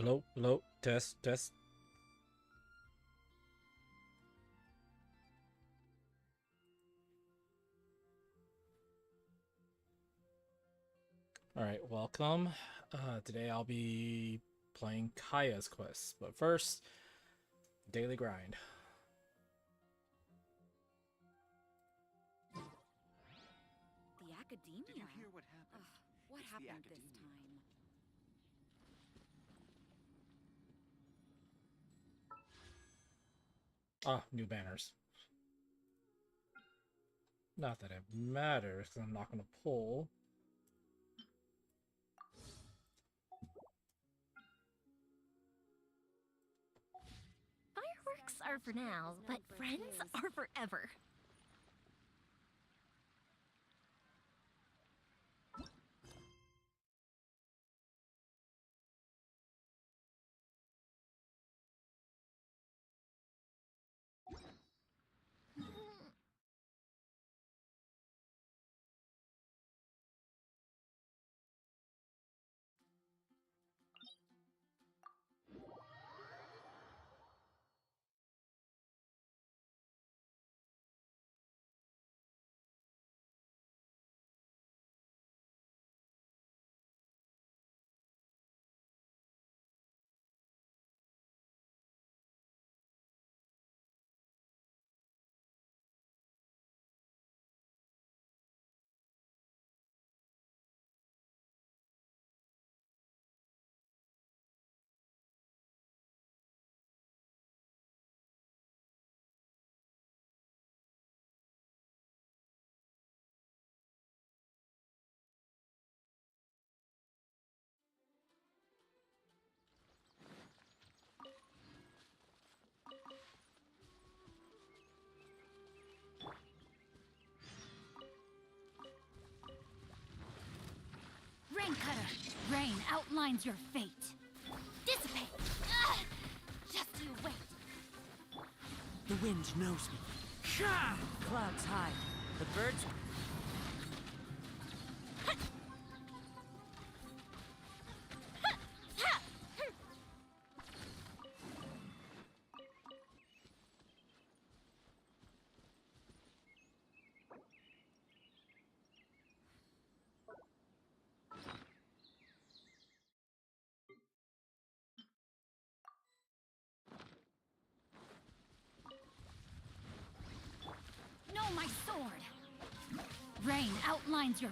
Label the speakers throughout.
Speaker 1: Hello, hello, test, test. Alright, welcome. Today I'll be playing Kaeya's quest, but first, daily grind.
Speaker 2: The academia?
Speaker 3: Did you hear what happened?
Speaker 2: What
Speaker 3: It's the
Speaker 2: happened this
Speaker 3: academia.
Speaker 2: time?
Speaker 1: Ah, new banners. Not that it matters, because I'm not going to pull.
Speaker 4: Fireworks are for now, but friends are forever.
Speaker 5: Rain Cutter, rain outlines your fate. Dissipate! Ugh! Just you wait.
Speaker 6: The wind knows me. Clouds high. The birds...
Speaker 5: Know my sword. Rain outlines your...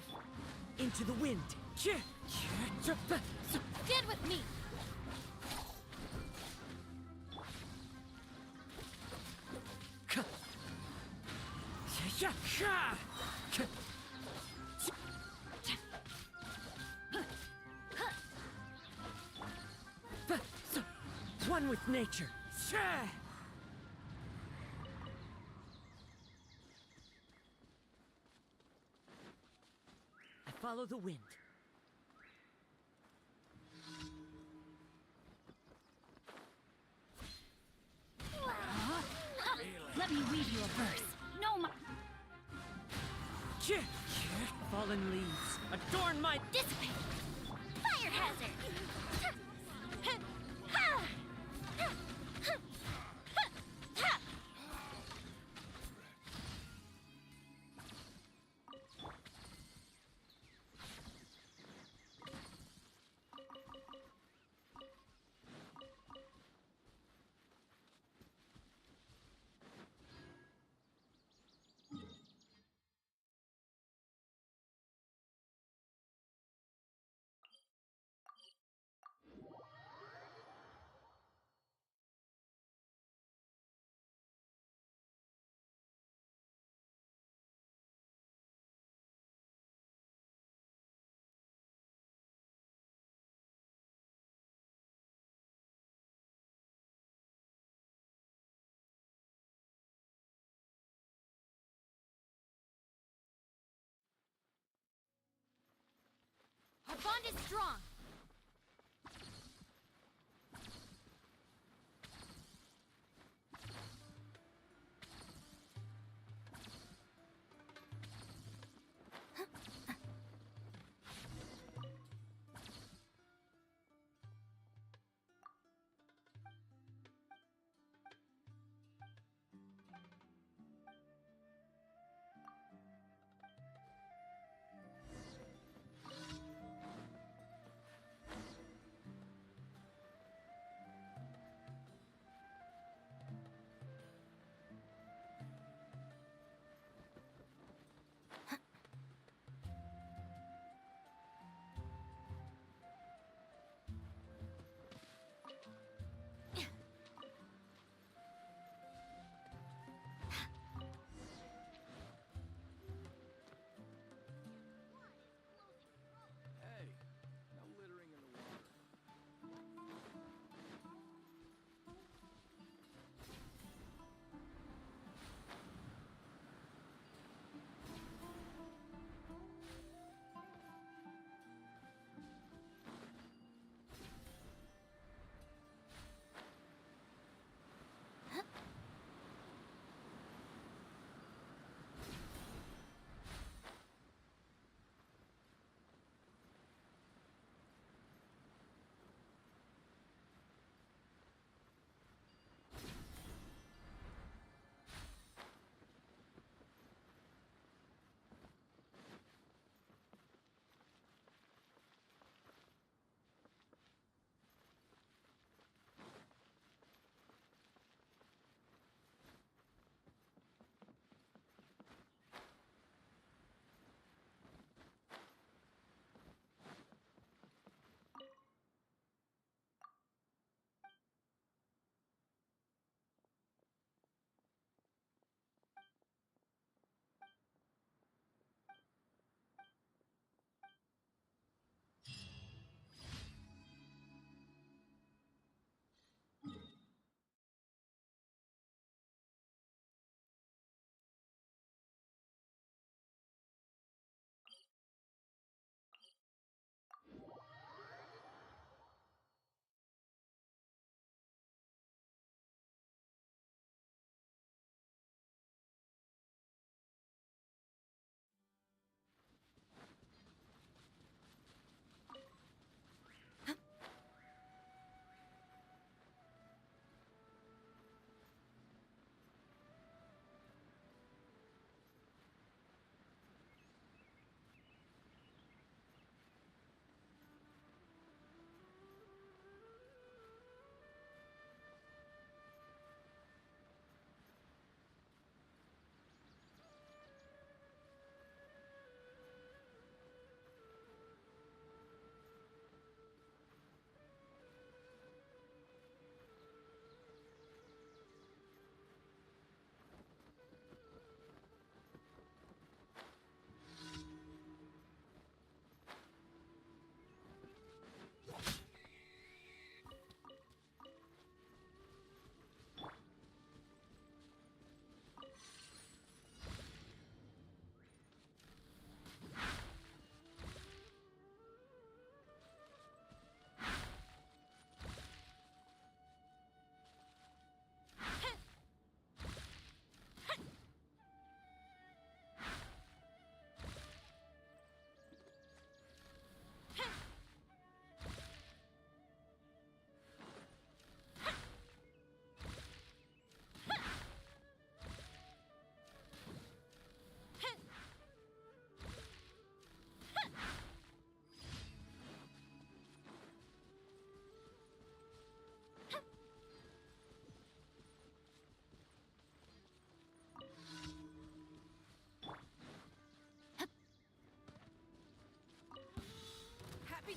Speaker 6: Into the wind.
Speaker 5: Get with me!
Speaker 6: One with nature. I follow the wind.
Speaker 5: Let me weave you a verse. Know my...
Speaker 6: Fallen leaves. Adorn my...
Speaker 5: Dissipate! Fire hazard! Our bond is strong.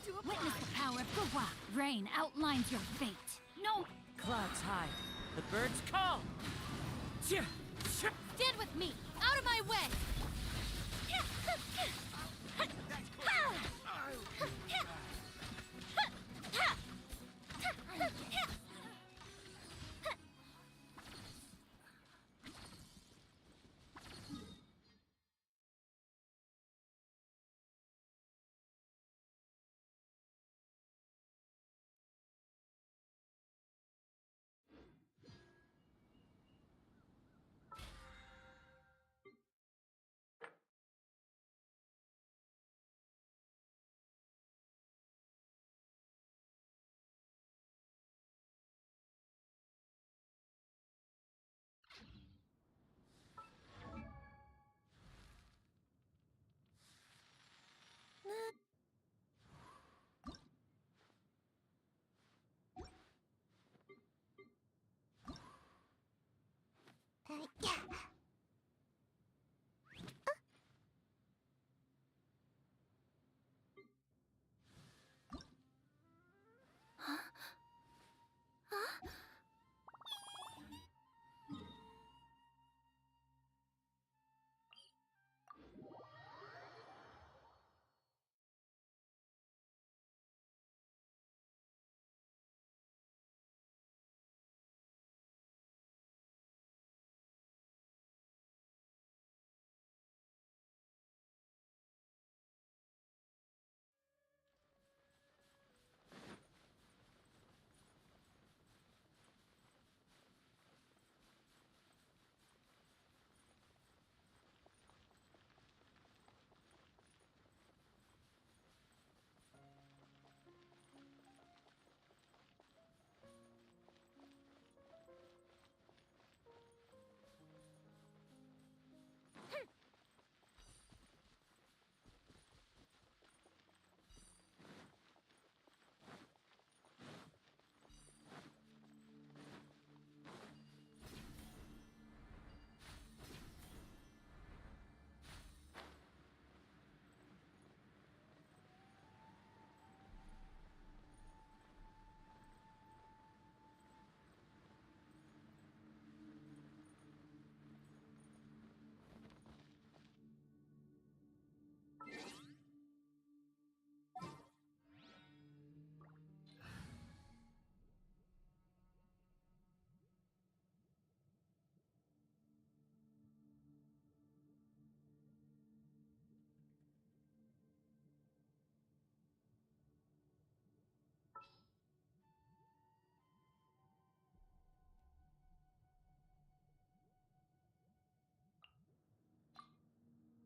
Speaker 2: to apply.
Speaker 5: Witness the power of Kaeya. Rain outlines your fate. No,
Speaker 6: Clouds high. The birds call. Tja, tja.
Speaker 5: stand with me. Out of my way.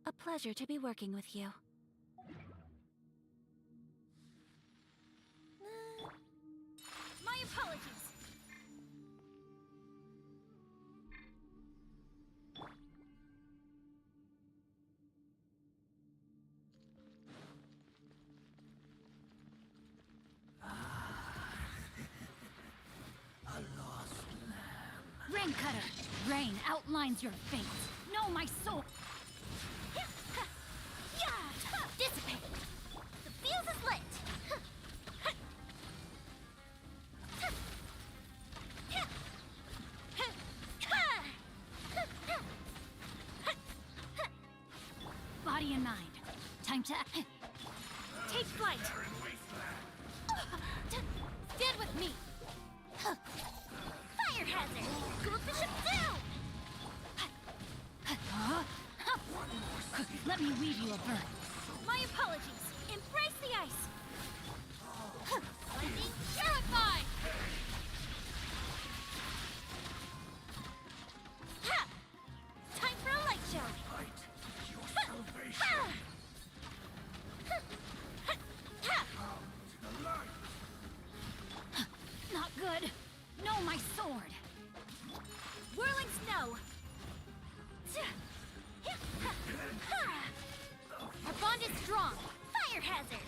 Speaker 4: A pleasure to be working with you.
Speaker 5: my apologies. Rain Cutter, rain outlines your fate. Know my soul. Dissipate. The fuse is lit. Body and mind. Time to take flight. Stand with me. Fire hazard. Goldfish down. Let me weave you a bird. My apologies. Embrace the ice. Lightning purified. Time for a light show. Not good. No, my sword. Whirling snow. Our bond is strong. Fire hazard.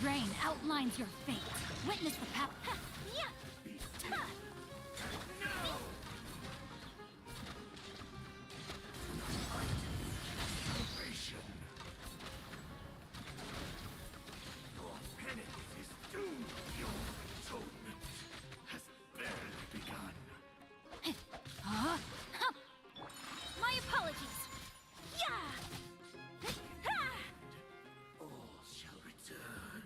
Speaker 5: Rain outlines your fate. Witness the power.
Speaker 3: Your penance is doomed. Your atonement has barely begun.
Speaker 5: Huh? My apologies. Yeah.
Speaker 3: All shall return.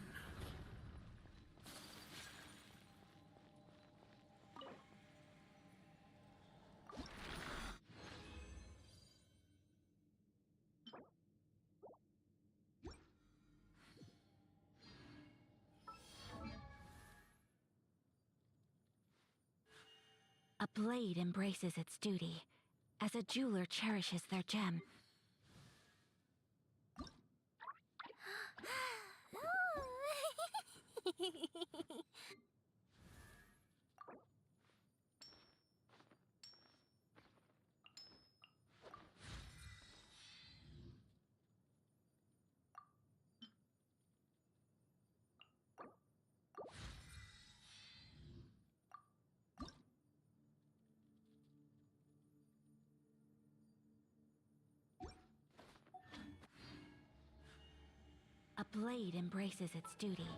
Speaker 4: A blade embraces its duty, as a jeweler cherishes their gem. A blade embraces its duty.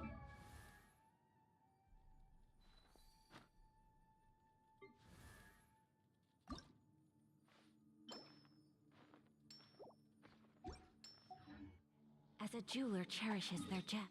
Speaker 4: As a jeweler cherishes their gem.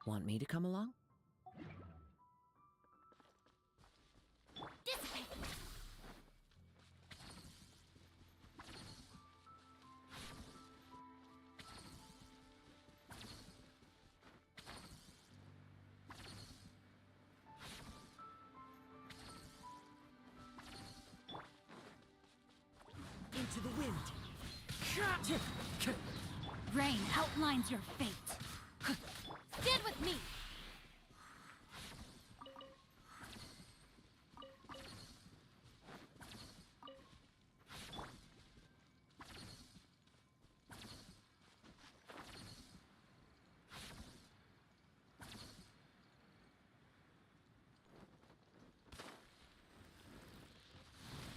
Speaker 6: Want me to come along?
Speaker 5: Dissipate.
Speaker 6: Into the wind.
Speaker 5: Rain outlines your fate. Stand with me.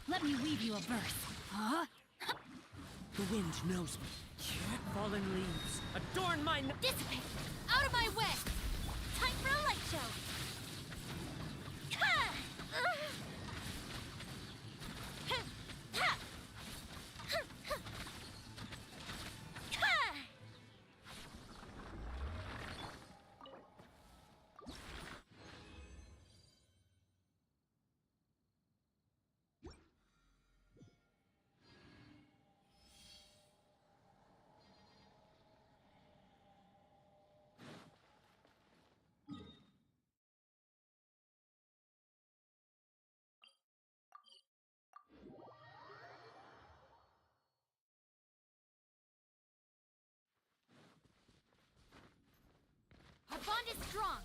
Speaker 5: Let me weave you a verse. Huh?
Speaker 6: The wind knows me. Fallen leaves adorn my...
Speaker 5: Dissipate! Out of my way! Time for a light show! Ha! Ha! Ha! Ha! Ha! Our bond is strong.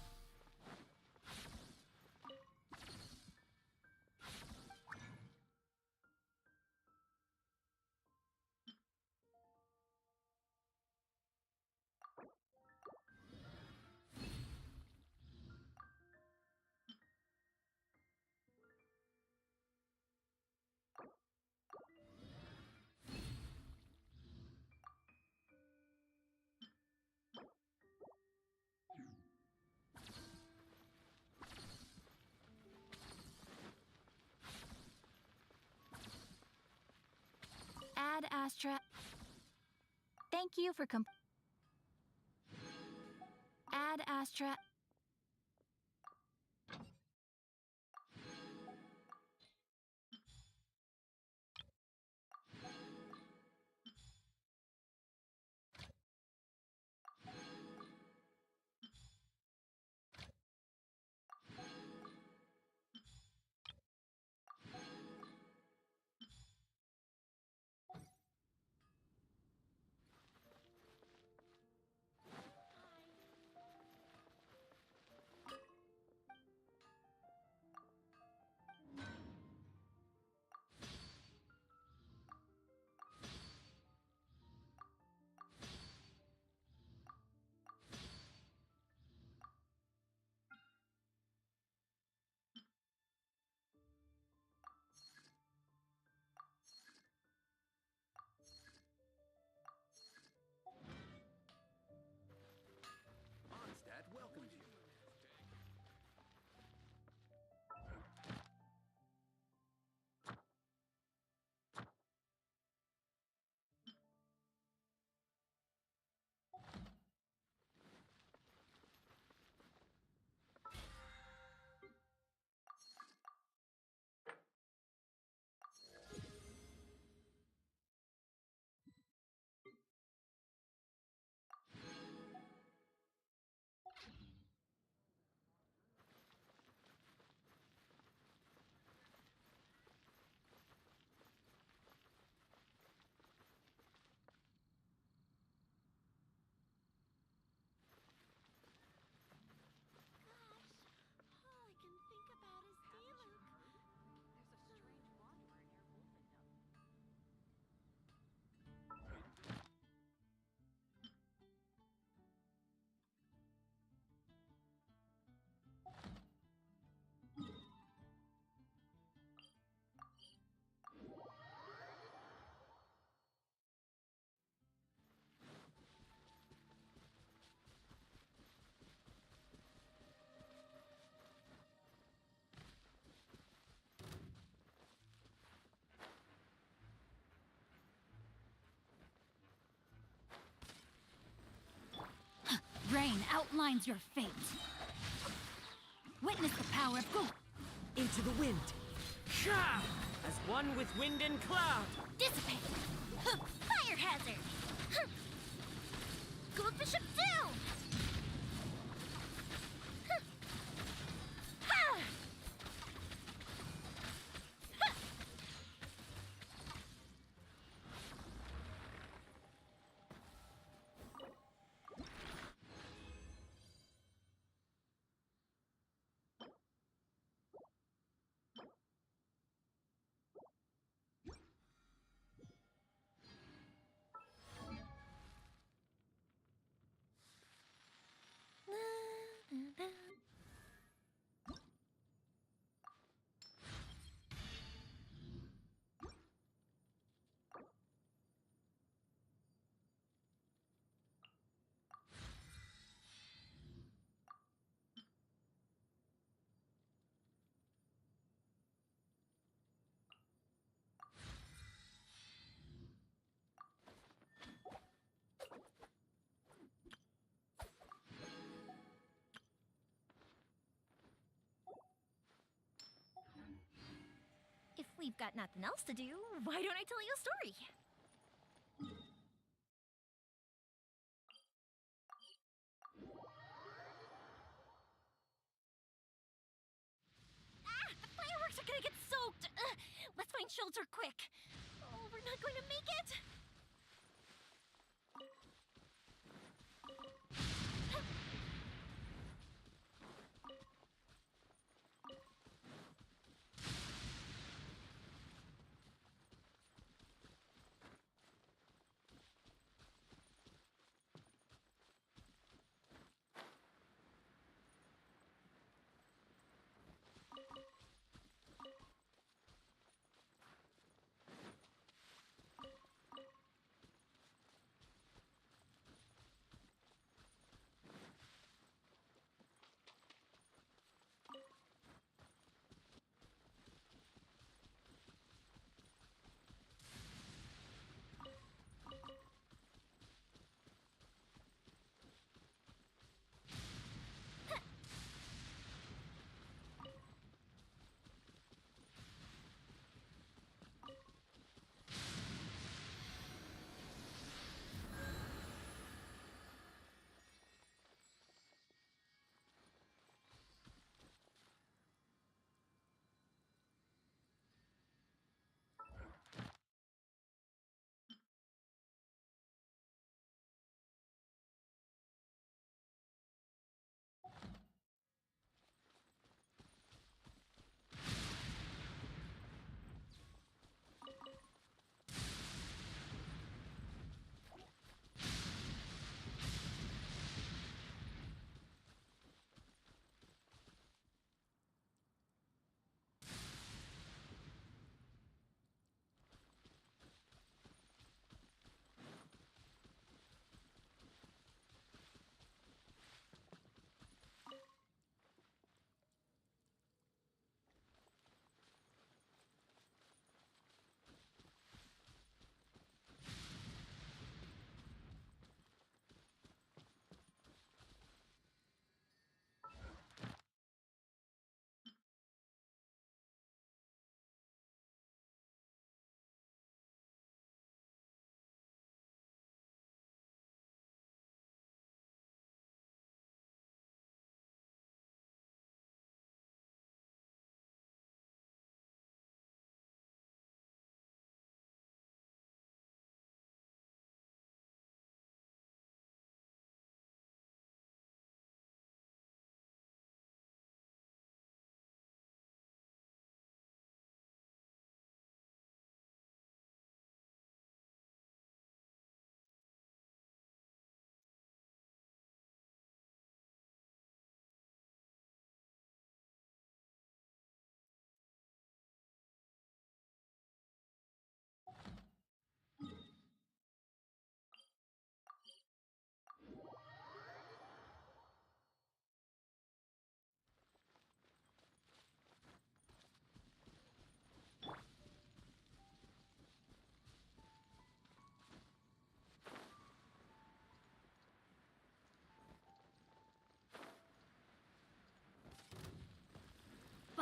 Speaker 5: Ad Astra. Thank you for fast track.
Speaker 3: Mondstadt welcomes you.
Speaker 5: All I can think about is Diluc.
Speaker 2: There's a strange wanderer near Wolfendom.
Speaker 5: Rain outlines your fate. Witness the power of Go.
Speaker 6: Into the wind. Sha! As one with wind and cloud.
Speaker 5: Dissipate. Fire hazard. Goldfish up down. If we've got nothing else to do, why don't I tell you a story? Ah! The fireworks are gonna get soaked! Let's find shelter quick! Oh, we're not going to make it!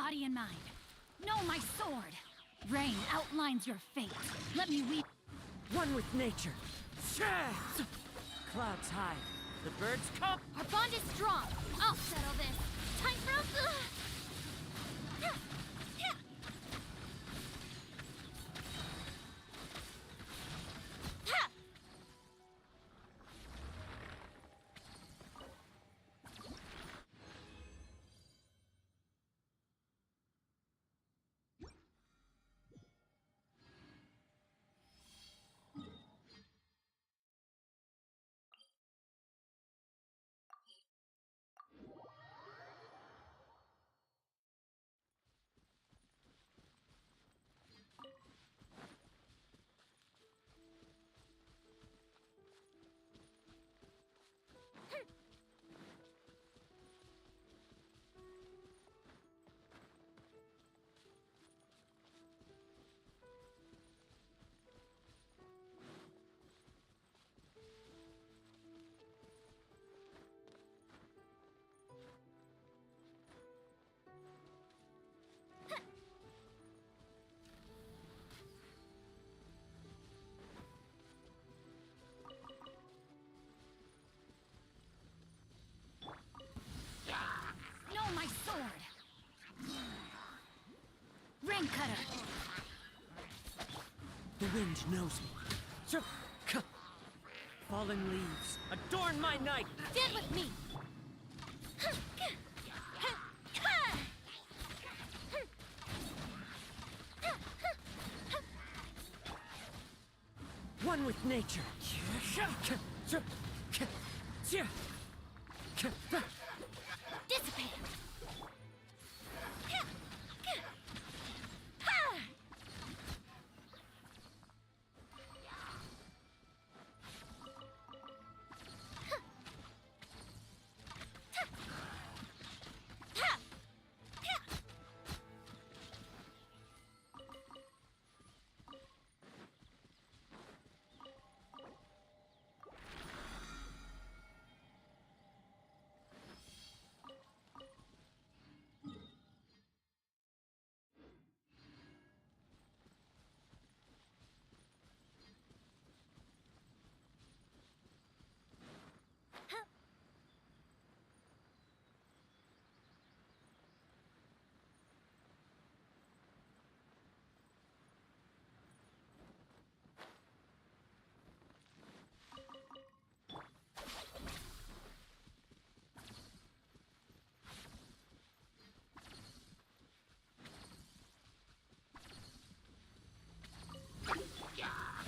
Speaker 5: body and mind. Know my sword. Rain outlines your fate. Let me weave.
Speaker 6: One with nature. Clouds high. The birds come.
Speaker 5: Our bond is strong. I'll settle this. Time for us. Know my sword. Rain cutter.
Speaker 6: The wind knows me. Fallen leaves, adorn my night!
Speaker 5: Stand with me.
Speaker 6: One with nature.
Speaker 5: Dissipate.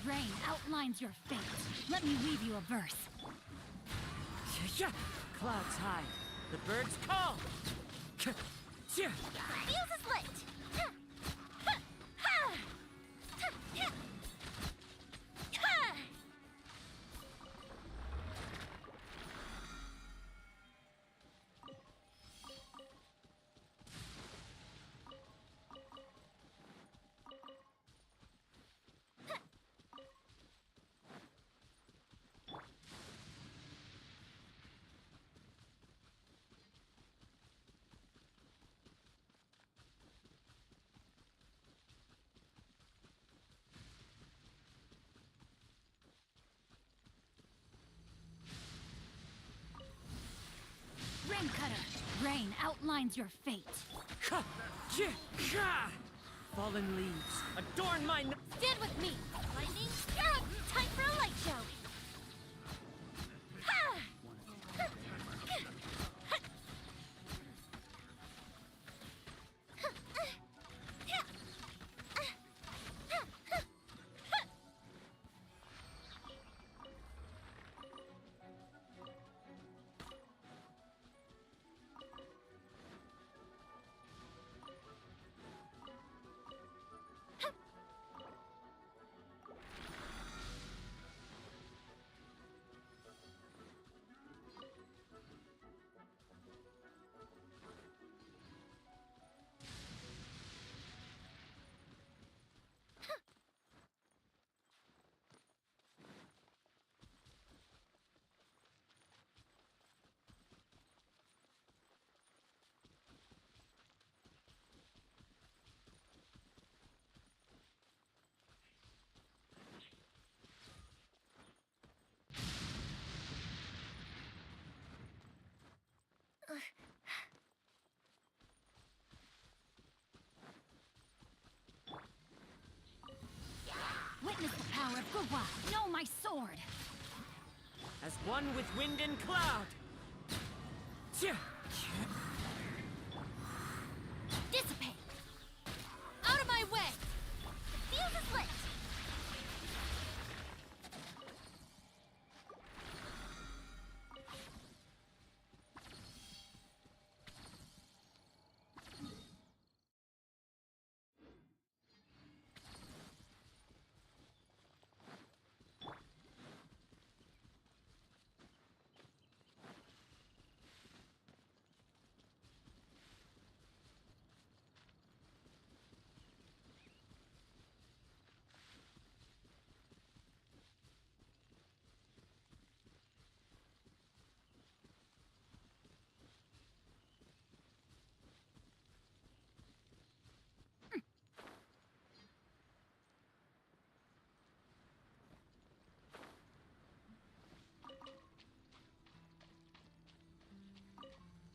Speaker 5: Rain outlines your fate. Let me weave you a verse.
Speaker 6: Clouds high. The birds call.
Speaker 5: Fuse is lit. Rain cutter. Rain outlines your fate.
Speaker 6: Fallen leaves, adorn my night.
Speaker 5: Stand with me. Lightning. Time for a light show. sword.
Speaker 6: As one with wind and cloud.
Speaker 5: Dissipate! Out of my way! The fuse is lit!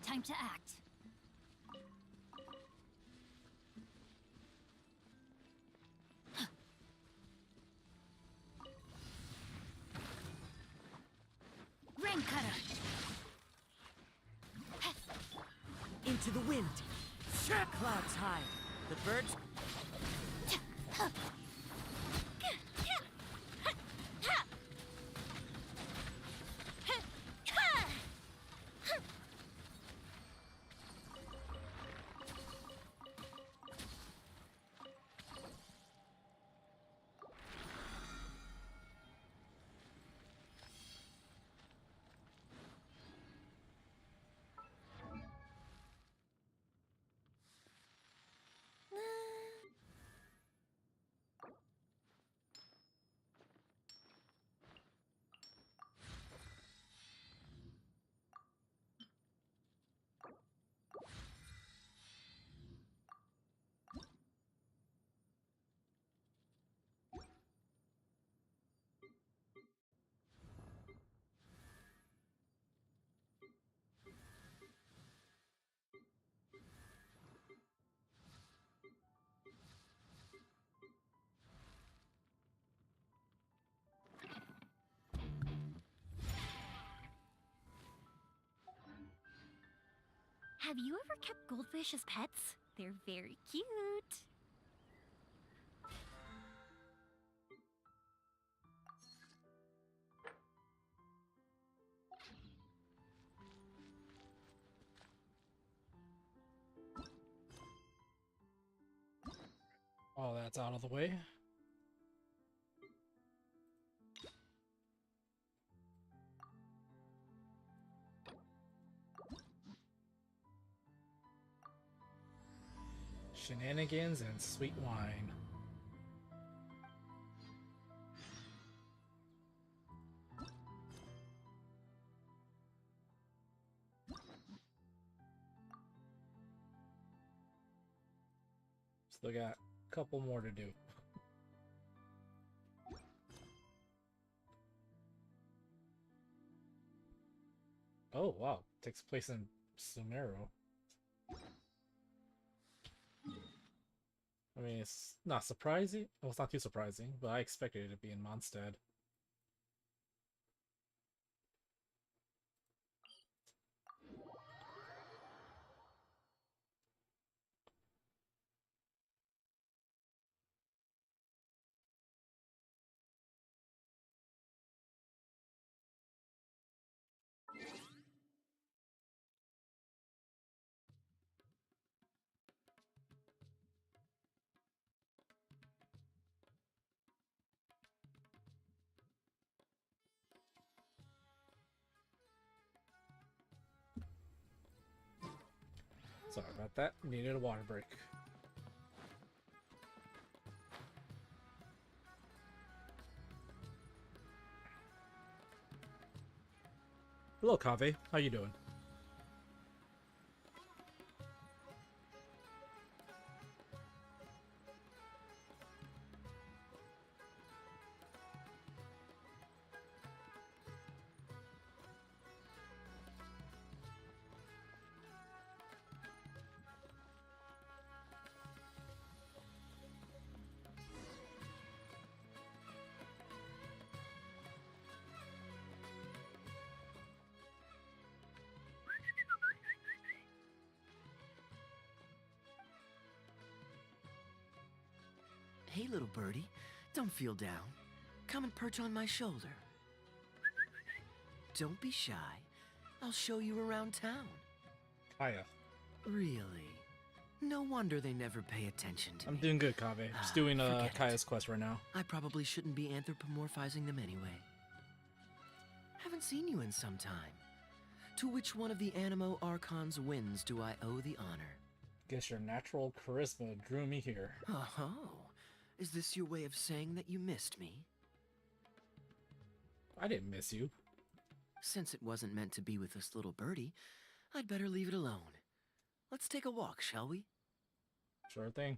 Speaker 5: Time to act. Rain cutter.
Speaker 6: Into the wind. Clouds high. The birds.
Speaker 4: Have you ever kept goldfish as pets? They're very cute.
Speaker 1: All that's out of the way. Shenanigans and sweet wine. Still got a couple more to do. Oh wow, takes place in Sumeru. I mean, it's not surprising. Well, it's not too surprising, but I expected it to be in Mondstadt. Sorry about that. Needed a water break. Hello, Kave. How you doing?
Speaker 7: Hey, little birdie. Don't feel down. Come and perch on my shoulder. Don't be shy. I'll show you around town.
Speaker 1: Kaeya.
Speaker 7: Really? No wonder they never pay attention to
Speaker 1: I'm
Speaker 7: me.
Speaker 1: doing good, Kaveh. Just doing
Speaker 7: Forget it.
Speaker 1: Kaeya's quest right now.
Speaker 7: I probably shouldn't be anthropomorphizing them anyway. Haven't seen you in some time. To which one of the Animo Archon's wins do I owe the honor?
Speaker 1: Guess your natural charisma drew me here.
Speaker 7: Oh, is this your way of saying that you missed me?
Speaker 1: I didn't miss you.
Speaker 7: Since it wasn't meant to be with this little birdie, I'd better leave it alone. Let's take a walk, shall we?
Speaker 1: Sure thing.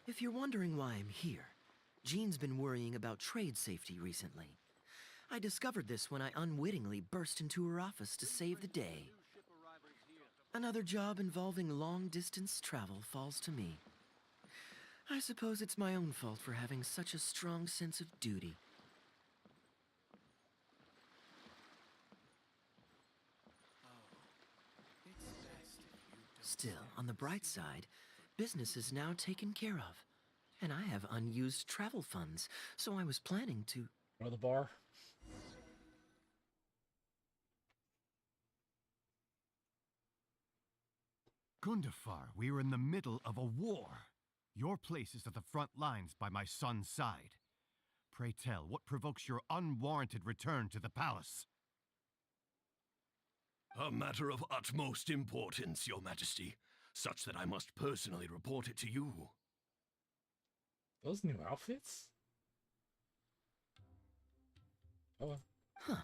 Speaker 7: If you're wondering why I'm here, Jean's been worrying about trade safety recently. I discovered this when I unwittingly burst into her office to save the day. Another job involving long-distance travel falls to me. I suppose it's my own fault for having such a strong sense of duty. Still, on the bright side, business is now taken care of. And I have unused travel funds, so I was planning to...
Speaker 1: Go to the bar.
Speaker 8: Gundafar, we are in the middle of a war. Your place is at the front lines by my son's side. Pray tell, what provokes your unwarranted return to the palace?
Speaker 3: A matter of utmost importance, Your Majesty, such that I must personally report it to you.
Speaker 1: Those new outfits? Oh,
Speaker 7: Huh.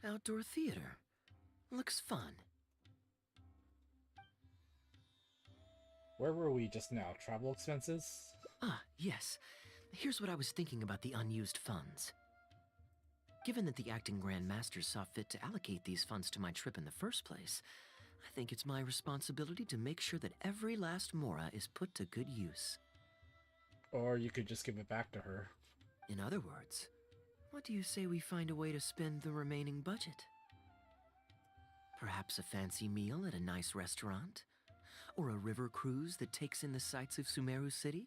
Speaker 7: Outdoor theater. Looks fun.
Speaker 1: where were we just now? Travel expenses?
Speaker 7: Ah, yes. Here's what I was thinking about the unused funds. Given that the acting Grand Master saw fit to allocate these funds to my trip in the first place, I think it's my responsibility to make sure that every last mora is put to good use.
Speaker 1: Or you could just give it back to her.
Speaker 7: In other words, what do you say we find a way to spend the remaining budget? Perhaps a fancy meal at a nice restaurant? Or a river cruise that takes in the sights of Sumeru City?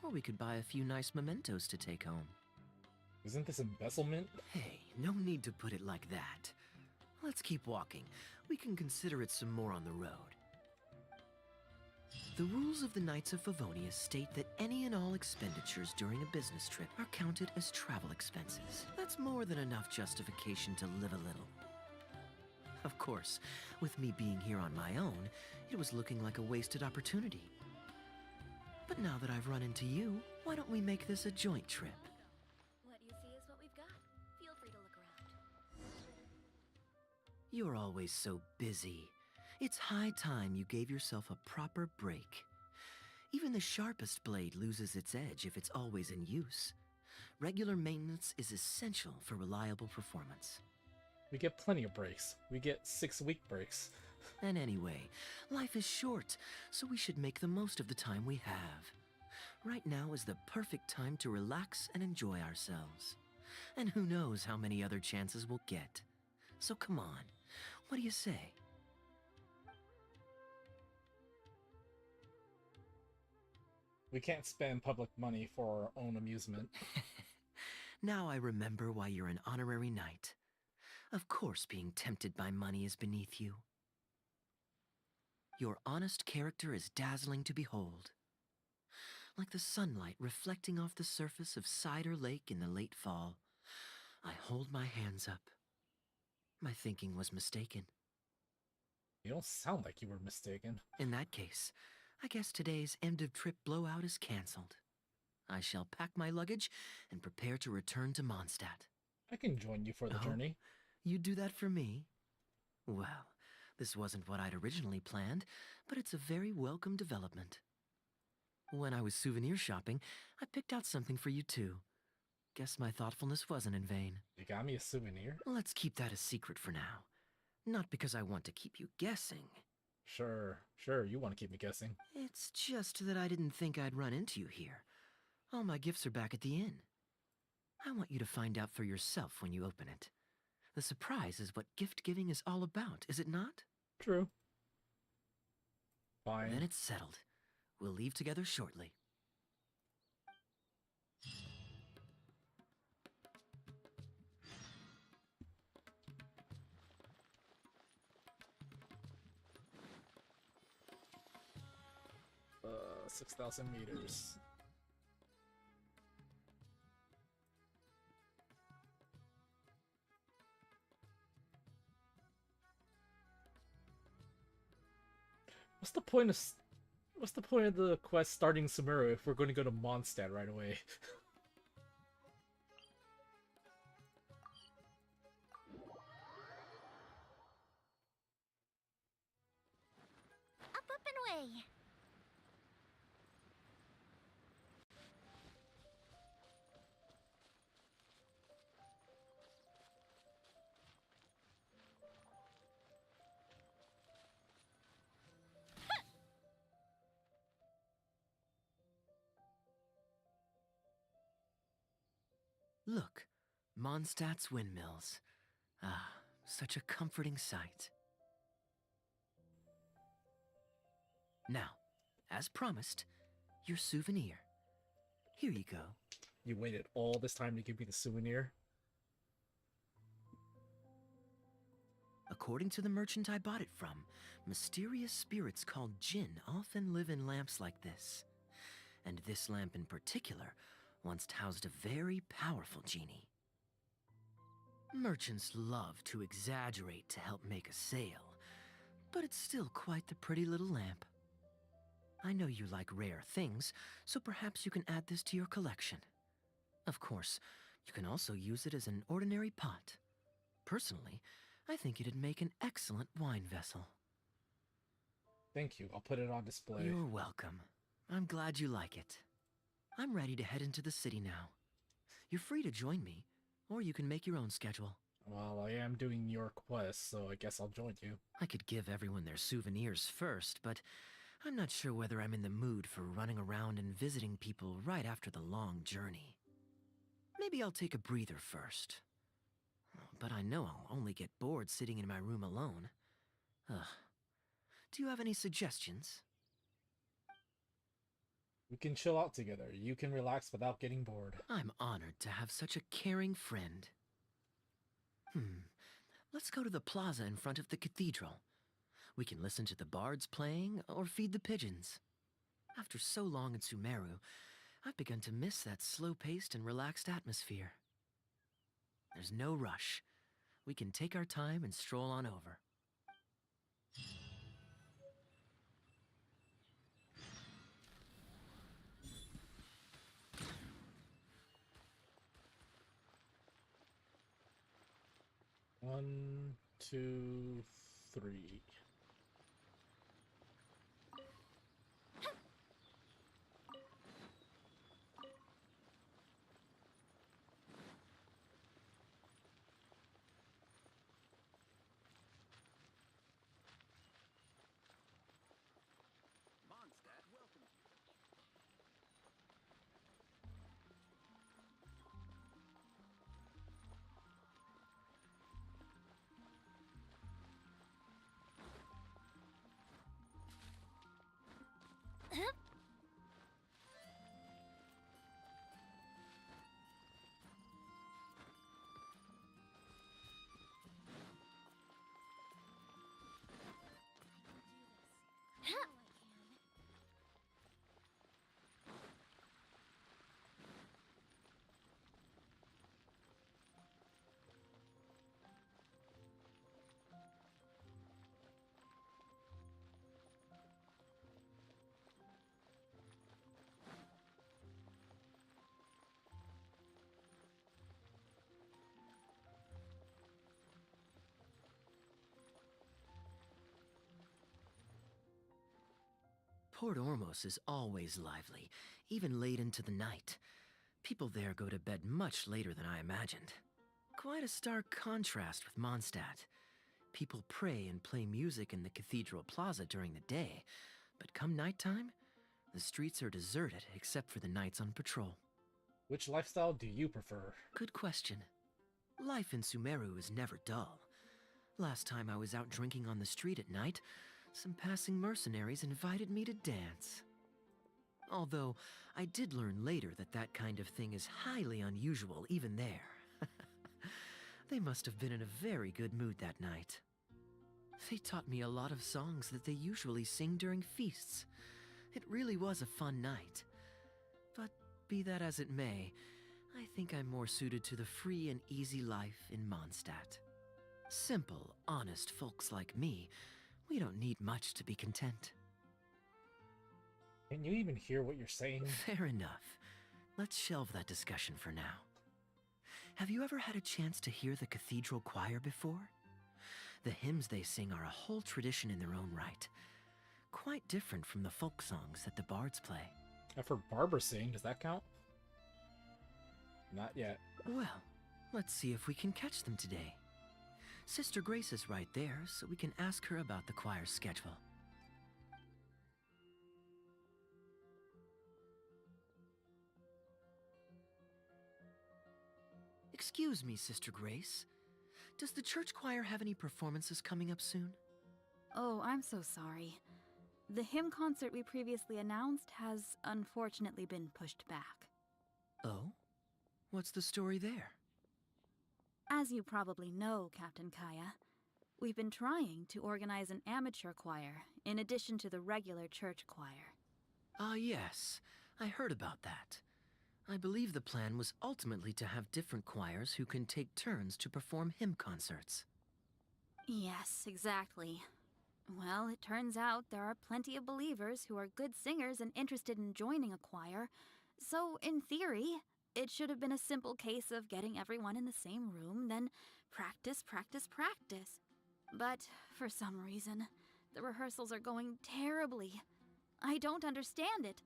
Speaker 7: Or we could buy a few nice mementos to take home.
Speaker 1: Isn't this embezzlement?
Speaker 7: Hey, no need to put it like that. Let's keep walking. We can consider it some more on the road. The rules of the Knights of Favonius state that any and all expenditures during a business trip are counted as travel expenses. That's more than enough justification to live a little. Of course, with me being here on my own, it was looking like a wasted opportunity. But now that I've run into you, why don't we make this a joint trip?
Speaker 4: What you see is what we've got. Feel free to look around.
Speaker 7: You're always so busy. It's high time you gave yourself a proper break. Even the sharpest blade loses its edge if it's always in use. Regular maintenance is essential for reliable performance.
Speaker 1: We get plenty of breaks. We get 6-week breaks.
Speaker 7: And anyway, life is short, so we should make the most of the time we have. Right now is the perfect time to relax and enjoy ourselves. And who knows how many other chances we'll get. So come on, what do you say?
Speaker 1: We can't spend public money for our own amusement.
Speaker 7: Now I remember why you're an honorary knight. Of course being tempted by money is beneath you. Your honest character is dazzling to behold. Like the sunlight reflecting off the surface of Cider Lake in the late fall, I hold my hands up. My thinking was mistaken.
Speaker 1: You don't sound like you were mistaken.
Speaker 7: In that case, I guess today's end-of-trip blowout is cancelled. I shall pack my luggage and prepare to return to Mondstadt.
Speaker 1: I can join you for the
Speaker 7: Oh?
Speaker 1: journey.
Speaker 7: You'd do that for me? Well, this wasn't what I'd originally planned, but it's a very welcome development. When I was souvenir shopping, I picked out something for you too. Guess my thoughtfulness wasn't in vain.
Speaker 1: You got me a souvenir?
Speaker 7: Let's keep that a secret for now. Not because I want to keep you guessing.
Speaker 1: Sure, you want to keep me guessing.
Speaker 7: It's just that I didn't think I'd run into you here. All my gifts are back at the inn. I want you to find out for yourself when you open it. The surprise is what gift-giving is all about, is it not?
Speaker 1: True. Fine.
Speaker 7: Then it's settled. We'll leave together shortly.
Speaker 1: Uh, 6,000 meters. What's the point of the quest starting Sumeru if we're going to go to Mondstadt right away?
Speaker 5: Up and away.
Speaker 7: Look, Mondstadt's windmills. Ah, such a comforting sight. Now, as promised, your souvenir. Here you go.
Speaker 1: You waited all this time to give me the souvenir?
Speaker 7: According to the merchant I bought it from, mysterious spirits called Jinn often live in lamps like this. And this lamp in particular once housed a very powerful genie. Merchants love to exaggerate to help make a sale, but it's still quite the pretty little lamp. I know you like rare things, so perhaps you can add this to your collection. Of course, you can also use it as an ordinary pot. Personally, I think it'd make an excellent wine vessel.
Speaker 1: Thank you. I'll put it on display.
Speaker 7: You're welcome. I'm glad you like it. I'm ready to head into the city now. You're free to join me, or you can make your own schedule.
Speaker 1: Well, I am doing your quest, so I guess I'll join you.
Speaker 7: I could give everyone their souvenirs first, but I'm not sure whether I'm in the mood for running around and visiting people right after the long journey. Maybe I'll take a breather first. But I know I'll only get bored sitting in my room alone. Ugh. Do you have any suggestions?
Speaker 1: We can chill out together. You can relax without getting bored.
Speaker 7: I'm honored to have such a caring friend. Let's go to the plaza in front of the cathedral. We can listen to the bards playing or feed the pigeons. After so long in Sumeru, I've begun to miss that slow-paced and relaxed atmosphere. There's no rush. We can take our time and stroll on over.
Speaker 1: One, two, three.
Speaker 3: Mondstadt welcomes you.
Speaker 7: Port Ormos is always lively, even late into the night. People there go to bed much later than I imagined. Quite a stark contrast with Mondstadt. People pray and play music in the cathedral plaza during the day, but come nighttime, the streets are deserted except for the knights on patrol.
Speaker 1: Which lifestyle do you prefer?
Speaker 7: Good question. Life in Sumeru is never dull. Last time I was out drinking on the street at night, some passing mercenaries invited me to dance. Although, I did learn later that that kind of thing is highly unusual even there. They must have been in a very good mood that night. They taught me a lot of songs that they usually sing during feasts. It really was a fun night. But be that as it may, I think I'm more suited to the free and easy life in Mondstadt. Simple, honest folks like me, we don't need much to be content.
Speaker 1: Can you even hear what you're saying?
Speaker 7: Fair enough. Let's shelve that discussion for now. Have you ever had a chance to hear the cathedral choir before? The hymns they sing are a whole tradition in their own right. Quite different from the folk songs that the bards play.
Speaker 1: I've heard Barbara sing. Does that count? Not yet.
Speaker 7: Well, let's see if we can catch them today. Sister Grace is right there, so we can ask her about the choir's schedule. Excuse me, Sister Grace. Does the church choir have any performances coming up soon?
Speaker 9: Oh, I'm so sorry. The hymn concert we previously announced has unfortunately been pushed back.
Speaker 7: Oh? What's the story there?
Speaker 9: As you probably know, Captain Kaeya, we've been trying to organize an amateur choir in addition to the regular church choir.
Speaker 7: Ah, yes. I heard about that. I believe the plan was ultimately to have different choirs who can take turns to perform hymn concerts.
Speaker 9: Yes, exactly. Well, it turns out there are plenty of believers who are good singers and interested in joining a choir, so in theory, it should have been a simple case of getting everyone in the same room, then practice, practice, practice. But for some reason, the rehearsals are going terribly. I don't understand it.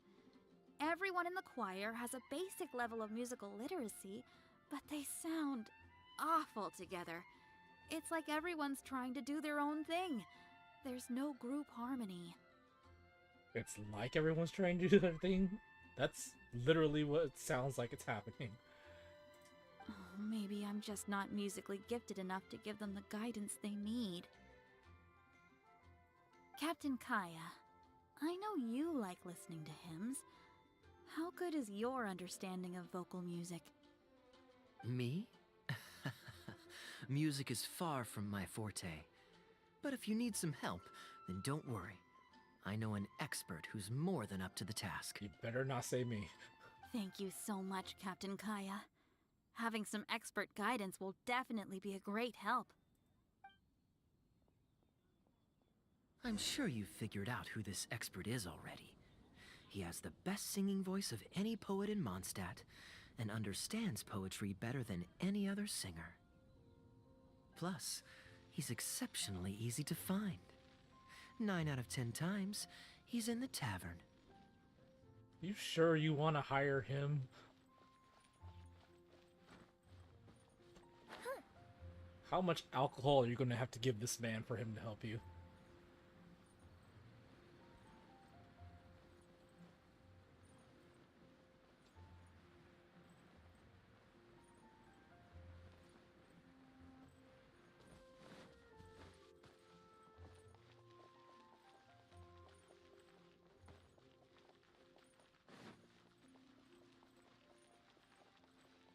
Speaker 9: Everyone in the choir has a basic level of musical literacy, but they sound awful together. It's like everyone's trying to do their own thing. There's no group harmony.
Speaker 1: It's like everyone's trying to do their thing? That's literally what it sounds like it's happening.
Speaker 9: Oh, maybe I'm just not musically gifted enough to give them the guidance they need. Captain Kaeya, I know you like listening to hymns. How good is your understanding of vocal music?
Speaker 7: Me? Music is far from my forte. But if you need some help, then don't worry. I know an expert who's more than up to the task.
Speaker 1: You better not say me.
Speaker 9: Thank you so much, Captain Kaeya. Having some expert guidance will definitely be a great help.
Speaker 7: I'm sure you've figured out who this expert is already. He has the best singing voice of any poet in Mondstadt, and understands poetry better than any other singer. Plus, he's exceptionally easy to find. 9 out of 10 times, he's in the tavern.
Speaker 1: You sure you want to hire him? How much alcohol are you going to have to give this man for him to help you?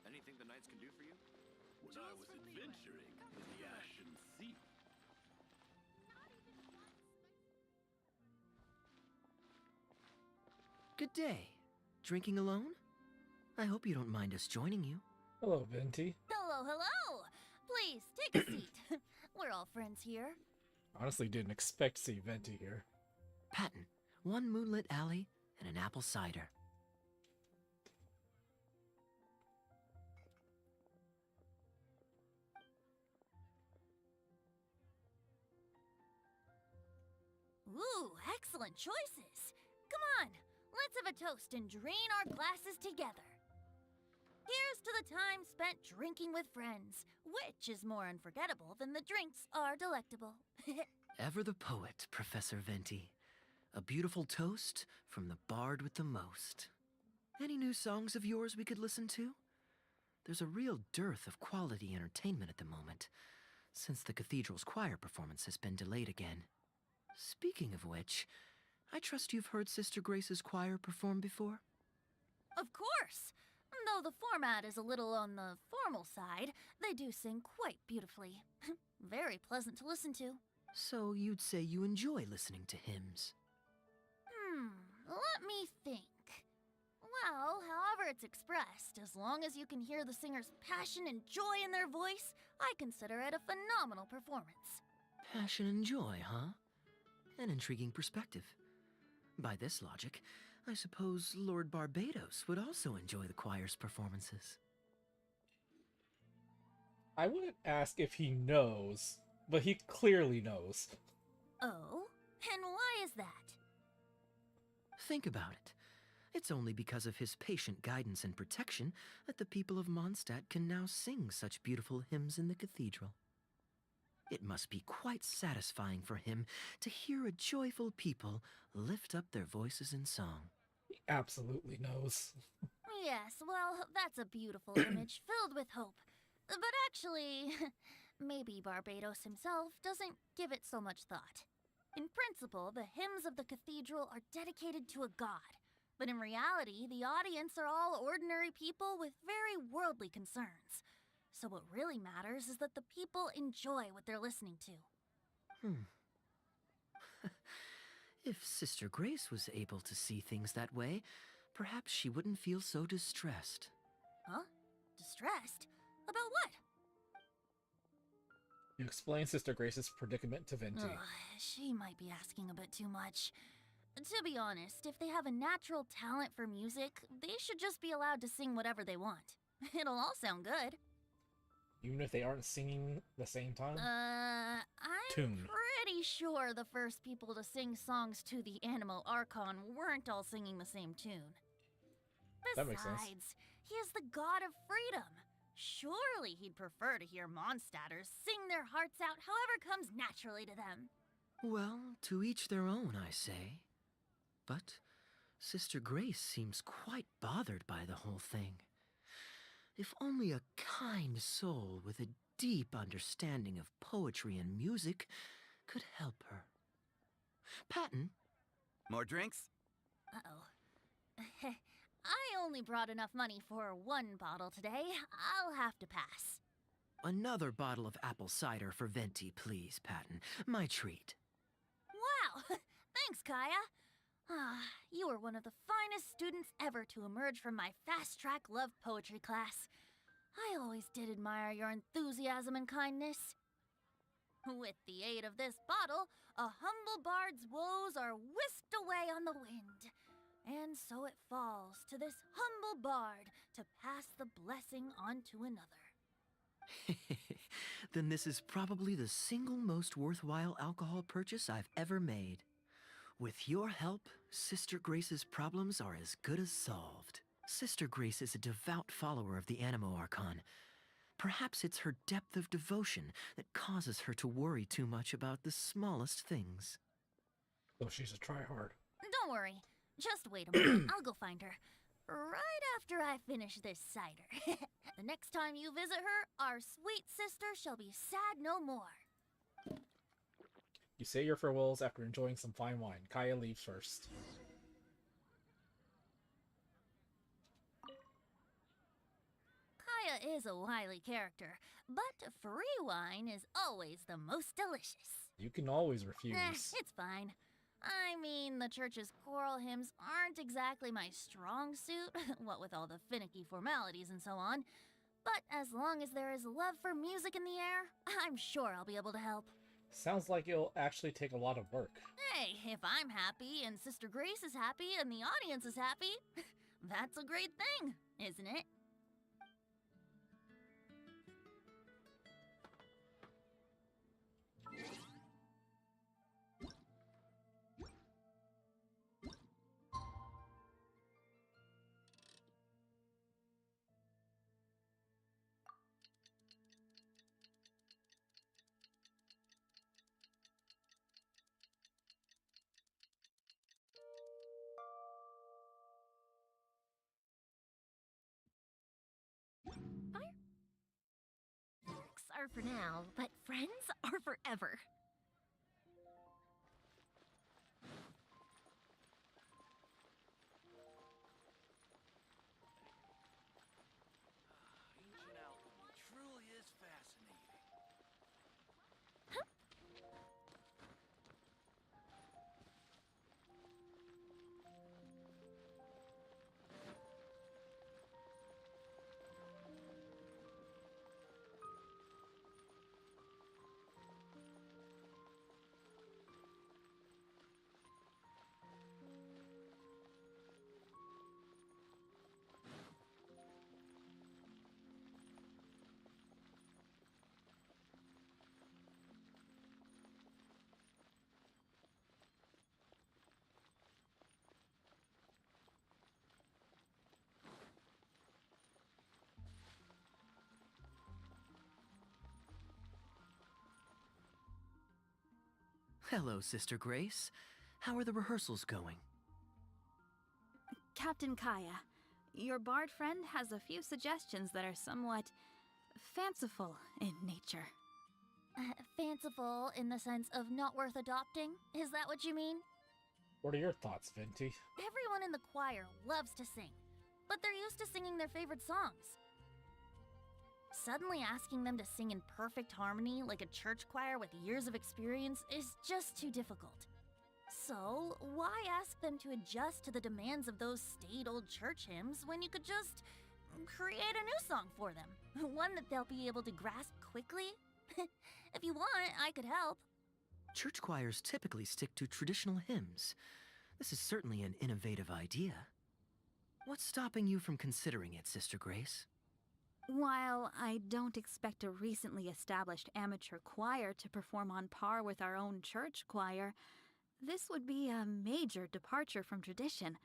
Speaker 3: Anything the knights can do for you? When I was adventuring in the Ashen Sea.
Speaker 7: Good day. Drinking alone? I hope you don't mind us joining you.
Speaker 1: Hello, Venti.
Speaker 5: Hello, hello! Please, take a seat. We're all friends here.
Speaker 1: Honestly, didn't expect to see Venti here.
Speaker 7: Patton, 1 moonlit alley and an apple cider.
Speaker 5: Ooh, excellent choices. Come on, let's have a toast and drain our glasses together. Here's to the time spent drinking with friends, which is more unforgettable than the drinks are delectable.
Speaker 7: Ever the poet, Professor Venti. A beautiful toast from the bard with the most. Any new songs of yours we could listen to? There's a real dearth of quality entertainment at the moment, since the cathedral's choir performance has been delayed again. Speaking of which, I trust you've heard Sister Grace's choir perform before?
Speaker 5: Of course! Though the format is a little on the formal side, they do sing quite beautifully. Very pleasant to listen to.
Speaker 7: So you'd say you enjoy listening to hymns?
Speaker 5: Let me think. Well, however it's expressed, as long as you can hear the singer's passion and joy in their voice, I consider it a phenomenal performance.
Speaker 7: Passion and joy, huh? An intriguing perspective. By this logic, I suppose Lord Barbados would also enjoy the choir's performances.
Speaker 1: I wouldn't ask if he knows, but he clearly knows.
Speaker 5: Oh? And why is that?
Speaker 7: Think about it. It's only because of his patient guidance and protection that the people of Mondstadt can now sing such beautiful hymns in the cathedral. It must be quite satisfying for him to hear a joyful people lift up their voices in song.
Speaker 1: He absolutely knows.
Speaker 5: Yes, well, that's a beautiful image filled with hope. But actually, maybe Barbados himself doesn't give it so much thought. In principle, the hymns of the cathedral are dedicated to a god. But in reality, the audience are all ordinary people with very worldly concerns. So what really matters is that the people enjoy what they're listening to.
Speaker 7: If Sister Grace was able to see things that way, perhaps she wouldn't feel so distressed.
Speaker 5: Huh? Distressed? About what?
Speaker 1: You explain Sister Grace's predicament to Venti.
Speaker 5: Ugh, she might be asking a bit too much. To be honest, if they have a natural talent for music, they should just be allowed to sing whatever they want. It'll all sound good.
Speaker 1: Even if they aren't singing the same time?
Speaker 5: I'm
Speaker 1: Tune.
Speaker 5: pretty sure the first people to sing songs to the Animo Archon weren't all singing the same tune.
Speaker 1: That makes sense.
Speaker 5: Besides, he is the god of freedom. Surely he'd prefer to hear Mondstadters sing their hearts out however comes naturally to them.
Speaker 7: Well, to each their own, I say. But Sister Grace seems quite bothered by the whole thing. If only a kind soul with a deep understanding of poetry and music could help her. Patton?
Speaker 10: More drinks?
Speaker 5: Uh-oh. I only brought enough money for one bottle today. I'll have to pass.
Speaker 7: Another bottle of apple cider for Venti, please, Patton. My treat.
Speaker 5: Wow! Thanks, Kaeya. You were one of the finest students ever to emerge from my fast-track love poetry class. I always did admire your enthusiasm and kindness. With the aid of this bottle, a humble bard's woes are whisked away on the wind. And so it falls to this humble bard to pass the blessing on to another.
Speaker 7: Then this is probably the single most worthwhile alcohol purchase I've ever made. With your help, Sister Grace's problems are as good as solved. Sister Grace is a devout follower of the Animo Archon. Perhaps it's her depth of devotion that causes her to worry too much about the smallest things.
Speaker 1: So she's a tryhard.
Speaker 5: Don't worry. Just wait a moment. I'll go find her. Right after I finish this cider. The next time you visit her, our sweet sister shall be sad no more.
Speaker 1: You say your farewells after enjoying some fine wine. Kaeya leaves first.
Speaker 5: Kaeya is a wily character, but free wine is always the most delicious.
Speaker 1: You can always refuse.
Speaker 5: It's fine. I mean, the church's choral hymns aren't exactly my strong suit, what with all the finicky formalities and so on. But as long as there is love for music in the air, I'm sure I'll be able to help.
Speaker 1: Sounds like it'll actually take a lot of work.
Speaker 5: Hey, if I'm happy and Sister Grace is happy and the audience is happy, that's a great thing, isn't it?
Speaker 4: Are for now, but friends are forever.
Speaker 7: Hello, Sister Grace. How are the rehearsals going?
Speaker 9: Captain Kaeya, your bard friend has a few suggestions that are somewhat fanciful in nature.
Speaker 5: Fanciful in the sense of not worth adopting? Is that what you mean?
Speaker 1: What are your thoughts, Venti?
Speaker 5: Everyone in the choir loves to sing, but they're used to singing their favorite songs. Suddenly asking them to sing in perfect harmony like a church choir with years of experience is just too difficult. So, why ask them to adjust to the demands of those staid old church hymns when you could just create a new song for them? One that they'll be able to grasp quickly? If you want, I could help.
Speaker 7: Church choirs typically stick to traditional hymns. This is certainly an innovative idea. What's stopping you from considering it, Sister Grace?
Speaker 9: While I don't expect a recently established amateur choir to perform on par with our own church choir, this would be a major departure from tradition.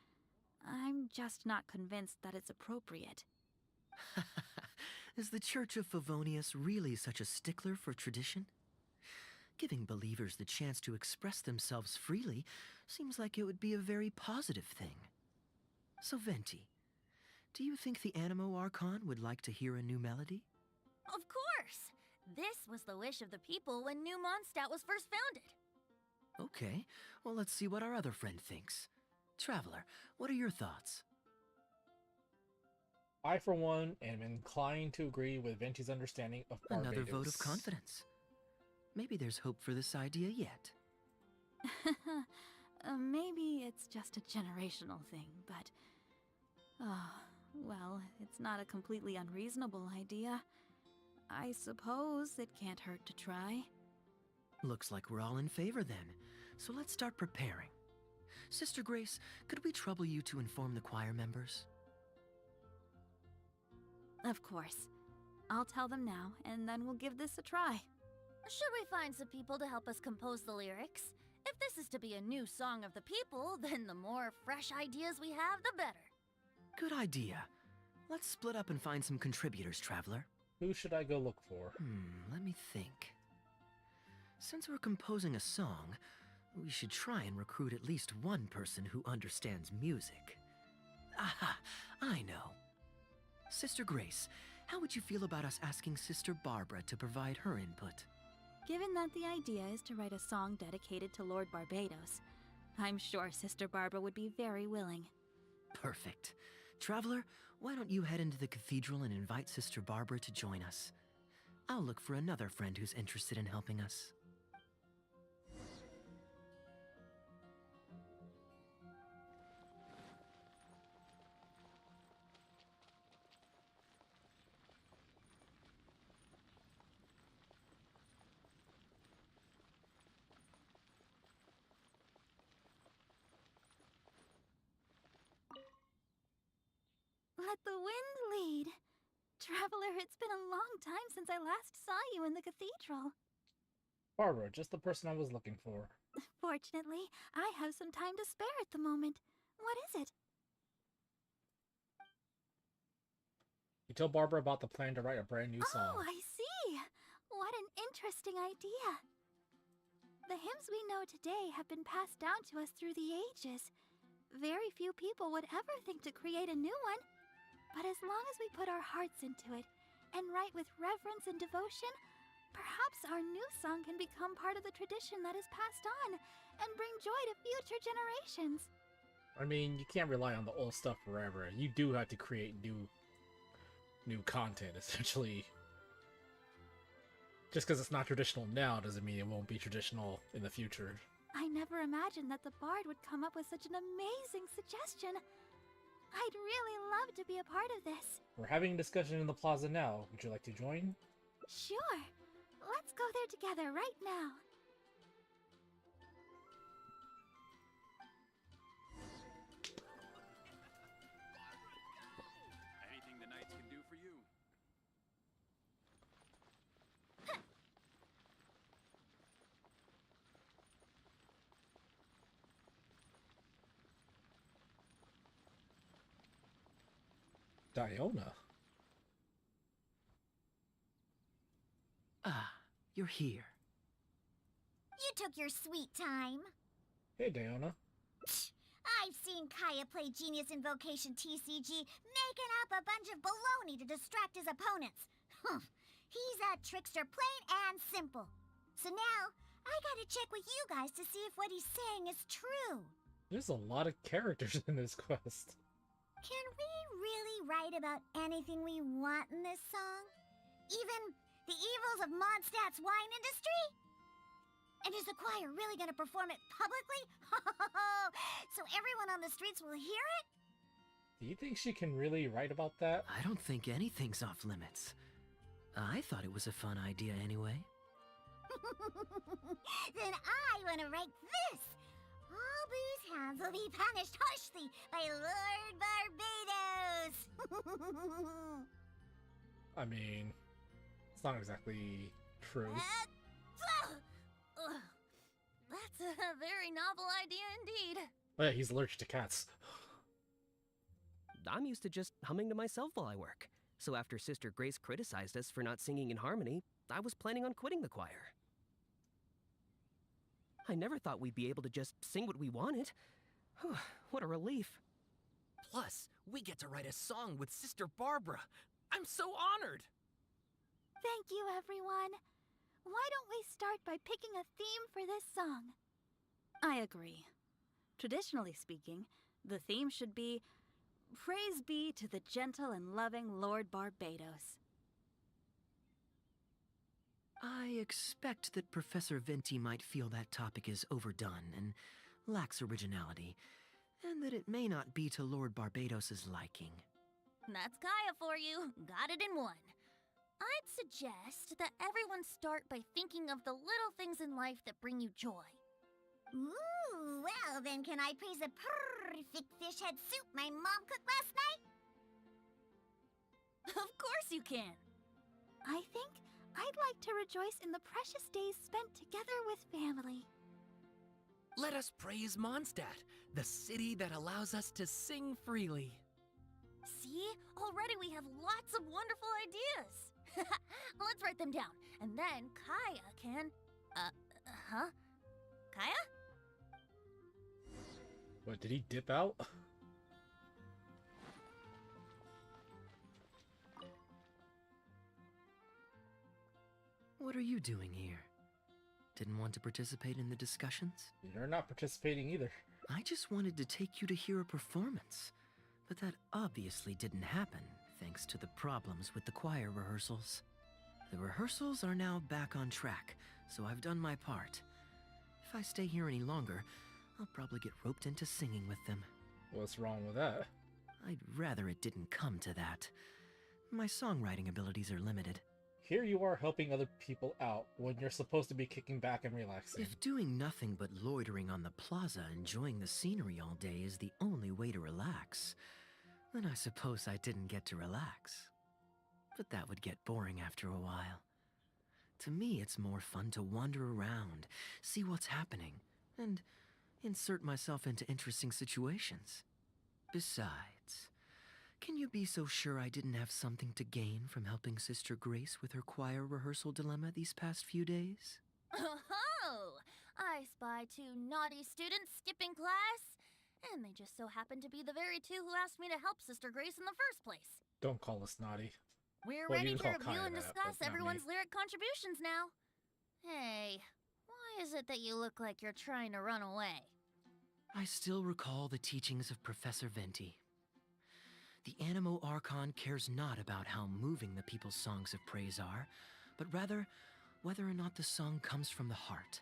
Speaker 9: I'm just not convinced that it's appropriate.
Speaker 7: Is the Church of Favonius really such a stickler for tradition? Giving believers the chance to express themselves freely seems like it would be a very positive thing. So, Venti, do you think the Animo Archon would like to hear a new melody?
Speaker 5: Of course! This was the wish of the people when New Mondstadt was first founded.
Speaker 7: Okay, well, let's see what our other friend thinks. Traveler, what are your thoughts?
Speaker 1: I, for one, am inclined to agree with Venti's understanding of Barbados.
Speaker 7: Another vote of confidence. Maybe there's hope for this idea yet.
Speaker 9: Maybe it's just a generational thing, but... Oh, well, it's not a completely unreasonable idea. I suppose it can't hurt to try.
Speaker 7: Looks like we're all in favor then, so let's start preparing. Sister Grace, could we trouble you to inform the choir members?
Speaker 9: Of course. I'll tell them now, and then we'll give this a try.
Speaker 5: Should we find some people to help us compose the lyrics? If this is to be a new song of the people, then the more fresh ideas we have, the better.
Speaker 7: Good idea. Let's split up and find some contributors, Traveler.
Speaker 1: Who should I go look for?
Speaker 7: Let me think. Since we're composing a song, we should try and recruit at least one person who understands music. Aha! I know. Sister Grace, how would you feel about us asking Sister Barbara to provide her input?
Speaker 9: Given that the idea is to write a song dedicated to Lord Barbados, I'm sure Sister Barbara would be very willing.
Speaker 7: Perfect. Traveler, why don't you head into the cathedral and invite Sister Barbara to join us? I'll look for another friend who's interested in helping us.
Speaker 9: Let the wind lead. Traveler, it's been a long time since I last saw you in the cathedral.
Speaker 1: Barbara, just the person I was looking for.
Speaker 9: Fortunately, I have some time to spare at the moment. What is it?
Speaker 1: You told Barbara about the plan to write a brand new song.
Speaker 9: Oh, I see. What an interesting idea. The hymns we know today have been passed down to us through the ages. Very few people would ever think to create a new one. But as long as we put our hearts into it and write with reverence and devotion, perhaps our new song can become part of the tradition that is passed on and bring joy to future generations.
Speaker 1: I mean, you can't rely on the old stuff forever. You do have to create new content, essentially. Just because it's not traditional now doesn't mean it won't be traditional in the future.
Speaker 9: I never imagined that the bard would come up with such an amazing suggestion. I'd really love to be a part of this.
Speaker 1: We're having a discussion in the plaza now. Would you like to join?
Speaker 9: Sure. Let's go there together right now.
Speaker 3: Anything the knights can do for you.
Speaker 1: Diona.
Speaker 7: Ah, you're here.
Speaker 10: You took your sweet time.
Speaker 1: Hey, Diona.
Speaker 10: I've seen Kaeya play Genius Invocation TCG, making up a bunch of baloney to distract his opponents. He's a trickster, plain and simple. So now, I gotta check with you guys to see if what he's saying is true.
Speaker 1: There's a lot of characters in this quest.
Speaker 10: Can we really write about anything we want in this song? Even the evils of Mondstadt's wine industry? And is the choir really gonna perform it publicly? So everyone on the streets will hear it?
Speaker 1: Do you think she can really write about that?
Speaker 7: I don't think anything's off limits. I thought it was a fun idea anyway.
Speaker 10: Then I wanna write this. All booze hounds will be punished harshly by Lord Barbados.
Speaker 1: I mean, it's not exactly true.
Speaker 5: That's a very novel idea indeed.
Speaker 1: Oh yeah, he's allergic to cats.
Speaker 11: I'm used to just humming to myself while I work. So after Sister Grace criticized us for not singing in harmony, I was planning on quitting the choir. I never thought we'd be able to just sing what we wanted. Whew, what a relief.
Speaker 6: Plus, we get to write a song with Sister Barbara. I'm so honored!
Speaker 9: Thank you, everyone. Why don't we start by picking a theme for this song? I agree. Traditionally speaking, the theme should be Praise be to the gentle and loving Lord Barbados.
Speaker 7: I expect that Professor Venti might feel that topic is overdone and lacks originality, and that it may not be to Lord Barbados's liking.
Speaker 5: That's Kaeya for you. Got it in one. I'd suggest that everyone start by thinking of the little things in life that bring you joy.
Speaker 10: Ooh, well then can I praise the perfect fish head soup my mom cooked last night?
Speaker 5: Of course you can.
Speaker 9: I think I'd like to rejoice in the precious days spent together with family.
Speaker 6: Let us praise Mondstadt, the city that allows us to sing freely.
Speaker 5: See? Already we have lots of wonderful ideas. Let's write them down, and then Kaeya can... Kaeya?
Speaker 1: What, did he dip out?
Speaker 7: What are you doing here? Didn't want to participate in the discussions?
Speaker 1: You're not participating either.
Speaker 7: I just wanted to take you to hear a performance. But that obviously didn't happen, thanks to the problems with the choir rehearsals. The rehearsals are now back on track, so I've done my part. If I stay here any longer, I'll probably get roped into singing with them.
Speaker 1: What's wrong with that?
Speaker 7: I'd rather it didn't come to that. My songwriting abilities are limited.
Speaker 1: Here you are helping other people out when you're supposed to be kicking back and relaxing.
Speaker 7: If doing nothing but loitering on the plaza enjoying the scenery all day is the only way to relax, then I suppose I didn't get to relax. But that would get boring after a while. To me, it's more fun to wander around, see what's happening, and insert myself into interesting situations. Besides, can you be so sure I didn't have something to gain from helping Sister Grace with her choir rehearsal dilemma these past few days?
Speaker 5: Oh, I spy two naughty students skipping class, and they just so happen to be the very two who asked me to help Sister Grace in the first place.
Speaker 1: Don't call us naughty.
Speaker 5: We're
Speaker 1: Well,
Speaker 5: ready
Speaker 1: you
Speaker 5: to
Speaker 1: can call
Speaker 5: review
Speaker 1: Kaeya
Speaker 5: and
Speaker 1: that,
Speaker 5: discuss
Speaker 1: but not
Speaker 5: everyone's
Speaker 1: me.
Speaker 5: lyric contributions now. Hey, why is it that you look like you're trying to run away?
Speaker 7: I still recall the teachings of Professor Venti. The Animo Archon cares not about how moving the people's songs of praise are, but rather whether or not the song comes from the heart.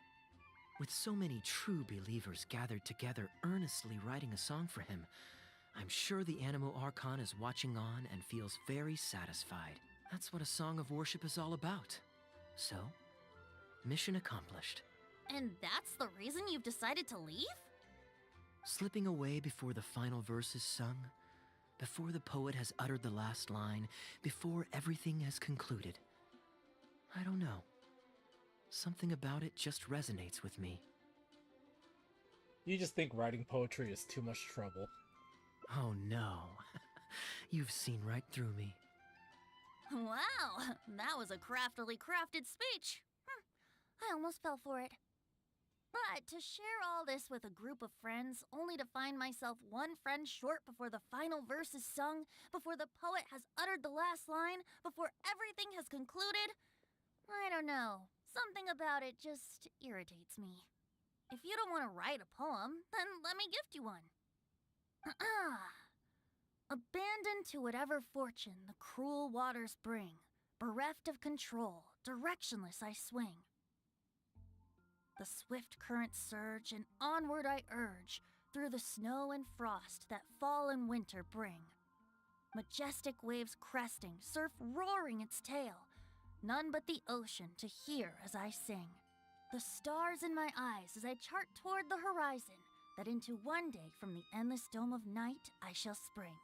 Speaker 7: With so many true believers gathered together earnestly writing a song for him, I'm sure the Animo Archon is watching on and feels very satisfied. That's what a song of worship is all about. So, mission accomplished.
Speaker 5: And that's the reason you've decided to leave?
Speaker 7: Slipping away before the final verse is sung, before the poet has uttered the last line, before everything has concluded. I don't know. Something about it just resonates with me.
Speaker 1: You just think writing poetry is too much trouble.
Speaker 7: Oh no. You've seen right through me.
Speaker 5: Wow, that was a craftily crafted speech. I almost fell for it. But to share all this with a group of friends, only to find myself one friend short before the final verse is sung, before the poet has uttered the last line, before everything has concluded, I don't know. Something about it just irritates me. If you don't want to write a poem, then let me gift you one. Abandoned to whatever fortune the cruel waters bring, bereft of control, directionless I swing. The swift currents surge, and onward I urge, through the snow and frost that fall and winter bring. Majestic waves cresting, surf roaring its tail, none but the ocean to hear as I sing. The stars in my eyes as I chart toward the horizon, that into one day from the endless dome of night I shall spring.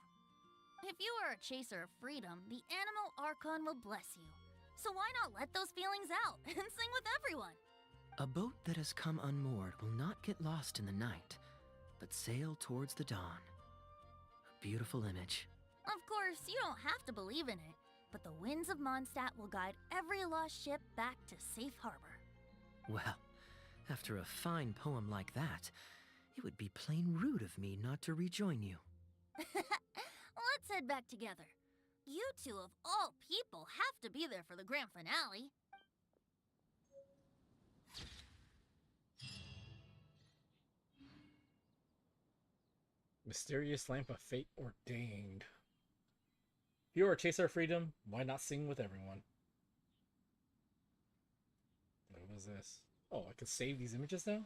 Speaker 5: If you are a chaser of freedom, the animal Archon will bless you. So why not let those feelings out and sing with everyone?
Speaker 7: A boat that has come unmoored will not get lost in the night, but sail towards the dawn. A beautiful image.
Speaker 5: Of course, you don't have to believe in it, but the winds of Mondstadt will guide every lost ship back to safe harbor.
Speaker 7: Well, after a fine poem like that, it would be plain rude of me not to rejoin you.
Speaker 5: Let's head back together. You two, of all people, have to be there for the grand finale.
Speaker 1: Mysterious lamp of fate ordained. If you are a chaser of freedom, why not sing with everyone? What was this? Oh, I can save these images now?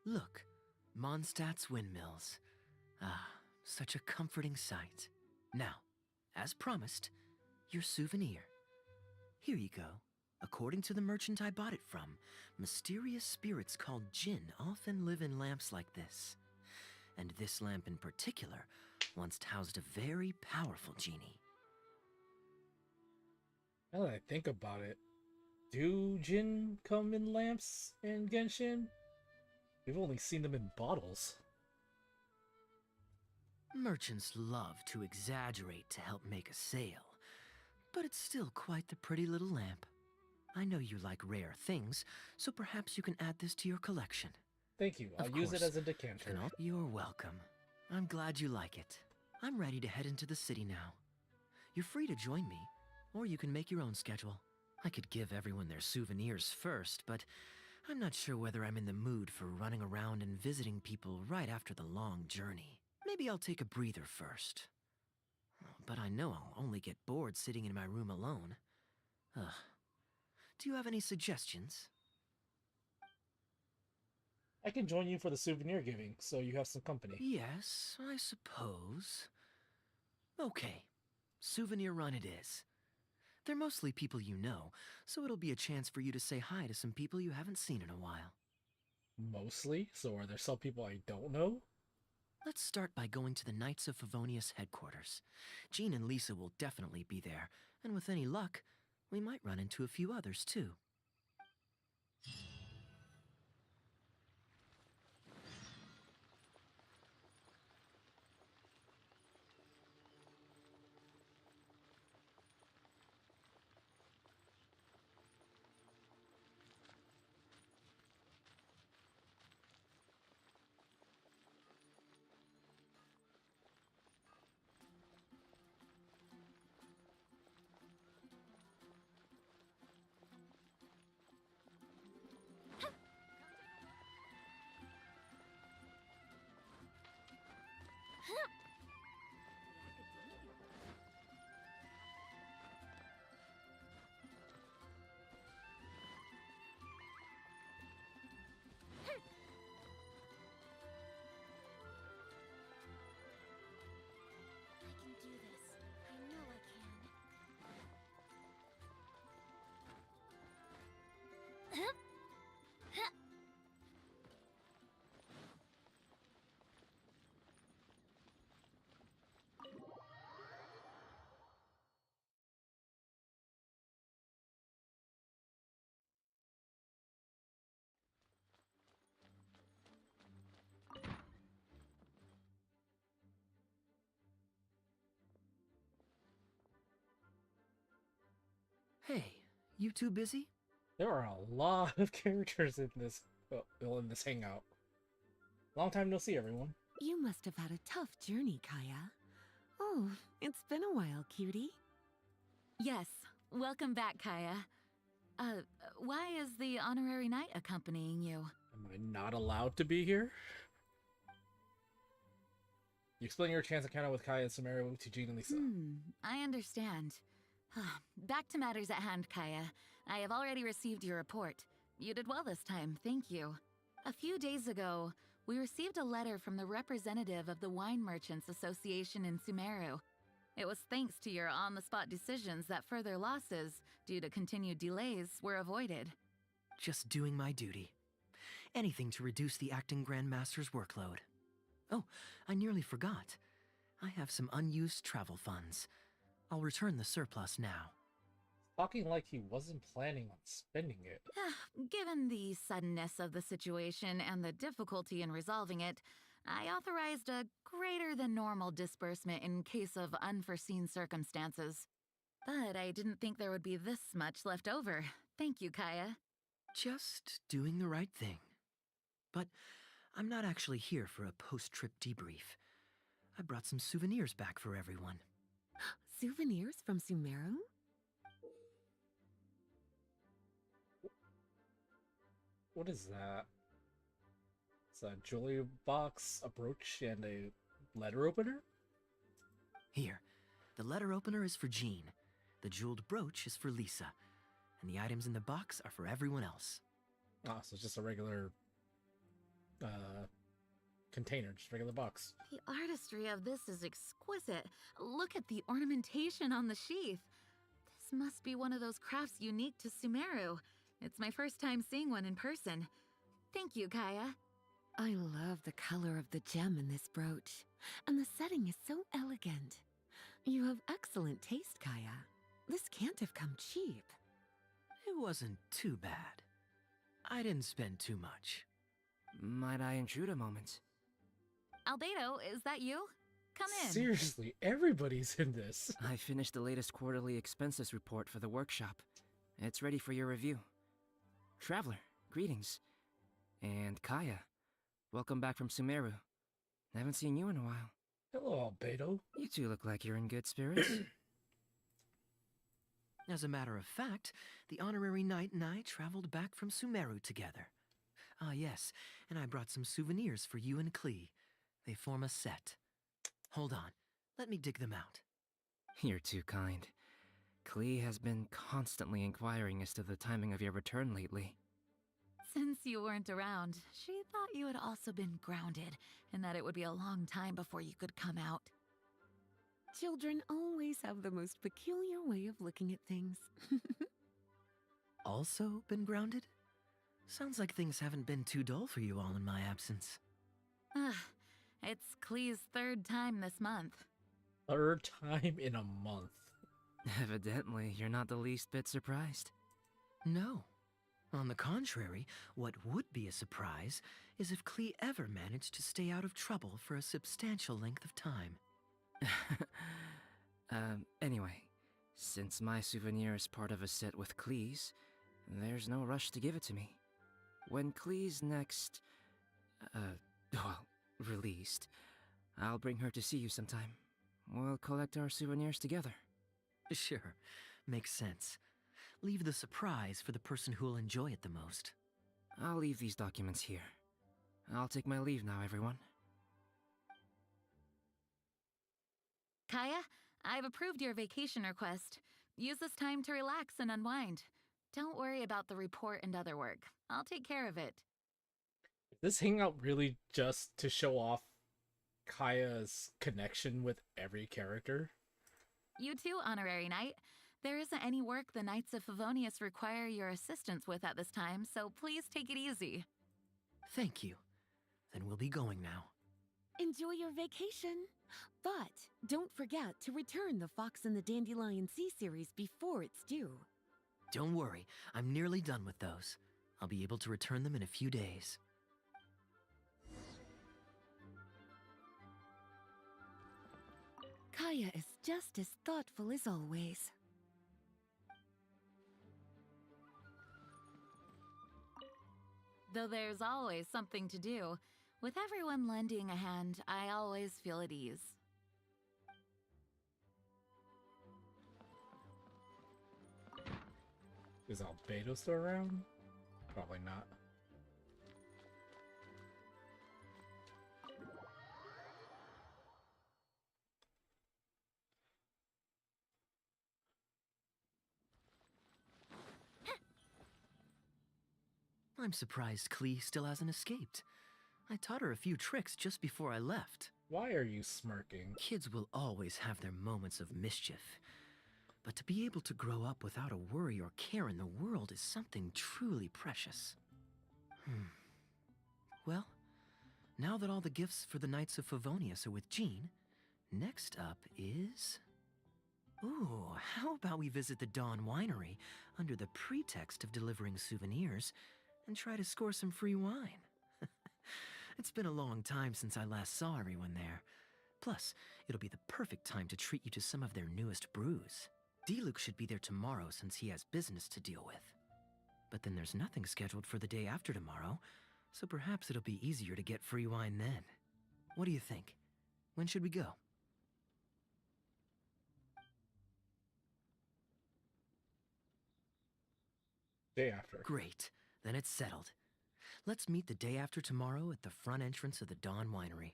Speaker 7: Look, Mondstadt's windmills. Ah, such a comforting sight. Now, as promised, your souvenir. Here you go. According to the merchant I bought it from, mysterious spirits called Jinn often live in lamps like this. And this lamp in particular once housed a very powerful genie.
Speaker 1: Now that I think about it, do Jinn come in lamps in Genshin? We've only seen them in bottles.
Speaker 7: Merchants love to exaggerate to help make a sale, but it's still quite the pretty little lamp. I know you like rare things, so perhaps you can add this to your collection.
Speaker 1: Thank you. I'll use it as a decanter.
Speaker 7: You're welcome. I'm glad you like it. I'm ready to head into the city now. You're free to join me, or you can make your own schedule. I could give everyone their souvenirs first, but I'm not sure whether I'm in the mood for running around and visiting people right after the long journey. Maybe I'll take a breather first. But I know I'll only get bored sitting in my room alone. Ugh. Do you have any suggestions?
Speaker 1: I can join you for the souvenir giving, so you have some company.
Speaker 7: Yes, I suppose. Okay, souvenir run it is. They're mostly people you know, so it'll be a chance for you to say hi to some people you haven't seen in a while.
Speaker 1: Mostly? So are there some people I don't know?
Speaker 7: Let's start by going to the Knights of Favonius headquarters. Jean and Lisa will definitely be there, and with any luck, we might run into a few others too. Hey, you two busy?
Speaker 1: There are a lot of characters in this, well, in this hangout. Long time no see, everyone.
Speaker 12: You must have had a tough journey, Kaeya. Oh, it's been a while, cutie.
Speaker 4: Yes, welcome back, Kaeya. Why is the honorary knight accompanying you?
Speaker 1: Am I not allowed to be here? You explain your chance encounter with Kaeya and Sumeru to Jean and Lisa.
Speaker 4: I understand. Back to matters at hand, Kaeya. I have already received your report. You did well this time, thank you. A few days ago, we received a letter from the representative of the Wine Merchants Association in Sumeru. It was thanks to your on-the-spot decisions that further losses, due to continued delays, were avoided.
Speaker 7: Just doing my duty. Anything to reduce the acting Grandmaster's workload. Oh, I nearly forgot. I have some unused travel funds. I'll return the surplus now.
Speaker 1: Talking like he wasn't planning on spending it.
Speaker 4: Given the suddenness of the situation and the difficulty in resolving it, I authorized a greater than normal disbursement in case of unforeseen circumstances. But I didn't think there would be this much left over. Thank you, Kaeya.
Speaker 7: Just doing the right thing. But I'm not actually here for a post-trip debrief. I brought some souvenirs back for everyone.
Speaker 12: Souvenirs from Sumeru?
Speaker 1: What is that? It's a jewelry box, a brooch, and a letter opener?
Speaker 7: Here, the letter opener is for Jean. The jeweled brooch is for Lisa. And the items in the box are for everyone else.
Speaker 1: Ah, so it's just a regular container, just a regular box.
Speaker 4: The artistry of this is exquisite. Look at the ornamentation on the sheath. This must be one of those crafts unique to Sumeru. It's my first time seeing one in person. Thank you, Kaeya.
Speaker 12: I love the color of the gem in this brooch, and the setting is so elegant. You have excellent taste, Kaeya. This can't have come cheap.
Speaker 7: It wasn't too bad. I didn't spend too much.
Speaker 6: Might I intrude a moment?
Speaker 4: Albedo, is that you? Come in.
Speaker 1: Seriously, everybody's in this.
Speaker 6: I finished the latest quarterly expenses report for the workshop. It's ready for your review. Traveler, greetings. And Kaeya, welcome back from Sumeru. Haven't seen you in a while.
Speaker 1: Hello, Albedo.
Speaker 6: You two look like you're in good spirits.
Speaker 7: As a matter of fact, the honorary knight and I traveled back from Sumeru together. Ah, yes, and I brought some souvenirs for you and Klee. They form a set. Hold on, let me dig them out.
Speaker 6: You're too kind. Klee has been constantly inquiring as to the timing of your return lately.
Speaker 4: Since you weren't around, she thought you had also been grounded, and that it would be a long time before you could come out.
Speaker 12: Children always have the most peculiar way of looking at things.
Speaker 7: Also been grounded? Sounds like things haven't been too dull for you all in my absence.
Speaker 4: It's Klee's third time this month.
Speaker 1: Third time in a month.
Speaker 6: Evidently, you're not the least bit surprised.
Speaker 7: No. On the contrary, what would be a surprise is if Klee ever managed to stay out of trouble for a substantial length of time.
Speaker 6: Anyway, since my souvenir is part of a set with Klee's, there's no rush to give it to me. When Klee's next, released, I'll bring her to see you sometime. We'll collect our souvenirs together.
Speaker 7: Sure, makes sense. Leave the surprise for the person who'll enjoy it the most.
Speaker 6: I'll leave these documents here. I'll take my leave now, everyone.
Speaker 4: Kaeya, I've approved your vacation request. Use this time to relax and unwind. Don't worry about the report and other work. I'll take care of it.
Speaker 1: Is this hangout really just to show off Kaeya's connection with every character?
Speaker 4: You too, Honorary Knight. There isn't any work the Knights of Favonius require your assistance with at this time, so please take it easy.
Speaker 7: Thank you. Then we'll be going now.
Speaker 12: Enjoy your vacation. But don't forget to return the Fox and the Dandelion Sea series before it's due.
Speaker 7: Don't worry, I'm nearly done with those. I'll be able to return them in a few days.
Speaker 12: Kaeya is just as thoughtful as always.
Speaker 4: Though there's always something to do. With everyone lending a hand, I always feel at ease.
Speaker 1: Is Albedo still around? Probably not.
Speaker 7: I'm surprised Klee still hasn't escaped. I taught her a few tricks just before I left.
Speaker 1: Why are you smirking?
Speaker 7: Kids will always have their moments of mischief. But to be able to grow up without a worry or care in the world is something truly precious. Well, now that all the gifts for the Knights of Favonius are with Jean, next up is... Ooh, how about we visit the Dawn Winery under the pretext of delivering souvenirs and try to score some free wine? It's been a long time since I last saw everyone there. Plus, it'll be the perfect time to treat you to some of their newest brews. Diluc should be there tomorrow since he has business to deal with. But then there's nothing scheduled for the day after tomorrow, so perhaps it'll be easier to get free wine then. What do you think? When should we go?
Speaker 1: Day after.
Speaker 7: Great. Then it's settled. Let's meet the day after tomorrow at the front entrance of the Dawn Winery.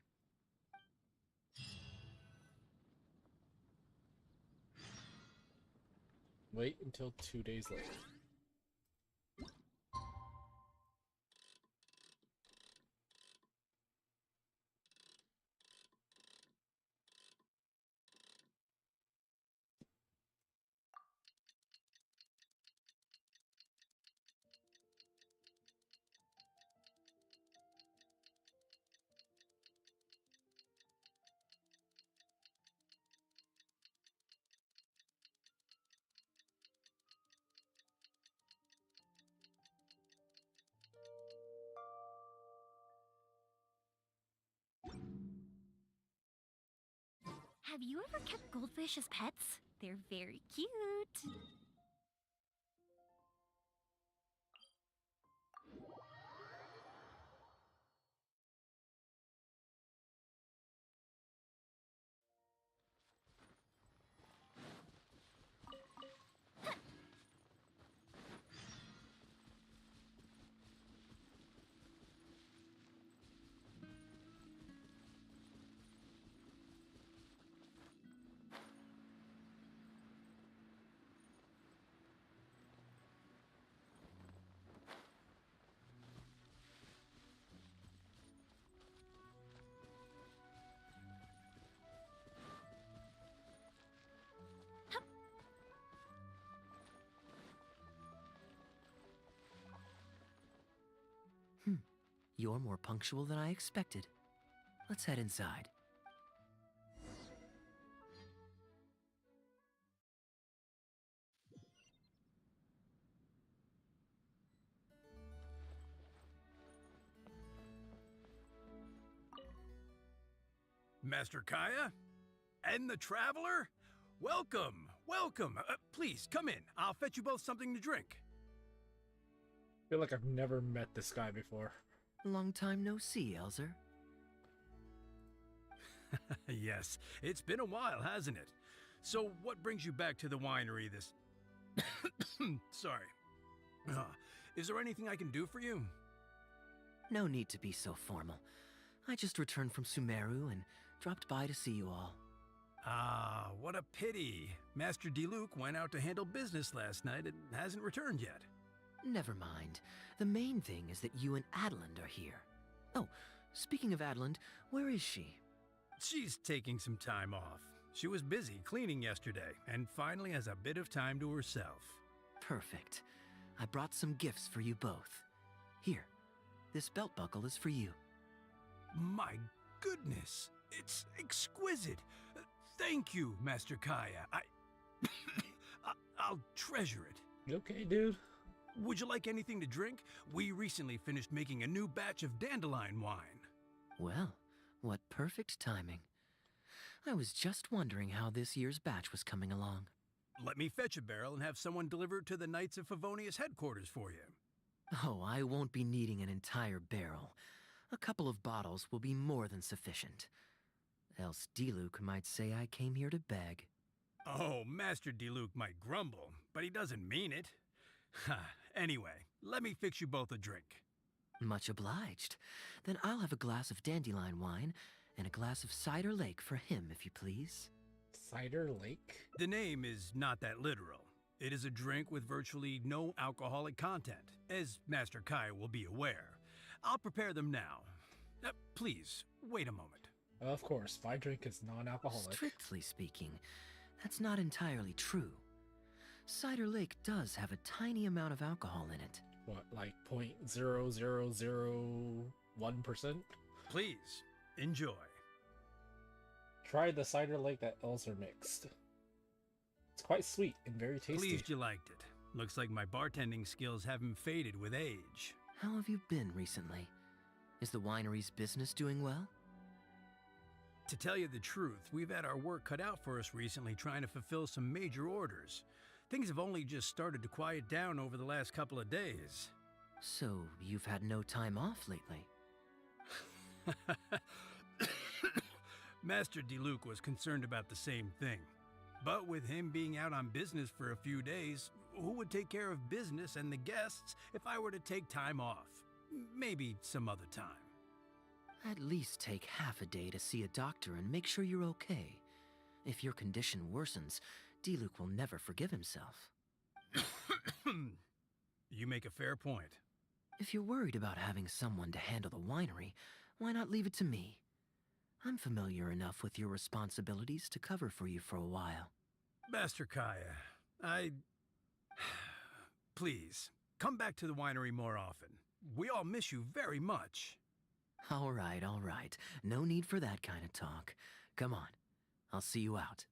Speaker 1: Wait until 2 days later.
Speaker 5: Have you ever kept goldfish as pets? They're very cute.
Speaker 7: You're more punctual than I expected. Let's head inside.
Speaker 3: Master Kaeya? And the Traveler? Welcome, welcome. Please, come in. I'll fetch you both something to drink.
Speaker 1: I feel like I've never met this guy before.
Speaker 7: Long time no see, Elzer.
Speaker 3: Yes, it's been a while, hasn't it? So what brings you back to the winery this... Sorry. Is there anything I can do for you?
Speaker 7: No need to be so formal. I just returned from Sumeru and dropped by to see you all.
Speaker 3: Ah, what a pity. Master Diluc went out to handle business last night and hasn't returned yet.
Speaker 7: Never mind. The main thing is that you and Adeland are here. Oh, speaking of Adeland, where is she?
Speaker 3: She's taking some time off. She was busy cleaning yesterday and finally has a bit of time to herself.
Speaker 7: Perfect. I brought some gifts for you both. Here, this belt buckle is for you.
Speaker 3: My goodness, it's exquisite. Thank you, Master Kaeya. I'll treasure it.
Speaker 1: You okay, dude?
Speaker 3: Would you like anything to drink? We recently finished making a new batch of dandelion wine.
Speaker 7: Well, what perfect timing. I was just wondering how this year's batch was coming along.
Speaker 3: Let me fetch a barrel and have someone deliver it to the Knights of Favonius headquarters for you.
Speaker 7: Oh, I won't be needing an entire barrel. A couple of bottles will be more than sufficient. Else Diluc might say I came here to beg.
Speaker 3: Oh, Master Diluc might grumble, but he doesn't mean it. Anyway, let me fix you both a drink.
Speaker 7: Much obliged. Then I'll have a glass of dandelion wine and a glass of cider lake for him, if you please.
Speaker 1: Cider Lake?
Speaker 3: The name is not that literal. It is a drink with virtually no alcoholic content, as Master Kaeya will be aware. I'll prepare them now. Please, wait a moment.
Speaker 1: Of course, my drink is non-alcoholic.
Speaker 7: Strictly speaking, that's not entirely true. Cider Lake does have a tiny amount of alcohol in it.
Speaker 1: What, like 0.0001%?
Speaker 3: Please, enjoy.
Speaker 1: Try the cider lake that Elzer mixed. It's quite sweet and very tasty.
Speaker 3: Pleased you liked it. Looks like my bartending skills haven't faded with age.
Speaker 7: How have you been recently? Is the winery's business doing well?
Speaker 3: To tell you the truth, we've had our work cut out for us recently trying to fulfill some major orders. Things have only just started to quiet down over the last couple of days.
Speaker 7: So, you've had no time off lately?
Speaker 3: Master Diluc was concerned about the same thing. But with him being out on business for a few days, who would take care of business and the guests if I were to take time off? Maybe some other time.
Speaker 7: At least take half a day to see a doctor and make sure you're okay. If your condition worsens, Diluc will never forgive himself.
Speaker 3: You make a fair point.
Speaker 7: If you're worried about having someone to handle the winery, why not leave it to me? I'm familiar enough with your responsibilities to cover for you for a while.
Speaker 3: Master Kaeya, Please, come back to the winery more often. We all miss you very much.
Speaker 7: All right. No need for that kind of talk. Come on, I'll see you out.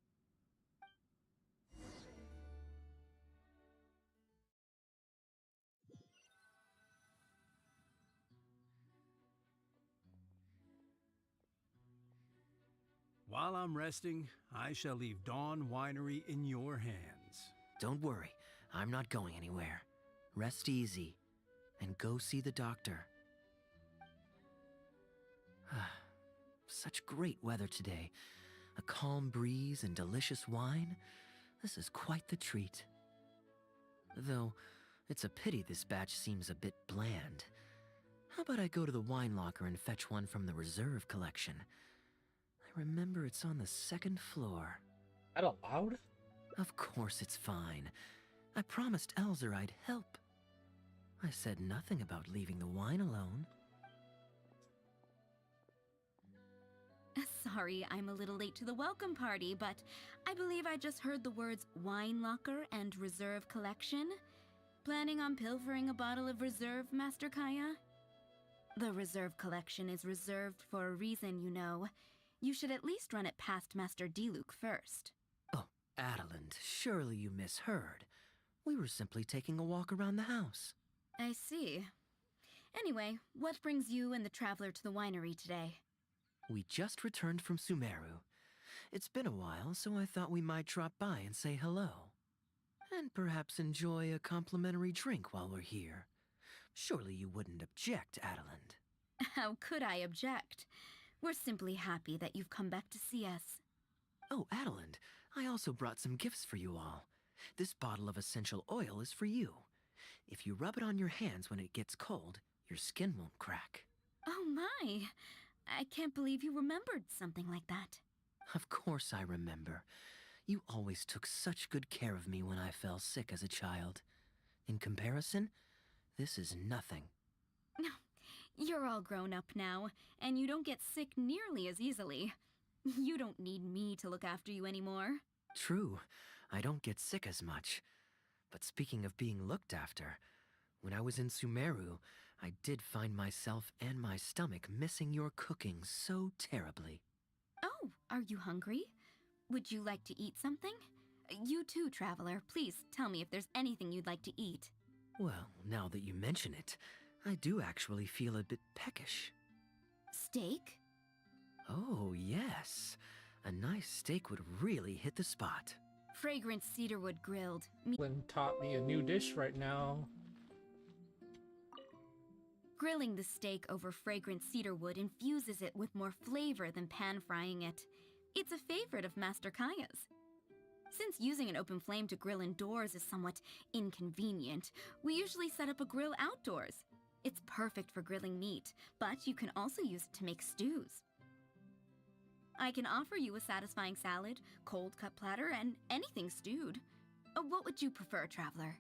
Speaker 3: While I'm resting, I shall leave Dawn Winery in your hands.
Speaker 7: Don't worry, I'm not going anywhere. Rest easy, and go see the doctor. Such great weather today. A calm breeze and delicious wine. This is quite the treat. Though, it's a pity this batch seems a bit bland. How about I go to the wine locker and fetch one from the reserve collection? I remember it's on the second floor.
Speaker 1: That allowed?
Speaker 7: Of course it's fine. I promised Elzer I'd help. I said nothing about leaving the wine alone.
Speaker 9: Sorry, I'm a little late to the welcome party, but I believe I just heard the words wine locker and reserve collection. Planning on pilfering a bottle of reserve, Master Kaeya? The reserve collection is reserved for a reason, you know. You should at least run it past Master Diluc first.
Speaker 7: Oh, Adeland, surely you misheard. We were simply taking a walk around the house.
Speaker 9: I see. Anyway, what brings you and the traveler to the winery today?
Speaker 7: We just returned from Sumeru. It's been a while, so I thought we might drop by and say hello. And perhaps enjoy a complimentary drink while we're here. Surely you wouldn't object, Adeland.
Speaker 9: How could I object? We're simply happy that you've come back to see us.
Speaker 7: Oh, Adeland, I also brought some gifts for you all. This bottle of essential oil is for you. If you rub it on your hands when it gets cold, your skin won't crack.
Speaker 9: Oh my! I can't believe you remembered something like that.
Speaker 7: Of course I remember. You always took such good care of me when I fell sick as a child. In comparison, this is nothing.
Speaker 9: You're all grown up now, and you don't get sick nearly as easily. You don't need me to look after you anymore.
Speaker 7: True, I don't get sick as much. But speaking of being looked after, when I was in Sumeru, I did find myself and my stomach missing your cooking so terribly.
Speaker 9: Oh, are you hungry? Would you like to eat something? You too, traveler. Please tell me if there's anything you'd like to eat.
Speaker 7: Well, now that you mention it, I do actually feel a bit peckish.
Speaker 9: Steak?
Speaker 7: Oh, yes. A nice steak would really hit the spot.
Speaker 9: Fragrant cedarwood grilled.
Speaker 1: Lynn taught me a new dish right now.
Speaker 9: Grilling the steak over fragrant cedar wood infuses it with more flavor than pan-frying it. It's a favorite of Master Kaeya's. Since using an open flame to grill indoors is somewhat inconvenient, we usually set up a grill outdoors. It's perfect for grilling meat, but you can also use it to make stews. I can offer you a satisfying salad, cold cut platter, and anything stewed. What would you prefer, traveler?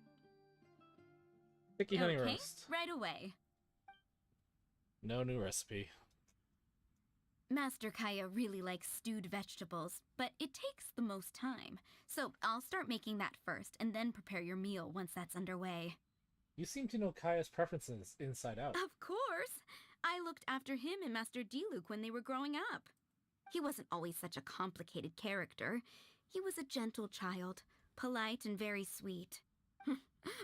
Speaker 1: Sticky honey
Speaker 9: Okay,
Speaker 1: roast.
Speaker 9: right away.
Speaker 1: No new recipe.
Speaker 9: Master Kaeya really likes stewed vegetables, but it takes the most time. So I'll start making that first, and then prepare your meal once that's underway.
Speaker 1: You seem to know Kaya's preferences inside out.
Speaker 9: Of course! I looked after him and Master Diluc when they were growing up. He wasn't always such a complicated character. He was a gentle child, polite and very sweet.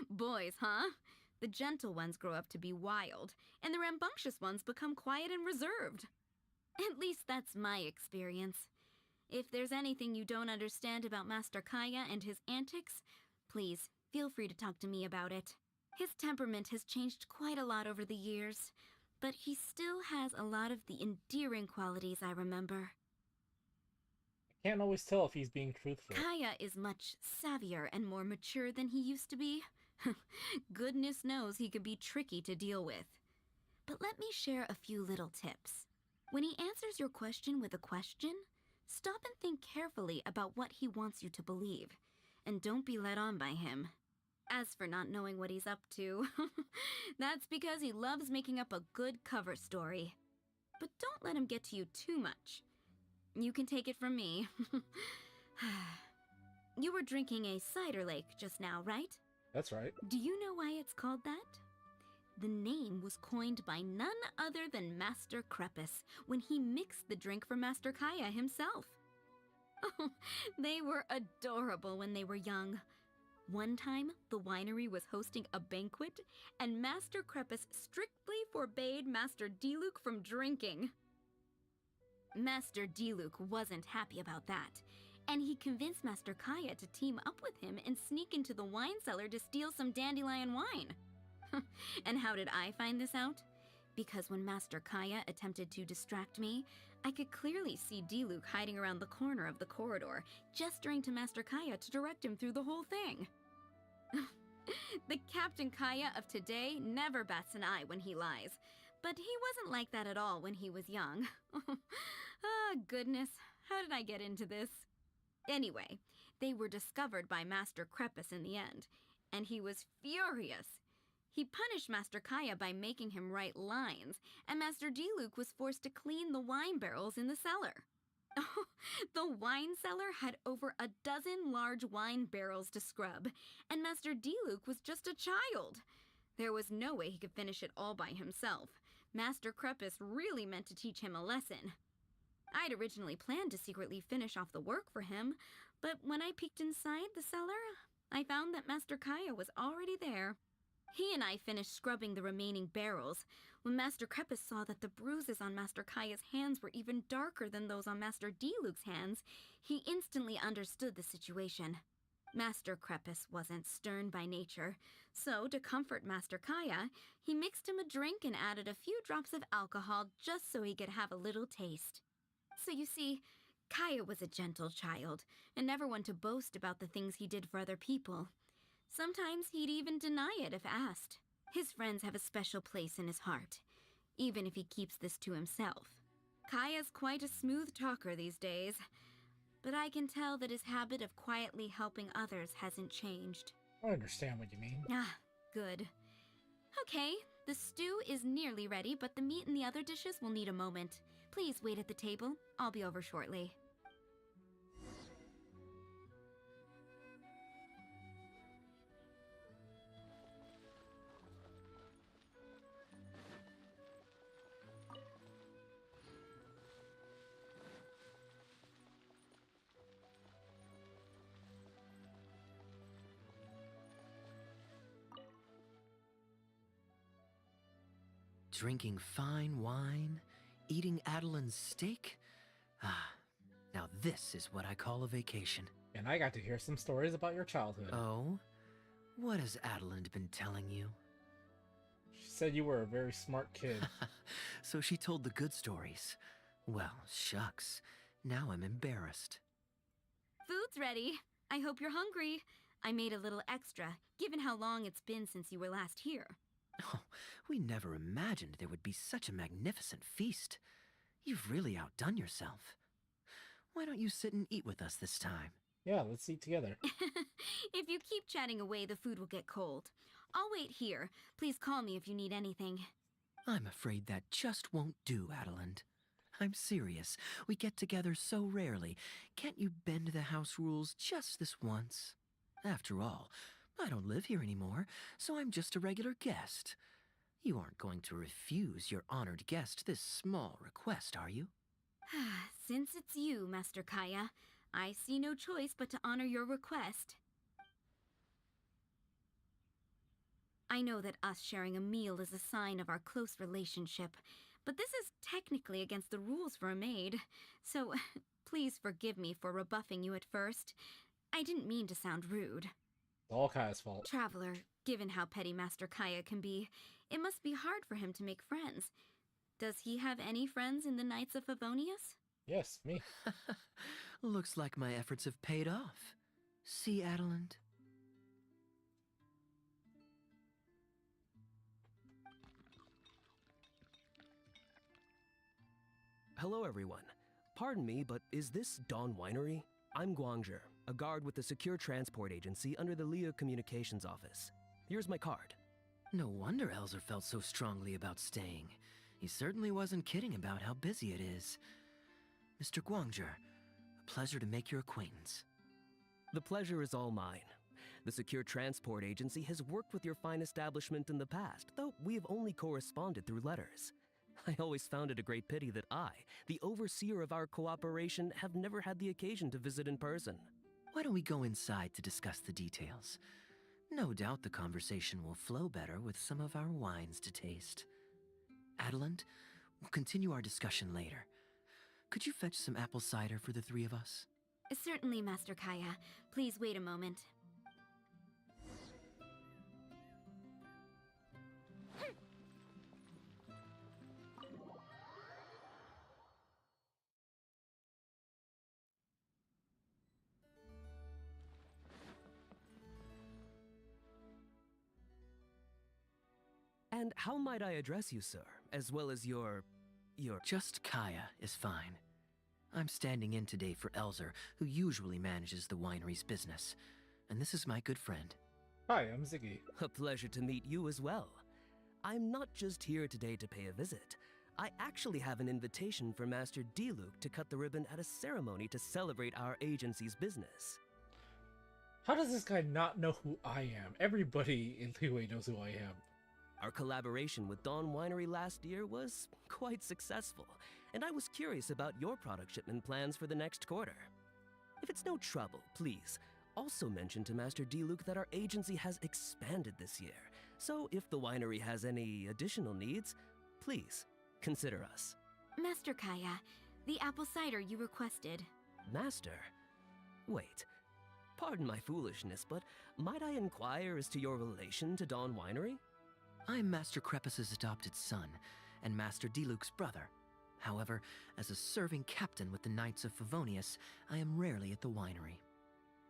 Speaker 9: Boys, huh? The gentle ones grow up to be wild, and the rambunctious ones become quiet and reserved. At least that's my experience. If there's anything you don't understand about Master Kaeya and his antics, please feel free to talk to me about it. His temperament has changed quite a lot over the years, but he still has a lot of the endearing qualities I remember.
Speaker 1: I can't always tell if he's being truthful.
Speaker 9: Kaeya is much savvier and more mature than he used to be. Goodness knows he could be tricky to deal with. But let me share a few little tips. When he answers your question with a question, stop and think carefully about what he wants you to believe, and don't be led on by him. As for not knowing what he's up to, that's because he loves making up a good cover story. But don't let him get to you too much. You can take it from me. You were drinking a cider lake just now, right?
Speaker 1: That's right.
Speaker 9: Do you know why it's called that? The name was coined by none other than Master Krepus when he mixed the drink for Master Kaeya himself. Oh, they were adorable when they were young. One time, the winery was hosting a banquet, and Master Krepus strictly forbade Master Diluc from drinking. Master Diluc wasn't happy about that, and he convinced Master Kaeya to team up with him and sneak into the wine cellar to steal some dandelion wine. And how did I find this out? Because when Master Kaeya attempted to distract me, I could clearly see Diluc hiding around the corner of the corridor, gesturing to Master Kaeya to direct him through the whole thing. The Captain Kaeya of today never bats an eye when he lies, but he wasn't like that at all when he was young. Ah, goodness, how did I get into this? Anyway, they were discovered by Master Krepus in the end, and he was furious. He punished Master Kaeya by making him write lines, and Master Diluc was forced to clean the wine barrels in the cellar. The wine cellar had over a dozen large wine barrels to scrub, and Master Diluc was just a child. There was no way he could finish it all by himself. Master Krepus really meant to teach him a lesson. I'd originally planned to secretly finish off the work for him, but when I peeked inside the cellar, I found that Master Kaeya was already there. He and I finished scrubbing the remaining barrels when Master Krepus saw that the bruises on Master Kaeya's hands were even darker than those on Master Diluc's hands. He instantly understood the situation. Master Krepus wasn't stern by nature, so to comfort Master Kaeya, he mixed him a drink and added a few drops of alcohol just so he could have a little taste. So you see, Kaeya was a gentle child and never one to boast about the things he did for other people. Sometimes he'd even deny it if asked. His friends have a special place in his heart, even if he keeps this to himself. Kaeya's quite a smooth talker these days, but I can tell that his habit of quietly helping others hasn't changed.
Speaker 1: I understand what you mean.
Speaker 9: Ah, good. Okay, the stew is nearly ready, but the meat and the other dishes will need a moment. Please wait at the table. I'll be over shortly.
Speaker 7: Drinking fine wine, eating Adeline's steak? Ah, now this is what I call a vacation.
Speaker 1: And I got to hear some stories about your childhood.
Speaker 7: Oh? What has Adeline been telling you?
Speaker 1: She said you were a very smart kid.
Speaker 7: So she told the good stories. Well, shucks. Now I'm embarrassed.
Speaker 9: Food's ready. I hope you're hungry. I made a little extra, given how long it's been since you were last here.
Speaker 7: Oh, we never imagined there would be such a magnificent feast. You've really outdone yourself. Why don't you sit and eat with us this time?
Speaker 1: Yeah, let's eat together.
Speaker 9: If you keep chatting away, the food will get cold. I'll wait here. Please call me if you need anything.
Speaker 7: I'm afraid that just won't do, Adeland. I'm serious. We get together so rarely. Can't you bend the house rules just this once? After all, I don't live here anymore, so I'm just a regular guest. You aren't going to refuse your honored guest this small request, are you?
Speaker 9: Since it's you, Master Kaeya, I see no choice but to honor your request. I know that us sharing a meal is a sign of our close relationship, but this is technically against the rules for a maid, so please forgive me for rebuffing you at first. I didn't mean to sound rude.
Speaker 1: All Kaeya's fault.
Speaker 9: Traveler, given how petty Master Kaeya can be, it must be hard for him to make friends. Does he have any friends in the Knights of Favonius?
Speaker 1: Yes, me.
Speaker 7: Looks like my efforts have paid off. See, Adeland?
Speaker 11: Hello, everyone. Pardon me, but is this Dawn Winery? I'm Guangzhe, a guard with the Secure Transport Agency under the Leo Communications Office. Here's my card.
Speaker 7: No wonder Elzer felt so strongly about staying. He certainly wasn't kidding about how busy it is. Mr. Guangzhe, a pleasure to make your acquaintance.
Speaker 11: The pleasure is all mine. The Secure Transport Agency has worked with your fine establishment in the past, though we have only corresponded through letters. I always found it a great pity that I, the overseer of our cooperation, have never had the occasion to visit in person.
Speaker 7: Why don't we go inside to discuss the details? No doubt the conversation will flow better with some of our wines to taste. Adeland, we'll continue our discussion later. Could you fetch some apple cider for the three of us?
Speaker 9: Certainly, Master Kaeya. Please wait a moment.
Speaker 11: And how might I address you, sir, as well as your...
Speaker 7: Just Kaeya is fine. I'm standing in today for Elzer, who usually manages the winery's business. And this is my good friend.
Speaker 1: Hi, I'm Ziggy.
Speaker 11: A pleasure to meet you as well. I'm not just here today to pay a visit. I actually have an invitation for Master Diluc to cut the ribbon at a ceremony to celebrate our agency's business.
Speaker 1: How does this guy not know who I am? Everybody in Liyue knows who I am.
Speaker 11: Our collaboration with Dawn Winery last year was quite successful, and I was curious about your product shipment plans for the next quarter. If it's no trouble, please, also mention to Master Diluc that our agency has expanded this year, so if the winery has any additional needs, please, consider us.
Speaker 9: Master Kaeya, the apple cider you requested.
Speaker 11: Master? Wait. Pardon my foolishness, but might I inquire as to your relation to Dawn Winery?
Speaker 7: I'm Master Krepus's adopted son, and Master Diluc's brother. However, as a serving captain with the Knights of Favonius, I am rarely at the winery.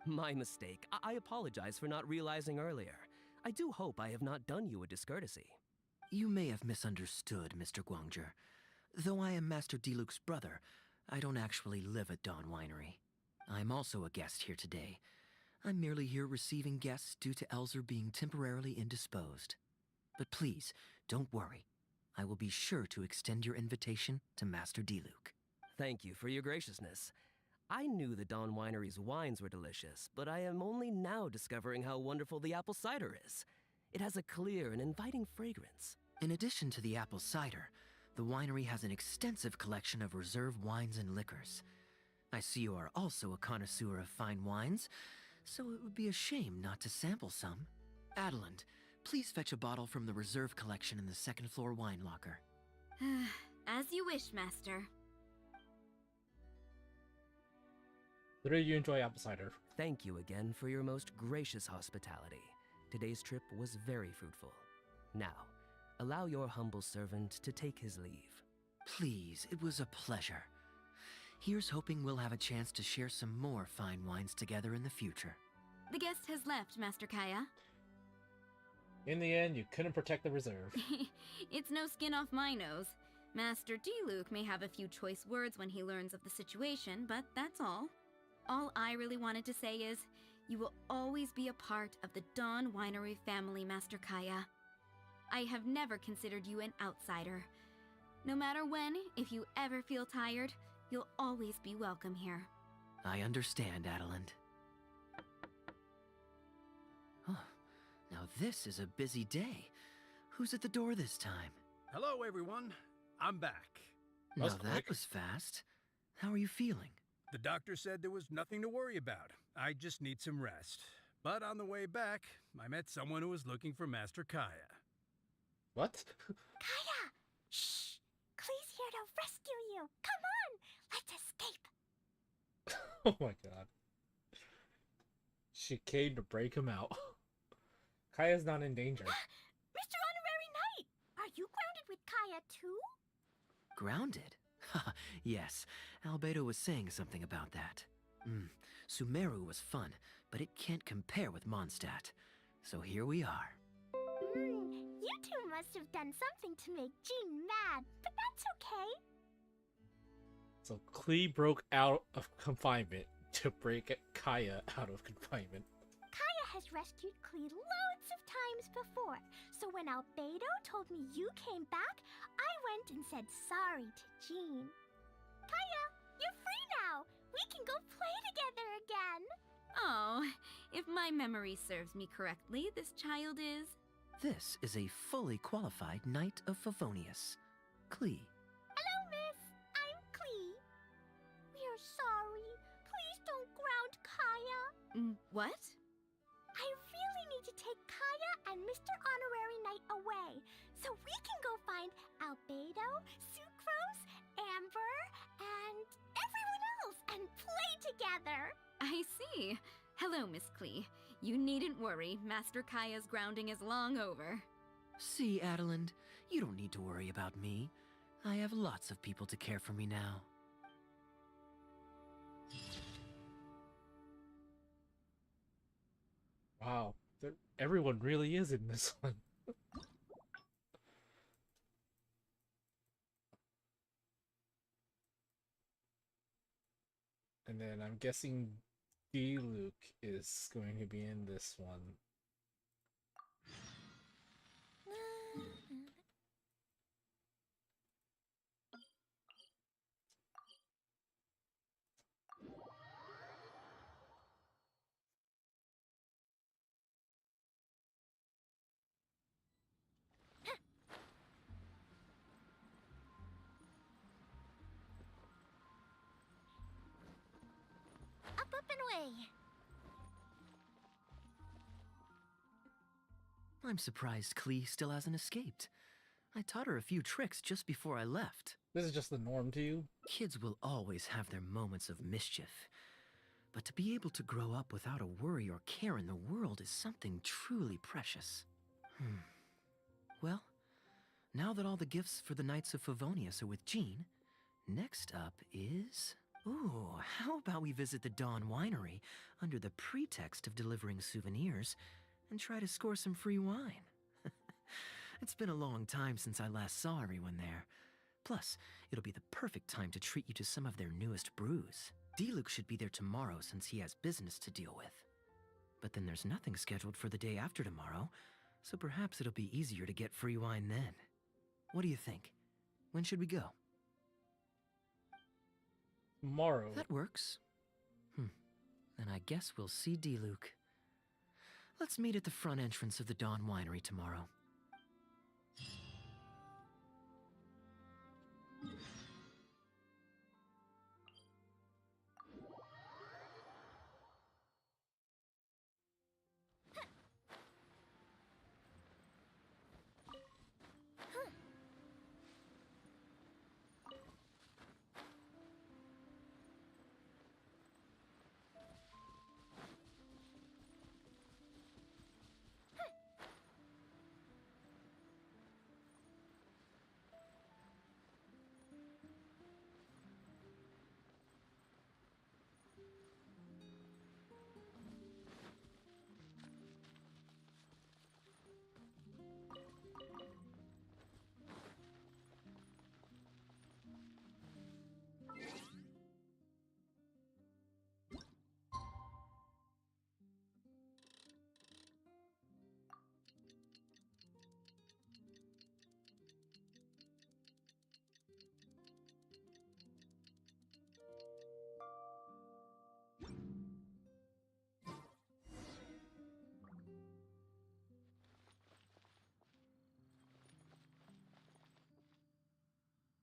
Speaker 11: My mistake. I apologize for not realizing earlier. I do hope I have not done you a discourtesy.
Speaker 7: You may have misunderstood, Mr. Guangzhe. Though I am Master Diluc's brother, I don't actually live at Dawn Winery. I'm also a guest here today. I'm merely here receiving guests due to Elzer being temporarily indisposed. But please, don't worry. I will be sure to extend your invitation to Master Diluc.
Speaker 11: Thank you for your graciousness. I knew the Dawn Winery's wines were delicious, but I am only now discovering how wonderful the apple cider is. It has a clear and inviting fragrance.
Speaker 7: In addition to the apple cider, the winery has an extensive collection of reserve wines and liquors. I see you are also a connoisseur of fine wines, so it would be a shame not to sample some. Adeland, please fetch a bottle from the reserve collection in the second floor wine locker.
Speaker 9: As you wish, Master.
Speaker 1: Did you enjoy apple cider?
Speaker 11: Thank you again for your most gracious hospitality. Today's trip was very fruitful. Now, allow your humble servant to take his leave.
Speaker 7: Please, it was a pleasure. Here's hoping we'll have a chance to share some more fine wines together in the future.
Speaker 9: The guest has left, Master Kaeya.
Speaker 1: In the end, you couldn't protect the reserve.
Speaker 9: It's no skin off my nose. Master D-Luke may have a few choice words when he learns of the situation, but that's all. All I really wanted to say is, you will always be a part of the Dawn Winery family, Master Kaeya. I have never considered you an outsider. No matter when, if you ever feel tired, you'll always be welcome here.
Speaker 7: I understand, Adeland. Oh, now this is a busy day. Who's at the door this time?
Speaker 3: Hello, everyone. I'm back.
Speaker 7: Now
Speaker 1: was
Speaker 7: that
Speaker 1: quick.
Speaker 7: was fast. How are you feeling?
Speaker 3: The doctor said there was nothing to worry about. I just need some rest. But on the way back, I met someone who was looking for Master Kaeya.
Speaker 1: What?
Speaker 10: Kaeya! Shh! Klee's here to rescue you! Come on! Let's escape!
Speaker 1: Oh my god. She came to break him out. Kaya's not in danger.
Speaker 10: Mr. Honorary Knight! Are you grounded with Kaeya too?
Speaker 7: Grounded? Haha, yes. Albedo was saying something about that. Sumeru was fun, but it can't compare with Mondstadt. So here we are.
Speaker 10: You two must have done something to make Jean mad, but that's okay.
Speaker 1: So Klee broke out of confinement to break Kaeya out of confinement.
Speaker 10: Kaeya has rescued Klee loads of times before, so when Albedo told me you came back, I went and said sorry to Jean. Kaeya, you're free now! We can go play together again!
Speaker 9: Oh, if my memory serves me correctly, this child is...
Speaker 7: This is a fully qualified Knight of Favonius, Klee.
Speaker 10: Hello, miss. I'm Klee. We're sorry. Please don't ground Kaeya.
Speaker 9: What?
Speaker 10: I really need to take Kaeya and Mr. Honorary Knight away so we can go find Albedo, Sucrose, Amber, and everyone else and play together.
Speaker 9: I see. Hello, Miss Klee. You needn't worry. Master Kaeya's grounding is long over.
Speaker 7: See, Adeland, you don't need to worry about me. I have lots of people to care for me now.
Speaker 1: Wow. Everyone really is in this one. And then I'm guessing D-Luke is going to be in this one.
Speaker 10: Up and away.
Speaker 7: I'm surprised Klee still hasn't escaped. I taught her a few tricks just before I left.
Speaker 1: This is just the norm to you?
Speaker 7: Kids will always have their moments of mischief. But to be able to grow up without a worry or care in the world is something truly precious. Well, now that all the gifts for the Knights of Favonius are with Jean, next up is... Ooh, how about we visit the Dawn Winery under the pretext of delivering souvenirs and try to score some free wine? It's been a long time since I last saw everyone there. Plus, it'll be the perfect time to treat you to some of their newest brews. D-Luke should be there tomorrow since he has business to deal with. But then there's nothing scheduled for the day after tomorrow, so perhaps it'll be easier to get free wine then. What do you think? When should we go?
Speaker 1: Tomorrow.
Speaker 7: That works. Then I guess we'll see D-Luke. Let's meet at the front entrance of the Dawn Winery tomorrow.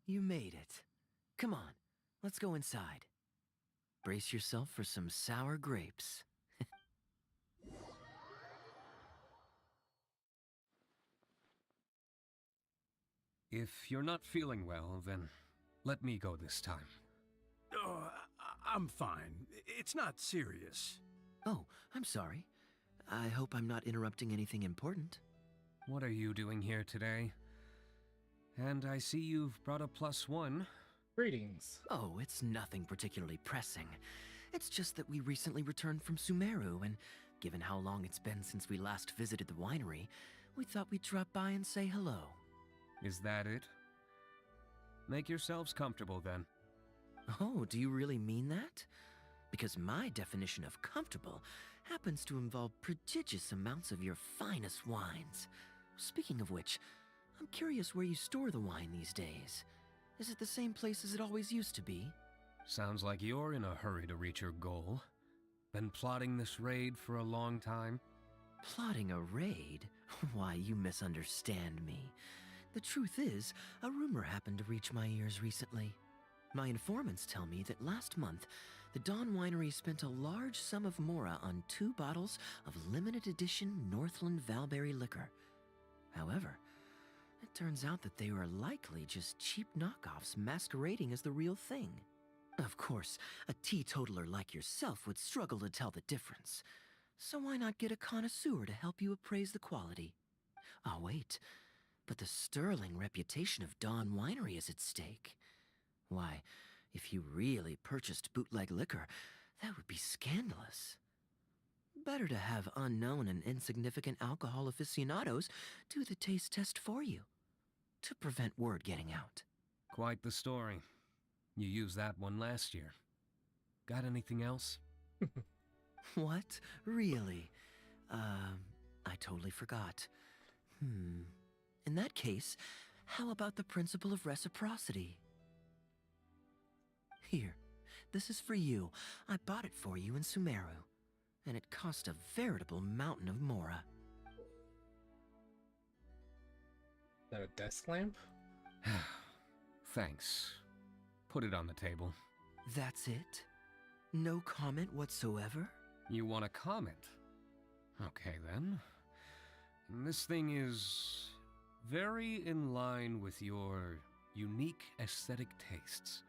Speaker 7: You made it. Come on, let's go inside. Brace yourself for some sour grapes.
Speaker 3: If you're not feeling well, then let me go this time. Oh, I'm fine. It's not serious.
Speaker 7: Oh, I'm sorry. I hope I'm not interrupting anything important.
Speaker 3: What are you doing here today? And I see you've brought a +1.
Speaker 1: Greetings.
Speaker 7: Oh, it's nothing particularly pressing. It's just that we recently returned from Sumeru, and given how long it's been since we last visited the winery, we thought we'd drop by and say hello.
Speaker 3: Is that it? Make yourselves comfortable then.
Speaker 7: Oh, do you really mean that? Because my definition of comfortable happens to involve prodigious amounts of your finest wines. Speaking of which, I'm curious where you store the wine these days. Is it the same place as it always used to be?
Speaker 3: Sounds like you're in a hurry to reach your goal. Been plotting this raid for a long time?
Speaker 7: Plotting a raid? Why, you misunderstand me. The truth is, a rumor happened to reach my ears recently. My informants tell me that last month, the Dawn Winery spent a large sum of mora on 2 bottles of limited edition Northland Valberry liquor. However, it turns out that they were likely just cheap knockoffs masquerading as the real thing. Of course, a teetotaler like yourself would struggle to tell the difference. So why not get a connoisseur to help you appraise the quality? Oh, wait. But the sterling reputation of Dawn Winery is at stake. Why, if you really purchased bootleg liquor, that would be scandalous. Better to have unknown and insignificant alcohol aficionados do the taste test for you, to prevent word getting out.
Speaker 3: Quite the story. You used that one last year. Got anything else?
Speaker 7: What? Really? I totally forgot. In that case, how about the principle of reciprocity? Here, this is for you. I bought it for you in Sumeru, and it cost a veritable mountain of mora.
Speaker 1: Is that a desk lamp?
Speaker 3: Thanks. Put it on the table.
Speaker 7: That's it? No comment whatsoever?
Speaker 3: You want a comment? Okay then. This thing is very in line with your unique aesthetic tastes.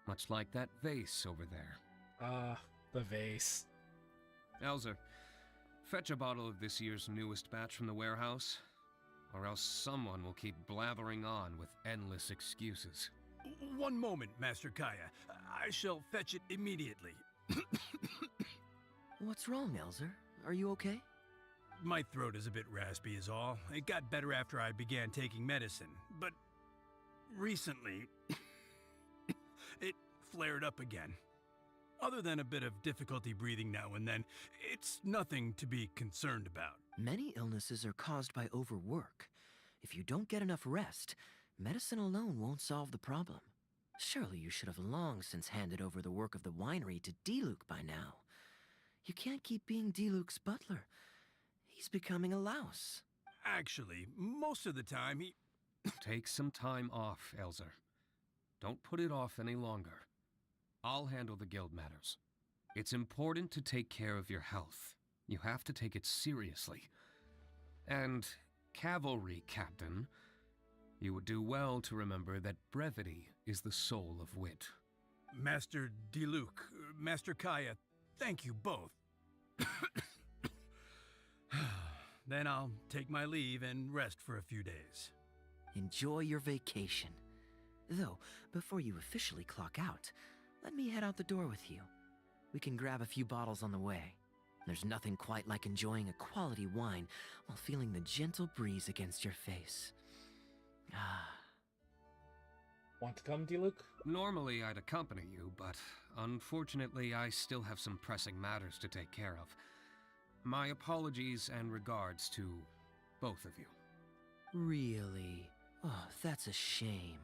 Speaker 3: Much like that vase over there.
Speaker 1: The vase.
Speaker 3: Elzer, fetch a bottle of this year's newest batch from the warehouse, or else someone will keep blathering on with endless excuses. One moment, Master Kaeya. I shall fetch it immediately.
Speaker 7: What's wrong, Elzer? Are you okay?
Speaker 3: My throat is a bit raspy is all. It got better after I began taking medicine, but recently it flared up again. Other than a bit of difficulty breathing now and then, it's nothing to be concerned about.
Speaker 7: Many illnesses are caused by overwork. If you don't get enough rest, medicine alone won't solve the problem. Surely you should have long since handed over the work of the winery to Diluc by now. You can't keep being Diluc's butler. He's becoming a louse.
Speaker 3: Actually, most of the time he... Take some time off, Elzer. Don't put it off any longer. I'll handle the guild matters. It's important to take care of your health. You have to take it seriously. And, cavalry captain, you would do well to remember that brevity is the soul of wit. Master Diluc, Master Kaeya, thank you both. Then I'll take my leave and rest for a few days.
Speaker 7: Enjoy your vacation. Though, before you officially clock out, let me head out the door with you. We can grab a few bottles on the way. There's nothing quite like enjoying a quality wine while feeling the gentle breeze against your face.
Speaker 1: Want to come, Diluc?
Speaker 3: Normally I'd accompany you, but unfortunately I still have some pressing matters to take care of. My apologies and regards to both of you.
Speaker 7: Really? Oh, that's a shame.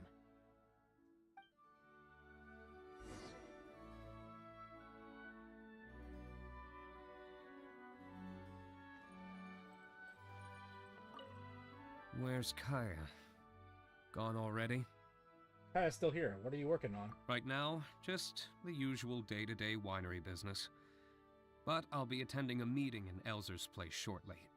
Speaker 3: Where's Kaeya? Gone already?
Speaker 1: Kaya's still here. What are you working on?
Speaker 13: Right now, just the usual day-to-day winery business. But I'll be attending a meeting in Elzer's place shortly.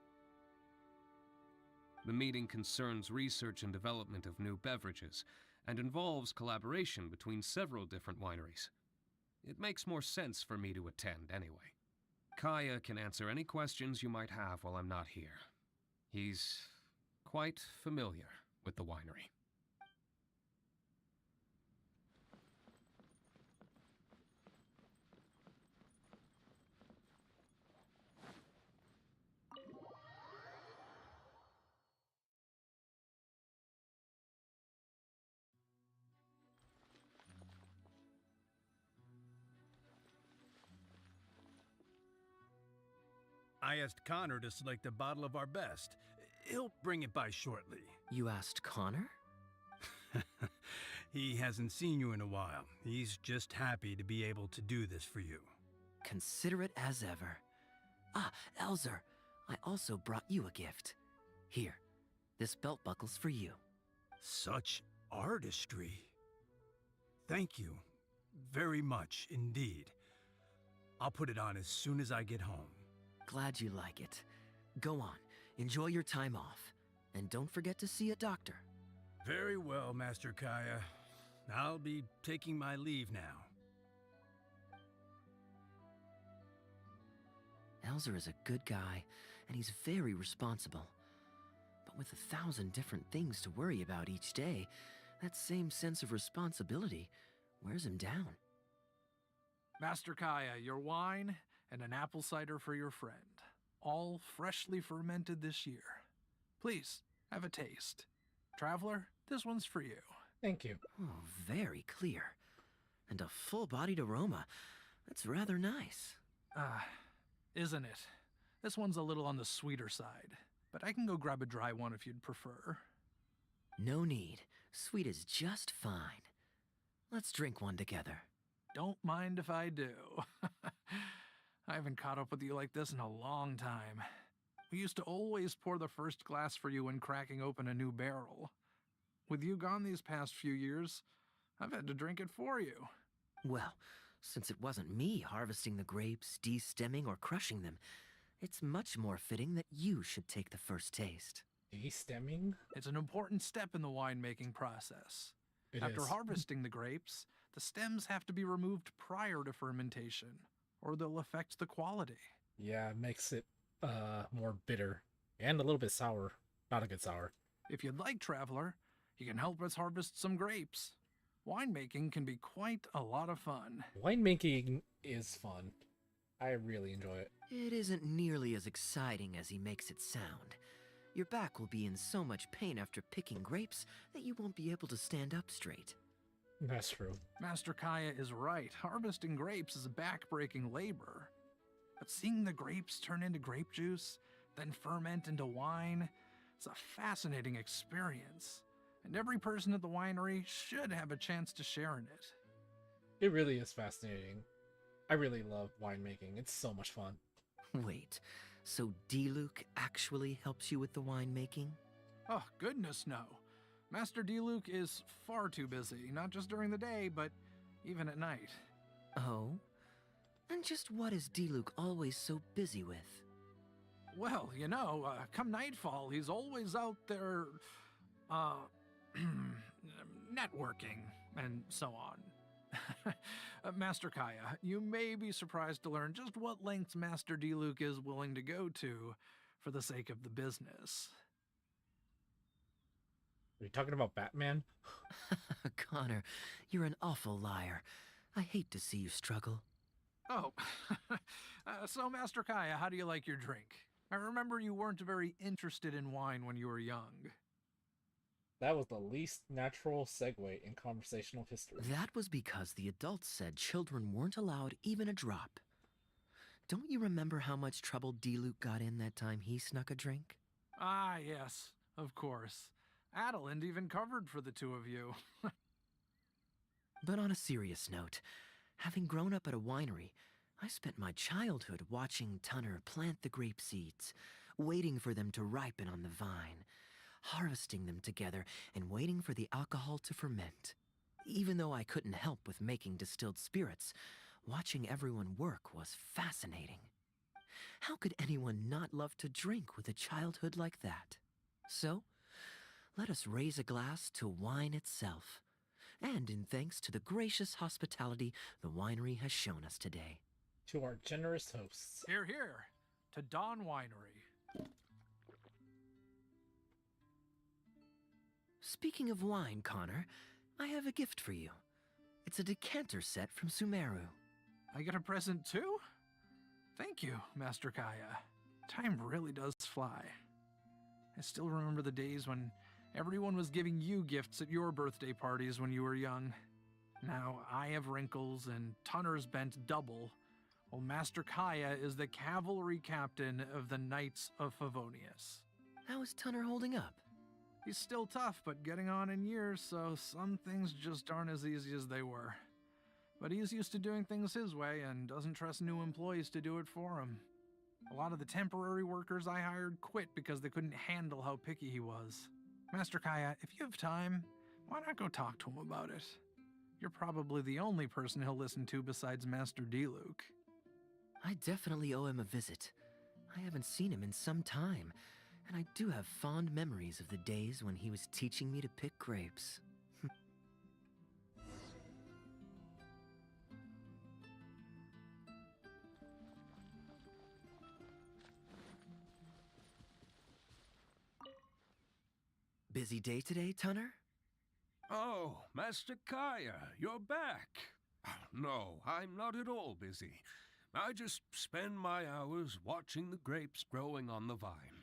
Speaker 13: The meeting concerns research and development of new beverages, and involves collaboration between several different wineries. It makes more sense for me to attend anyway. Kaeya can answer any questions you might have while I'm not here. He's quite familiar with the winery.
Speaker 3: I asked Connor to select a bottle of our best. He'll bring it by shortly.
Speaker 7: You asked Connor?
Speaker 3: He hasn't seen you in a while. He's just happy to be able to do this for you.
Speaker 7: Considerate as ever. Ah, Elzer, I also brought you a gift. Here, this belt buckle's for you.
Speaker 3: Such artistry. Thank you very much indeed. I'll put it on as soon as I get home.
Speaker 7: Glad you like it. Go on, enjoy your time off. And don't forget to see a doctor.
Speaker 3: Very well, Master Kaeya. I'll be taking my leave now.
Speaker 7: Elzer is a good guy, and he's very responsible. But with 1,000 different things to worry about each day, that same sense of responsibility wears him down.
Speaker 14: Master Kaeya, your wine and an apple cider for your friend. All freshly fermented this year. Please, have a taste. Traveler, this one's for you.
Speaker 1: Thank you.
Speaker 7: Oh, very clear. And a full-bodied aroma. That's rather nice.
Speaker 14: Isn't it? This one's a little on the sweeter side, but I can go grab a dry one if you'd prefer.
Speaker 7: No need. Sweet is just fine. Let's drink one together.
Speaker 14: Don't mind if I do. I haven't caught up with you like this in a long time. We used to always pour the first glass for you when cracking open a new barrel. With you gone these past few years, I've had to drink it for you.
Speaker 7: Well, since it wasn't me harvesting the grapes, de-stemming, or crushing them, it's much more fitting that you should take the first taste.
Speaker 1: De-stemming?
Speaker 14: It's an important step in the winemaking process. After
Speaker 1: is.
Speaker 14: harvesting the grapes, the stems have to be removed prior to fermentation, or they'll affect the quality.
Speaker 1: Yeah, it makes it more bitter and a little bit sour. Not a good sour.
Speaker 14: If you'd like, Traveler, you can help us harvest some grapes. Winemaking can be quite a lot of fun.
Speaker 1: Winemaking is fun. I really enjoy it.
Speaker 7: It isn't nearly as exciting as he makes it sound. Your back will be in so much pain after picking grapes that you won't be able to stand up straight.
Speaker 1: That's true.
Speaker 14: Master Kaeya is right. Harvesting grapes is a back-breaking labor. But seeing the grapes turn into grape juice, then ferment into wine, it's a fascinating experience. And every person at the winery should have a chance to share in it.
Speaker 1: It really is fascinating. I really love winemaking. It's so much fun.
Speaker 7: Wait, so Diluc actually helps you with the winemaking?
Speaker 14: Oh, goodness no. Master Diluc is far too busy, not just during the day, but even at night.
Speaker 7: Oh? And just what is Diluc always so busy with?
Speaker 14: Well, you know, come nightfall, he's always out there, networking, and so on. Master Kaeya, you may be surprised to learn just what lengths Master Diluc is willing to go to for the sake of the business.
Speaker 1: Are you talking about Batman?
Speaker 7: Connor, you're an awful liar. I hate to see you struggle.
Speaker 14: Oh, so Master Kaeya, how do you like your drink? I remember you weren't very interested in wine when you were young.
Speaker 1: That was the least natural segue in conversational history.
Speaker 7: That was because the adults said children weren't allowed even a drop. Don't you remember how much trouble Diluc got in that time he snuck a drink?
Speaker 14: Ah, yes, of course. Adeline even covered for the two of you.
Speaker 7: But on a serious note, having grown up at a winery, I spent my childhood watching Tunner plant the grape seeds, waiting for them to ripen on the vine, harvesting them together and waiting for the alcohol to ferment. Even though I couldn't help with making distilled spirits, watching everyone work was fascinating. How could anyone not love to drink with a childhood like that? So, let us raise a glass to wine itself, and in thanks to the gracious hospitality the winery has shown us today.
Speaker 1: To our generous hosts.
Speaker 14: Here, here, to Dawn Winery.
Speaker 7: Speaking of wine, Connor, I have a gift for you. It's a decanter set from Sumeru.
Speaker 14: I get a present too? Thank you, Master Kaeya. Time really does fly. I still remember the days when everyone was giving you gifts at your birthday parties when you were young. Now I have wrinkles and Tunner's bent double, while Master Kaeya is the cavalry captain of the Knights of Favonius.
Speaker 7: How is Tunner holding up?
Speaker 14: He's still tough, but getting on in years, so some things just aren't as easy as they were. But he's used to doing things his way and doesn't trust new employees to do it for him. A lot of the temporary workers I hired quit because they couldn't handle how picky he was. Master Kaeya, if you have time, why not go talk to him about it? You're probably the only person he'll listen to besides Master D-Luke.
Speaker 7: I definitely owe him a visit. I haven't seen him in some time, and I do have fond memories of the days when he was teaching me to pick grapes. Busy day today, Tunner?
Speaker 13: Oh, Master Kaeya, you're back. No, I'm not at all busy. I just spend my hours watching the grapes growing on the vine.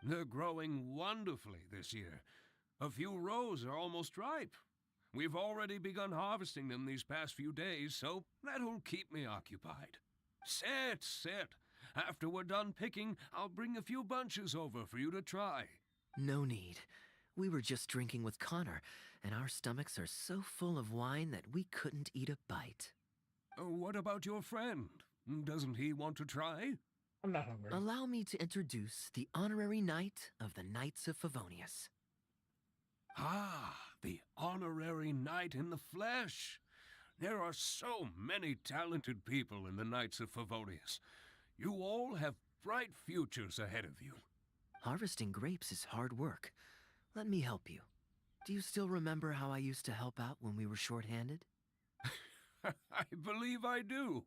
Speaker 13: They're growing wonderfully this year. A few rows are almost ripe. We've already begun harvesting them these past few days, so that'll keep me occupied. Sit. After we're done picking, I'll bring a few bunches over for you to try.
Speaker 7: No need. We were just drinking with Connor, and our stomachs are so full of wine that we couldn't eat a bite.
Speaker 13: What about your friend? Doesn't he want to try?
Speaker 1: I'm not hungry.
Speaker 7: Allow me to introduce the honorary knight of the Knights of Favonius.
Speaker 13: Ah, the honorary knight in the flesh. There are so many talented people in the Knights of Favonius. You all have bright futures ahead of you.
Speaker 7: Harvesting grapes is hard work. Let me help you. Do you still remember how I used to help out when we were short-handed?
Speaker 13: I believe I do.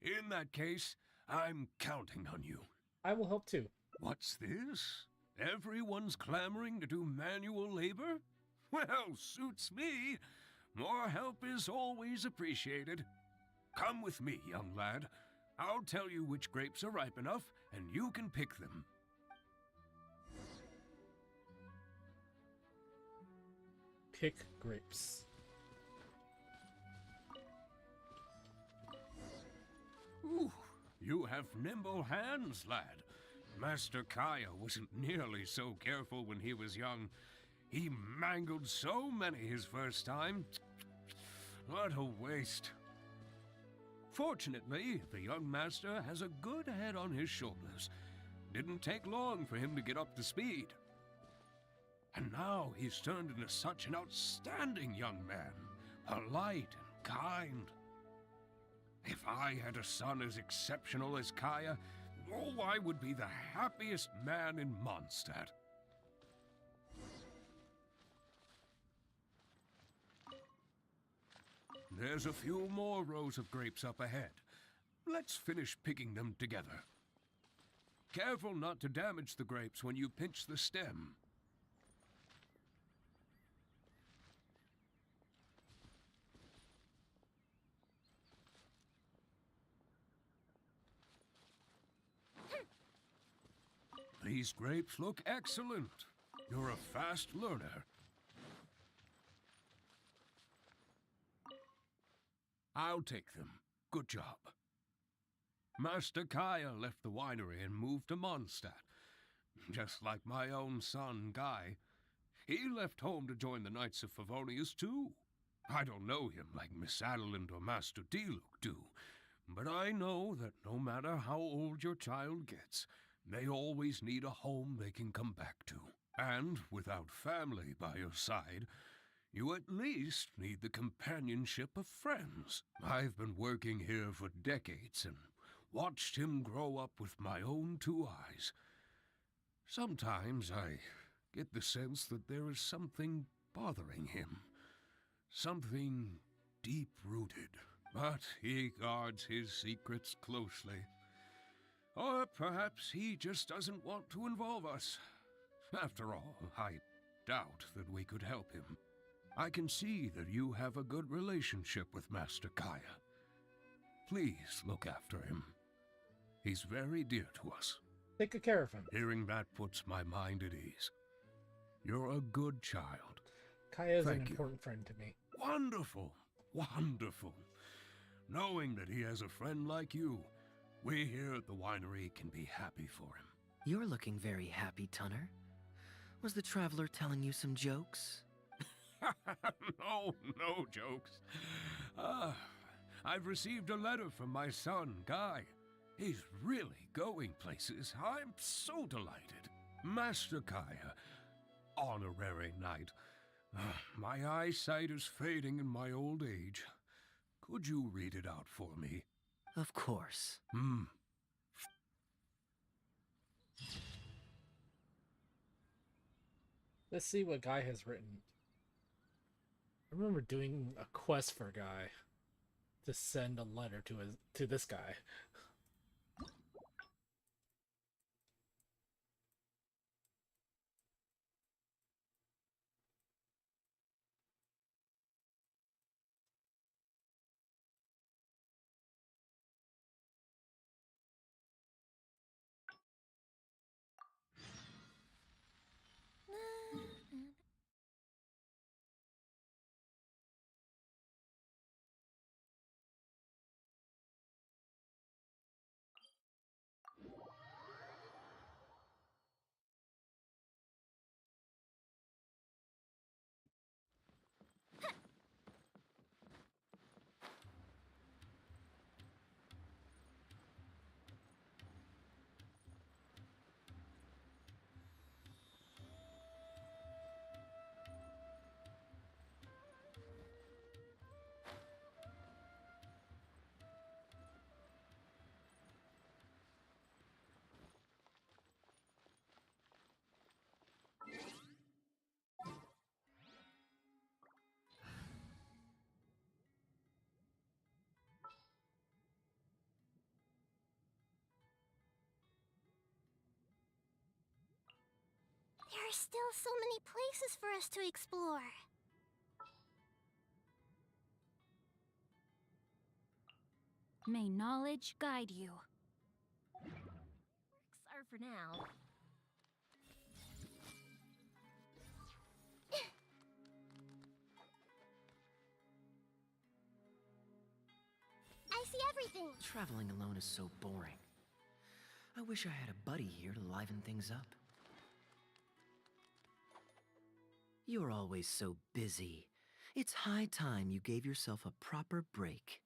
Speaker 13: In that case, I'm counting on you.
Speaker 1: I will help too.
Speaker 13: What's this? Everyone's clamoring to do manual labor? Well, suits me. More help is always appreciated. Come with me, young lad. I'll tell you which grapes are ripe enough, and you can pick them.
Speaker 1: Pick grapes.
Speaker 13: Ooh, you have nimble hands, lad. Master Kaeya wasn't nearly so careful when he was young. He mangled so many his first time. What a waste. Fortunately, the young master has a good head on his shoulders. Didn't take long for him to get up to speed. And now he's turned into such an outstanding young man, polite and kind. If I had a son as exceptional as Kaeya, oh, I would be the happiest man in Mondstadt. There's a few more rows of grapes up ahead. Let's finish picking them together. Careful not to damage the grapes when you pinch the stem. These grapes look excellent. You're a fast learner. I'll take them. Good job. Master Kaeya left the winery and moved to Mondstadt. Just like my own son, Guy. He left home to join the Knights of Favonius, too. I don't know him like Miss Adeline or Master D-Luke do, but I know that no matter how old your child gets, they always need a home they can come back to. And without family by your side, You at least need the companionship of friends. I've been working here for decades and watched him grow up with my own two eyes. Sometimes I get the sense that there is something bothering him. Something deep-rooted, but he guards his secrets closely. Or perhaps he just doesn't want to involve us. After all, I doubt that we could help him. I can see that you have a good relationship with Master Kaeya. Please look after him. He's very dear to us.
Speaker 1: Take good care of him.
Speaker 13: Hearing that puts my mind at ease. You're a good child.
Speaker 1: Kaeya is an
Speaker 13: Thank you.
Speaker 1: important friend to me.
Speaker 13: Wonderful, wonderful. Knowing that he has a friend like you, we here at the winery can be happy for him.
Speaker 7: You're looking very happy, Tunner. Was the traveler telling you some jokes?
Speaker 13: No jokes. I've received a letter from my son, Guy. He's really going places. I'm so delighted. Master Kaeya, honorary knight. My eyesight is fading in my old age. Could you read it out for me?
Speaker 7: Of course.
Speaker 1: Let's see what Guy has written. I remember doing a quest for Guy to send a letter to this guy.
Speaker 10: There are still so many places for us to explore.
Speaker 9: May knowledge guide you.
Speaker 5: Works are for now.
Speaker 10: I see everything.
Speaker 7: Traveling alone is so boring. I wish I had a buddy here to liven things up. You're always so busy. It's high time you gave yourself a proper break.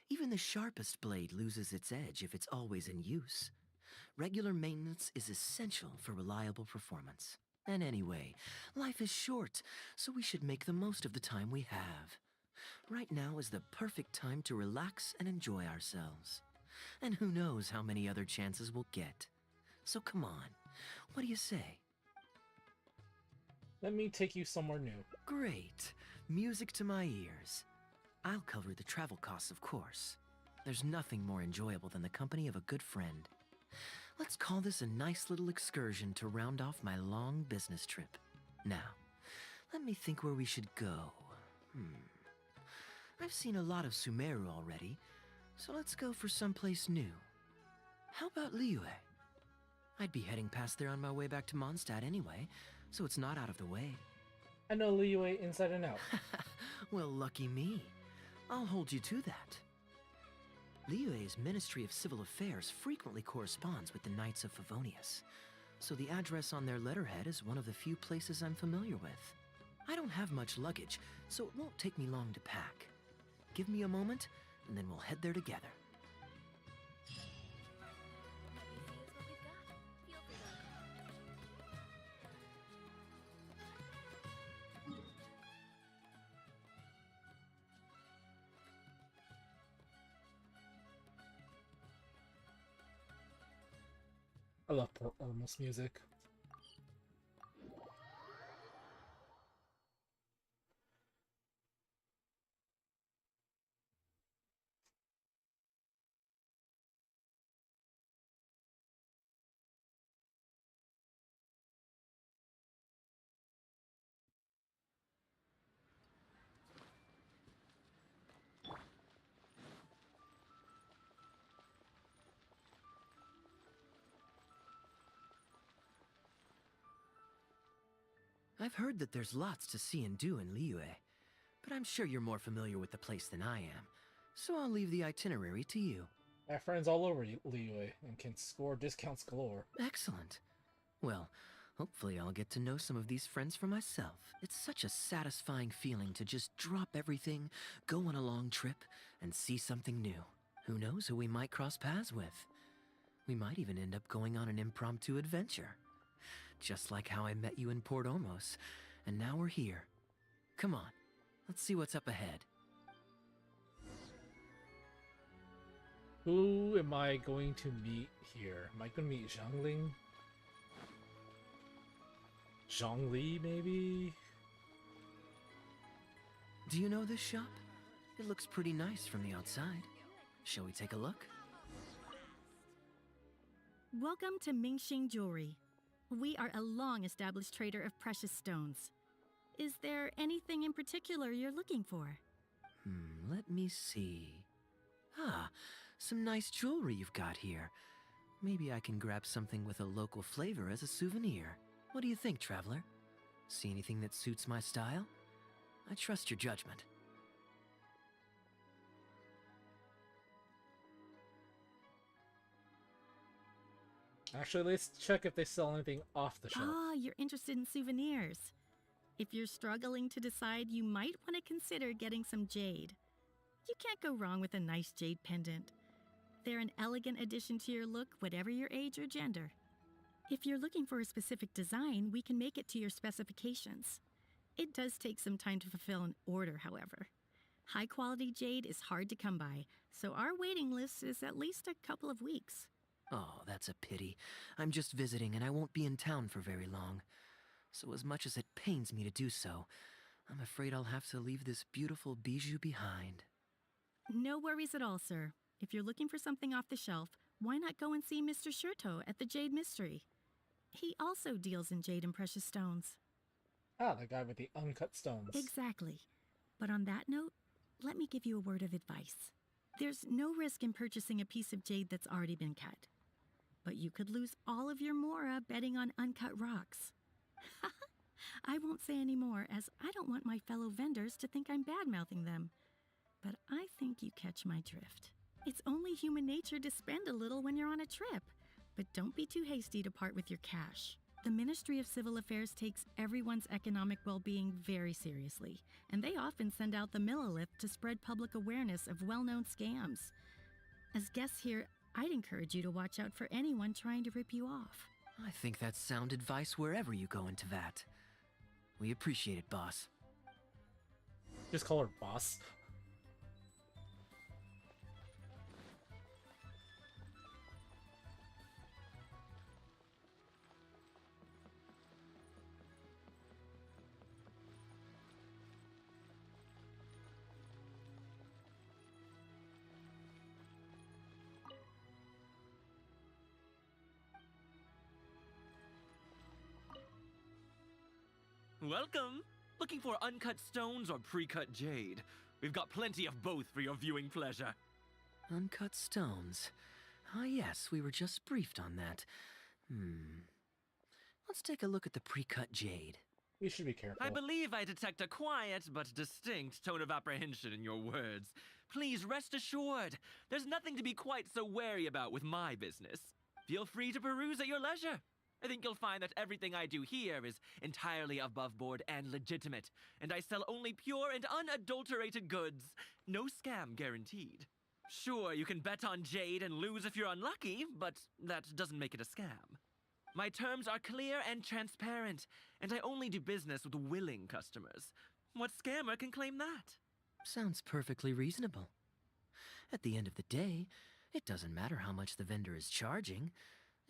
Speaker 7: Even the sharpest blade loses its edge if it's always in use. Regular maintenance is essential for reliable performance. And anyway, life is short, so we should make the most of the time we have. Right now is the perfect time to relax and enjoy ourselves. And who knows how many other chances we'll get. So come on, what do you say?
Speaker 1: Let me take you somewhere new.
Speaker 7: Great. Music to my ears. I'll cover the travel costs, of course. There's nothing more enjoyable than the company of a good friend. Let's call this a nice little excursion to round off my long business trip. Now, let me think where we should go. I've seen a lot of Sumeru already, so let's go for someplace new. How about Liyue? I'd be heading past there on my way back to Mondstadt anyway, so it's not out of the way.
Speaker 1: I know Liyue inside and out.
Speaker 7: Well, lucky me. I'll hold you to that. Liyue's Ministry of Civil Affairs frequently corresponds with the Knights of Favonius, so the address on their letterhead is one of the few places I'm familiar with. I don't have much luggage, so it won't take me long to pack. Give me a moment, and then we'll head there together.
Speaker 1: I love Port Ormos music.
Speaker 7: I've heard that there's lots to see and do in Liyue, but I'm sure you're more familiar with the place than I am, so I'll leave the itinerary to you.
Speaker 1: I have friends all over Liyue and can score discounts galore.
Speaker 7: Excellent. Well, hopefully I'll get to know some of these friends for myself. It's such a satisfying feeling to just drop everything, go on a long trip, and see something new. Who knows who we might cross paths with? We might even end up going on an impromptu adventure. Just like how I met you in Port Ormos, and now we're here. Come on, let's see what's up ahead.
Speaker 1: Who am I going to meet here? Am I going to meet Zhangling? Zhongli, maybe?
Speaker 7: Do you know this shop? It looks pretty nice from the outside. Shall we take a look?
Speaker 15: Welcome to Mingxing Jewelry. We are a long-established trader of precious stones. Is there anything in particular you're looking for?
Speaker 7: Let me see. Ah, some nice jewelry you've got here. Maybe I can grab something with a local flavor as a souvenir. What do you think, traveler? See anything that suits my style? I trust your judgment.
Speaker 1: Actually, let's check if they sell anything off the shelf.
Speaker 15: Ah, you're interested in souvenirs. If you're struggling to decide, you might want to consider getting some jade. You can't go wrong with a nice jade pendant. They're an elegant addition to your look, whatever your age or gender. If you're looking for a specific design, we can make it to your specifications. It does take some time to fulfill an order, however. High-quality jade is hard to come by, so our waiting list is at least a couple of weeks.
Speaker 7: Oh, that's a pity. I'm just visiting and I won't be in town for very long. So as much as it pains me to do so, I'm afraid I'll have to leave this beautiful bijou behind.
Speaker 15: No worries at all, sir. If you're looking for something off the shelf, why not go and see Mr. Shurto at the Jade Mystery? He also deals in jade and precious stones.
Speaker 1: Ah, the guy with the uncut stones.
Speaker 15: Exactly. But on that note, let me give you a word of advice. There's no risk in purchasing a piece of jade that's already been cut. But you could lose all of your mora betting on uncut rocks. I won't say any more, as I don't want my fellow vendors to think I'm bad-mouthing them. But I think you catch my drift. It's only human nature to spend a little when you're on a trip. But don't be too hasty to part with your cash. The Ministry of Civil Affairs takes everyone's economic well-being very seriously, and they often send out the Millilith to spread public awareness of well-known scams. As guests here, I'd encourage you to watch out for anyone trying to rip you off.
Speaker 7: I think that's sound advice wherever you go into that. We appreciate it, boss.
Speaker 1: Just call her boss.
Speaker 16: Welcome! Looking for uncut stones or pre-cut jade? We've got plenty of both for your viewing pleasure.
Speaker 7: Uncut stones. Ah yes, we were just briefed on that. Let's take a look at the pre-cut jade.
Speaker 1: We should be careful.
Speaker 16: I believe I detect a quiet but distinct tone of apprehension in your words. Please rest assured, there's nothing to be quite so wary about with my business. Feel free to peruse at your leisure. I think you'll find that everything I do here is entirely above board and legitimate, and I sell only pure and unadulterated goods. No scam guaranteed. Sure, you can bet on jade and lose if you're unlucky, but that doesn't make it a scam. My terms are clear and transparent, and I only do business with willing customers. What scammer can claim that?
Speaker 7: Sounds perfectly reasonable. At the end of the day, it doesn't matter how much the vendor is charging.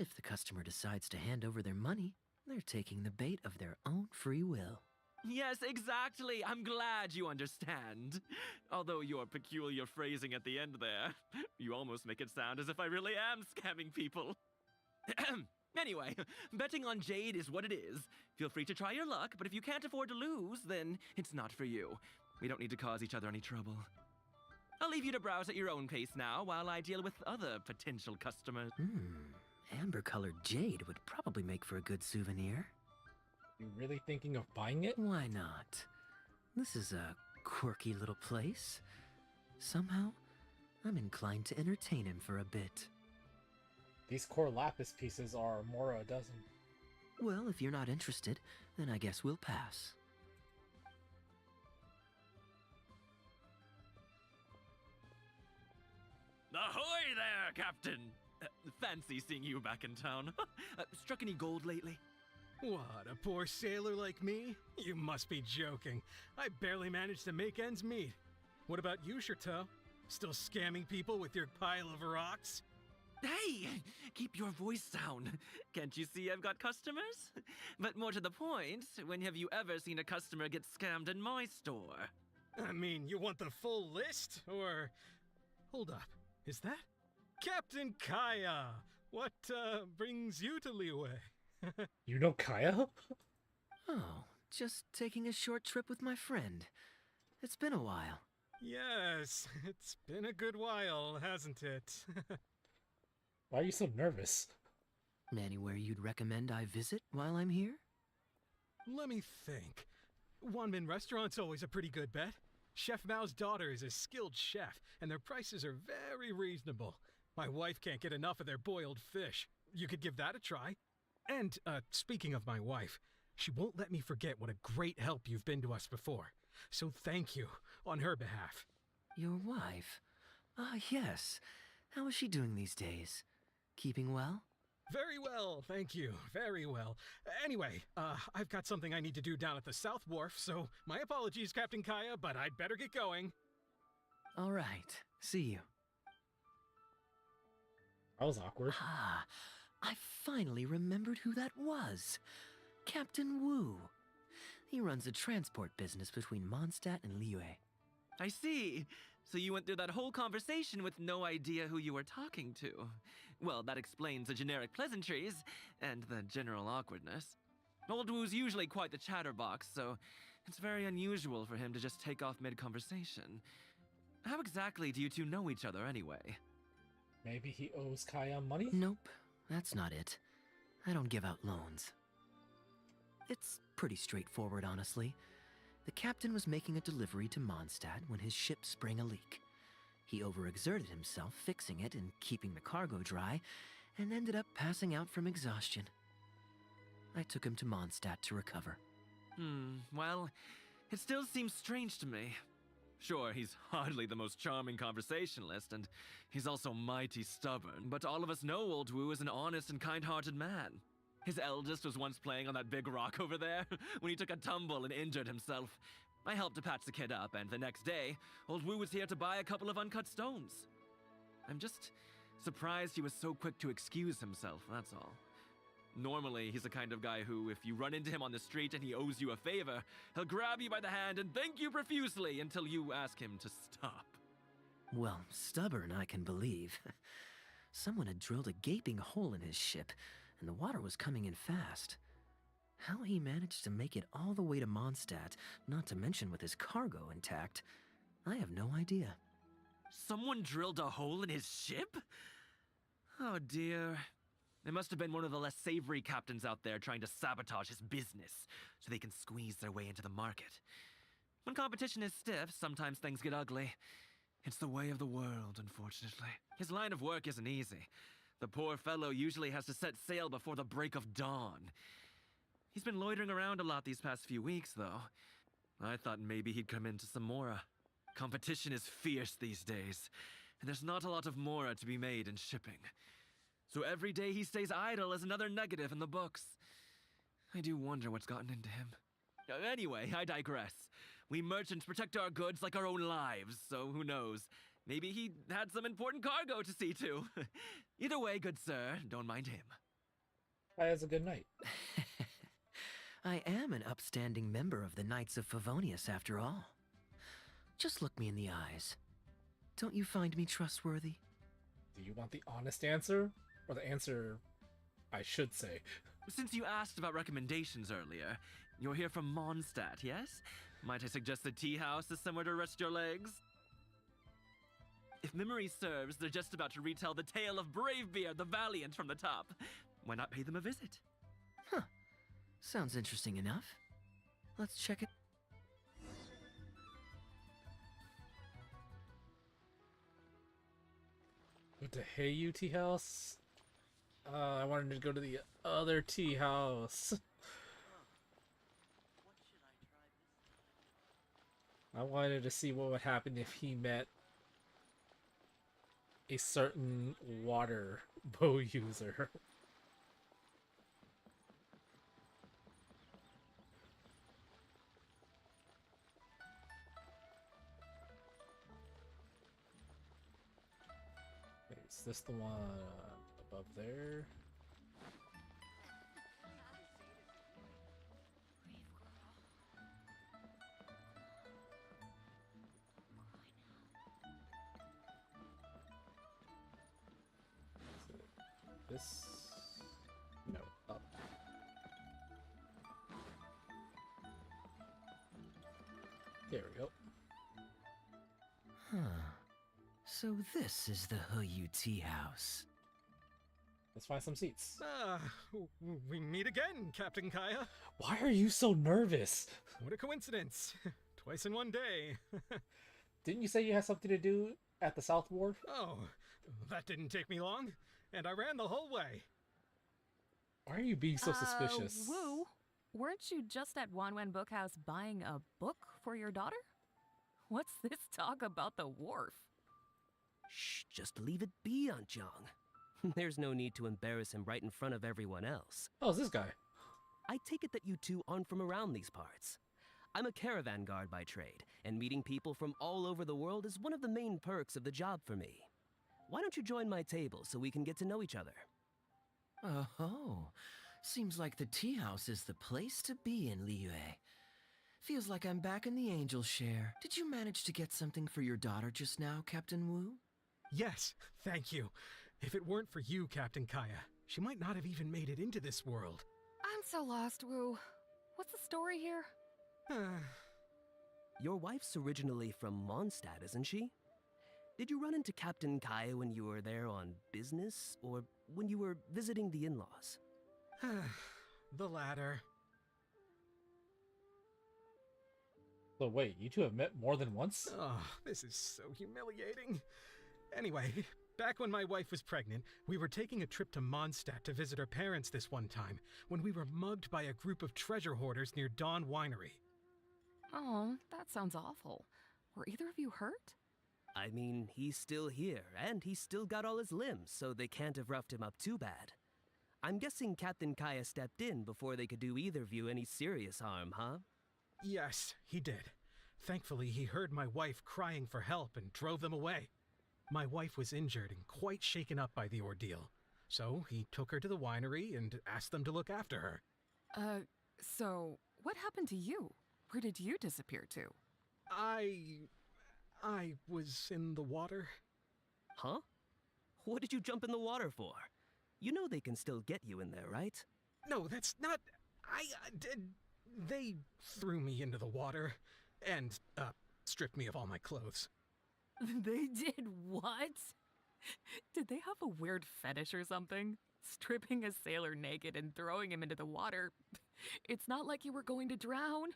Speaker 7: If the customer decides to hand over their money, they're taking the bait of their own free will.
Speaker 16: Yes, exactly. I'm glad you understand. Although your peculiar phrasing at the end there, you almost make it sound as if I really am scamming people. Anyway, betting on Jade is what it is. Feel free to try your luck, but if you can't afford to lose, then it's not for you. We don't need to cause each other any trouble. I'll leave you to browse at your own pace now while I deal with other potential customers.
Speaker 7: Amber-colored jade would probably make for a good souvenir.
Speaker 1: You really thinking of buying it?
Speaker 7: Why not? This is a quirky little place. Somehow, I'm inclined to entertain him for a bit.
Speaker 1: These core lapis pieces are more a dozen.
Speaker 7: Well, if you're not interested, then I guess we'll pass.
Speaker 16: Ahoy there, Captain! Fancy seeing you back in town. Struck any gold lately?
Speaker 3: What, a poor sailor like me? You must be joking. I barely managed to make ends meet. What about you, Chateau? Still scamming people with your pile of rocks?
Speaker 16: Hey! Keep your voice down. Can't you see I've got customers? But more to the point, when have you ever seen a customer get scammed in my store?
Speaker 3: I mean, you want the full list? Or... Hold up. Is that... Captain Kaeya! What, brings you to Liyue?
Speaker 1: You know Kaeya?
Speaker 7: Oh, just taking a short trip with my friend. It's been a while.
Speaker 3: Yes, it's been a good while, hasn't it?
Speaker 1: Why are you so nervous?
Speaker 7: Anywhere you'd recommend I visit while I'm here?
Speaker 3: Let me think. Wanmin Restaurant's always a pretty good bet. Chef Mao's daughter is a skilled chef, and their prices are very reasonable. My wife can't get enough of their boiled fish. You could give that a try. And, speaking of my wife, she won't let me forget what a great help you've been to us before. So thank you, on her behalf.
Speaker 7: Your wife? Ah, yes. How is she doing these days? Keeping well?
Speaker 3: Very well, thank you. Very well. Anyway, I've got something I need to do down at the South Wharf, so my apologies, Captain Kaeya, but I'd better get going.
Speaker 7: All right. See you.
Speaker 1: That was awkward.
Speaker 7: Ah, I finally remembered who that was. Captain Wu. He runs a transport business between Mondstadt and Liyue.
Speaker 16: I see. So you went through that whole conversation with no idea who you were talking to. Well, that explains the generic pleasantries and the general awkwardness. Old Wu's usually quite the chatterbox, so it's very unusual for him to just take off mid-conversation. How exactly do you two know each other anyway?
Speaker 1: Maybe he owes Kaeya money?
Speaker 7: Nope, that's not it. I don't give out loans. It's pretty straightforward, honestly. The captain was making a delivery to Mondstadt when his ship sprang a leak. He overexerted himself fixing it and keeping the cargo dry, and ended up passing out from exhaustion. I took him to Mondstadt to recover.
Speaker 16: Well, it still seems strange to me. Sure, he's hardly the most charming conversationalist, and he's also mighty stubborn, but all of us know Old Wu is an honest and kind-hearted man. His eldest was once playing on that big rock over there, when he took a tumble and injured himself. I helped to patch the kid up, and the next day, Old Wu was here to buy a couple of uncut stones. I'm just surprised he was so quick to excuse himself, that's all. Normally, he's the kind of guy who, if you run into him on the street and he owes you a favor, he'll grab you by the hand and thank you profusely until you ask him to stop.
Speaker 7: Well, stubborn I can believe. Someone had drilled a gaping hole in his ship, and the water was coming in fast. How he managed to make it all the way to Mondstadt, not to mention with his cargo intact, I have no idea.
Speaker 16: Someone drilled a hole in his ship? Oh dear. It must have been one of the less savory captains out there trying to sabotage his business, so they can squeeze their way into the market. When competition is stiff, sometimes things get ugly. It's the way of the world, unfortunately. His line of work isn't easy. The poor fellow usually has to set sail before the break of dawn. He's been loitering around a lot these past few weeks, though. I thought maybe he'd come into some Mora. Competition is fierce these days, and there's not a lot of Mora to be made in shipping. So every day he stays idle is another negative in the books. I do wonder what's gotten into him. Anyway, I digress. We merchants protect our goods like our own lives, so who knows? Maybe he had some important cargo to see to. Either way, good sir, don't mind him.
Speaker 1: Kaya's a good knight.
Speaker 7: I am an upstanding member of the Knights of Favonius, after all. Just look me in the eyes. Don't you find me trustworthy?
Speaker 1: Do you want the honest answer? Or the answer I should say?
Speaker 16: Since you asked about recommendations earlier, you're here from Mondstadt, yes? Might I suggest the tea house is somewhere to rest your legs? If memory serves, they're just about to retell the tale of Bravebeard the Valiant from the top. Why not pay them a visit?
Speaker 7: Huh. Sounds interesting enough. Let's check it.
Speaker 1: Went to Heyu tea house. I wanted to go to the other tea house. I wanted to see what would happen if he met a certain water bow user. Okay, is this the one above there? This? No, up. There we go.
Speaker 7: Huh. So this is the Heyu Tea House.
Speaker 1: Let's find some seats.
Speaker 17: We meet again, Captain Kaeya.
Speaker 1: Why are you so nervous?
Speaker 17: What a coincidence. Twice in one day.
Speaker 1: Didn't you say you had something to do at the South Ward?
Speaker 17: Oh, that didn't take me long. And I ran the whole way.
Speaker 1: Why are you being so suspicious?
Speaker 2: Woo, weren't you just at Wanwen Bookhouse buying a book for your daughter? What's this talk about the wharf?
Speaker 11: Shh, just leave it be, Aunt Jong. There's no need to embarrass him right in front of everyone else.
Speaker 1: Oh, it's this guy.
Speaker 11: I take it that you two aren't from around these parts. I'm a caravan guard by trade, and meeting people from all over the world is one of the main perks of the job for me. Why don't you join my table so we can get to know each other?
Speaker 7: Oh, seems like the tea house is the place to be in Liyue. Feels like I'm back in the angel share. Did you manage to get something for your daughter just now, Captain Wu?
Speaker 17: Yes, thank you. If it weren't for you, Captain Kaeya, she might not have even made it into this world.
Speaker 2: I'm so lost, Wu. What's the story here?
Speaker 11: Your wife's originally from Mondstadt, isn't she? Did you run into Captain Kaeya when you were there on business, or when you were visiting the in-laws?
Speaker 17: The latter.
Speaker 1: So wait, you two have met more than once?
Speaker 17: Oh, this is so humiliating. Anyway, back when my wife was pregnant, we were taking a trip to Mondstadt to visit her parents this one time, when we were mugged by a group of treasure hoarders near Dawn Winery.
Speaker 2: Oh, that sounds awful. Were either of you hurt?
Speaker 11: I mean, he's still here, and he's still got all his limbs, so they can't have roughed him up too bad. I'm guessing Captain Kaeya stepped in before they could do either of you any serious harm, huh?
Speaker 17: Yes, he did. Thankfully, he heard my wife crying for help and drove them away. My wife was injured and quite shaken up by the ordeal, so he took her to the winery and asked them to look after her.
Speaker 2: So what happened to you? Where did you disappear to?
Speaker 17: I was in the water.
Speaker 11: Huh? What did you jump in the water for? You know they can still get you in there, right?
Speaker 17: No, that's not... They threw me into the water and, stripped me of all my clothes.
Speaker 2: They did what? Did they have a weird fetish or something? Stripping a sailor naked and throwing him into the water. It's not like you were going to drown.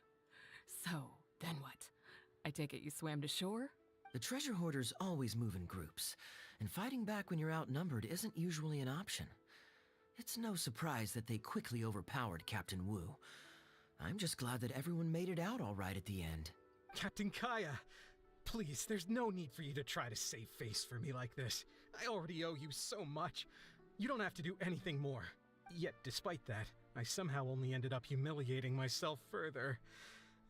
Speaker 2: So, then what? I take it you swam to shore?
Speaker 7: The treasure hoarders always move in groups, and fighting back when you're outnumbered isn't usually an option. It's no surprise that they quickly overpowered Captain Wu. I'm just glad that everyone made it out all right at the end.
Speaker 17: Captain Kaeya, please, there's no need for you to try to save face for me like this. I already owe you so much. You don't have to do anything more. Yet, despite that, I somehow only ended up humiliating myself further.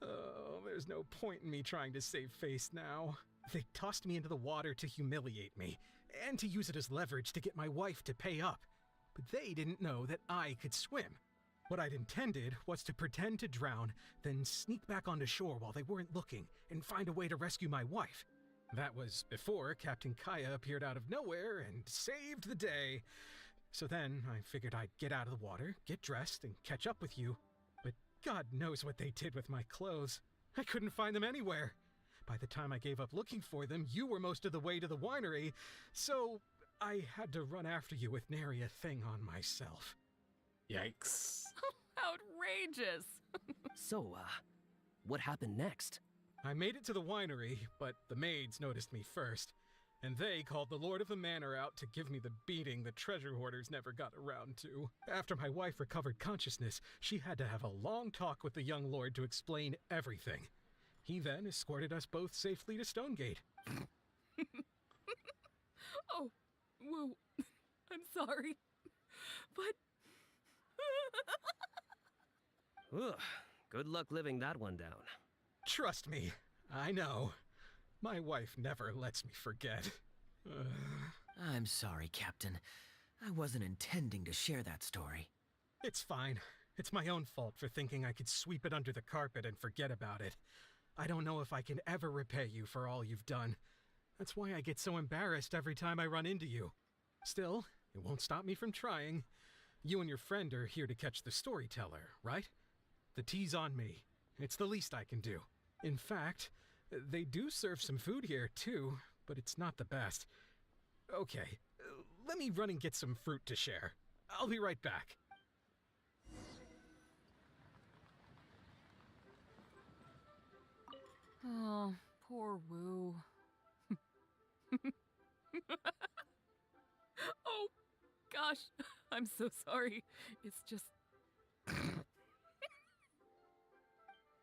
Speaker 17: Oh, there's no point in me trying to save face now. They tossed me into the water to humiliate me, and to use it as leverage to get my wife to pay up. but they didn't know that I could swim. What I'd intended was to pretend to drown, then sneak back onto shore while they weren't looking and find a way to rescue my wife. That was before Captain Kaeya appeared out of nowhere and saved the day. So then I figured I'd get out of the water, get dressed, and catch up with you. But God knows what they did with my clothes. I couldn't find them anywhere. By the time I gave up looking for them, you were most of the way to the winery, so I had to run after you with nary a thing on myself.
Speaker 1: Yikes.
Speaker 2: Outrageous!
Speaker 11: So, what happened next?
Speaker 17: I made it to the winery, but the maids noticed me first, and they called the Lord of the Manor out to give me the beating the treasure hoarders never got around to. After my wife recovered consciousness, she had to have a long talk with the young lord to explain everything. He then escorted us both safely to Stonegate.
Speaker 2: Oh, Woo, I'm sorry, but...
Speaker 11: Ugh, good luck living that one down.
Speaker 17: Trust me, I know. My wife never lets me forget.
Speaker 7: I'm sorry, Captain. I wasn't intending to share that story.
Speaker 17: It's fine. It's my own fault for thinking I could sweep it under the carpet and forget about it. I don't know if I can ever repay you for all you've done. That's why I get so embarrassed every time I run into you. Still, it won't stop me from trying. You and your friend are here to catch the storyteller, right? The tea's on me. It's the least I can do. In fact, they do serve some food here, too, but it's not the best. Okay, let me run and get some fruit to share. I'll be right back.
Speaker 2: Oh, poor Woo. Oh, gosh, I'm so sorry. It's just...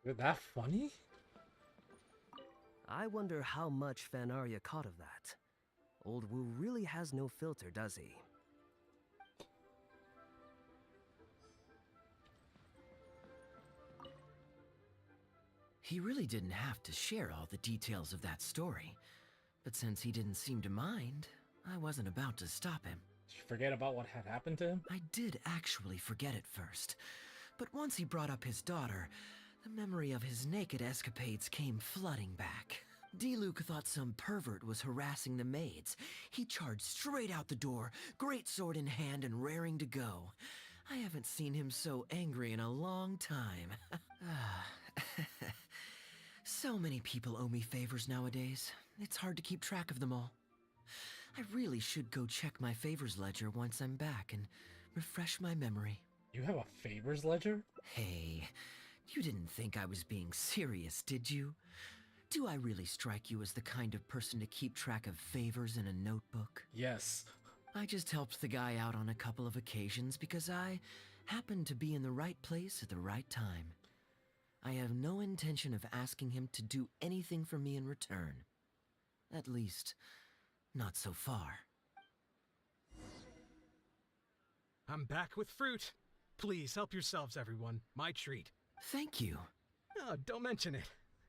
Speaker 1: Is that funny?
Speaker 11: I wonder how much Fanaria caught of that. Old Wu really has no filter, does he?
Speaker 7: He really didn't have to share all the details of that story. But since he didn't seem to mind, I wasn't about to stop him.
Speaker 1: Did you forget about what had happened to him?
Speaker 7: I did actually forget at first. But once he brought up his daughter, the memory of his naked escapades came flooding back. D-Luke thought some pervert was harassing the maids. He charged straight out the door, great sword in hand and raring to go. I haven't seen him so angry in a long time. So many people owe me favors nowadays. It's hard to keep track of them all. I really should go check my favors ledger once I'm back and refresh my memory.
Speaker 1: You have a favors ledger?
Speaker 7: Hey, you didn't think I was being serious, did you? Do I really strike you as the kind of person to keep track of favors in a notebook?
Speaker 1: Yes.
Speaker 7: I just helped the guy out on a couple of occasions because I happened to be in the right place at the right time. I have no intention of asking him to do anything for me in return. At least, not so far.
Speaker 17: I'm back with fruit. Please help yourselves, everyone. My treat.
Speaker 7: Thank you.
Speaker 17: Oh, don't mention it.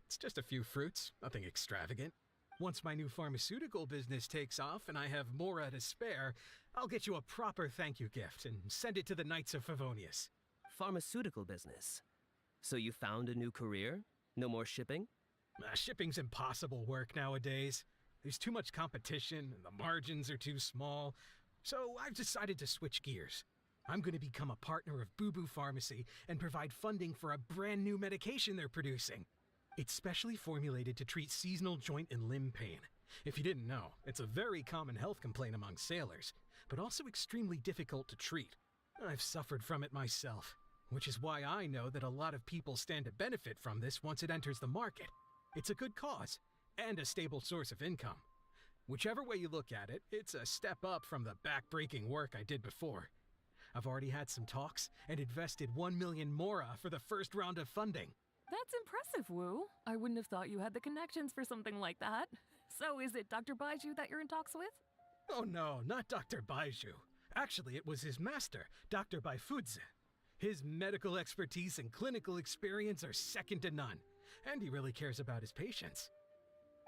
Speaker 17: It's just a few fruits, nothing extravagant. Once my new pharmaceutical business takes off and I have more to spare, I'll get you a proper thank you gift and send it to the Knights of Favonius.
Speaker 11: Pharmaceutical business. So you found a new career? No more shipping?
Speaker 17: Shipping's impossible work nowadays. There's too much competition and the margins are too small. So I've decided to switch gears. I'm going to become a partner of Boo Boo Pharmacy and provide funding for a brand new medication they're producing. It's specially formulated to treat seasonal joint and limb pain. If you didn't know, it's a very common health complaint among sailors, but also extremely difficult to treat. I've suffered from it myself, which is why I know that a lot of people stand to benefit from this once it enters the market. It's a good cause, and a stable source of income. Whichever way you look at it, it's a step up from the back-breaking work I did before. I've already had some talks and invested 1 million mora for the first round of funding.
Speaker 2: That's impressive, Woo. I wouldn't have thought you had the connections for something like that. So is it Dr. Baiju that you're in talks with?
Speaker 17: Oh no, not Dr. Baiju. Actually, it was his master, Dr. Baifudze. His medical expertise and clinical experience are second to none, and he really cares about his patients.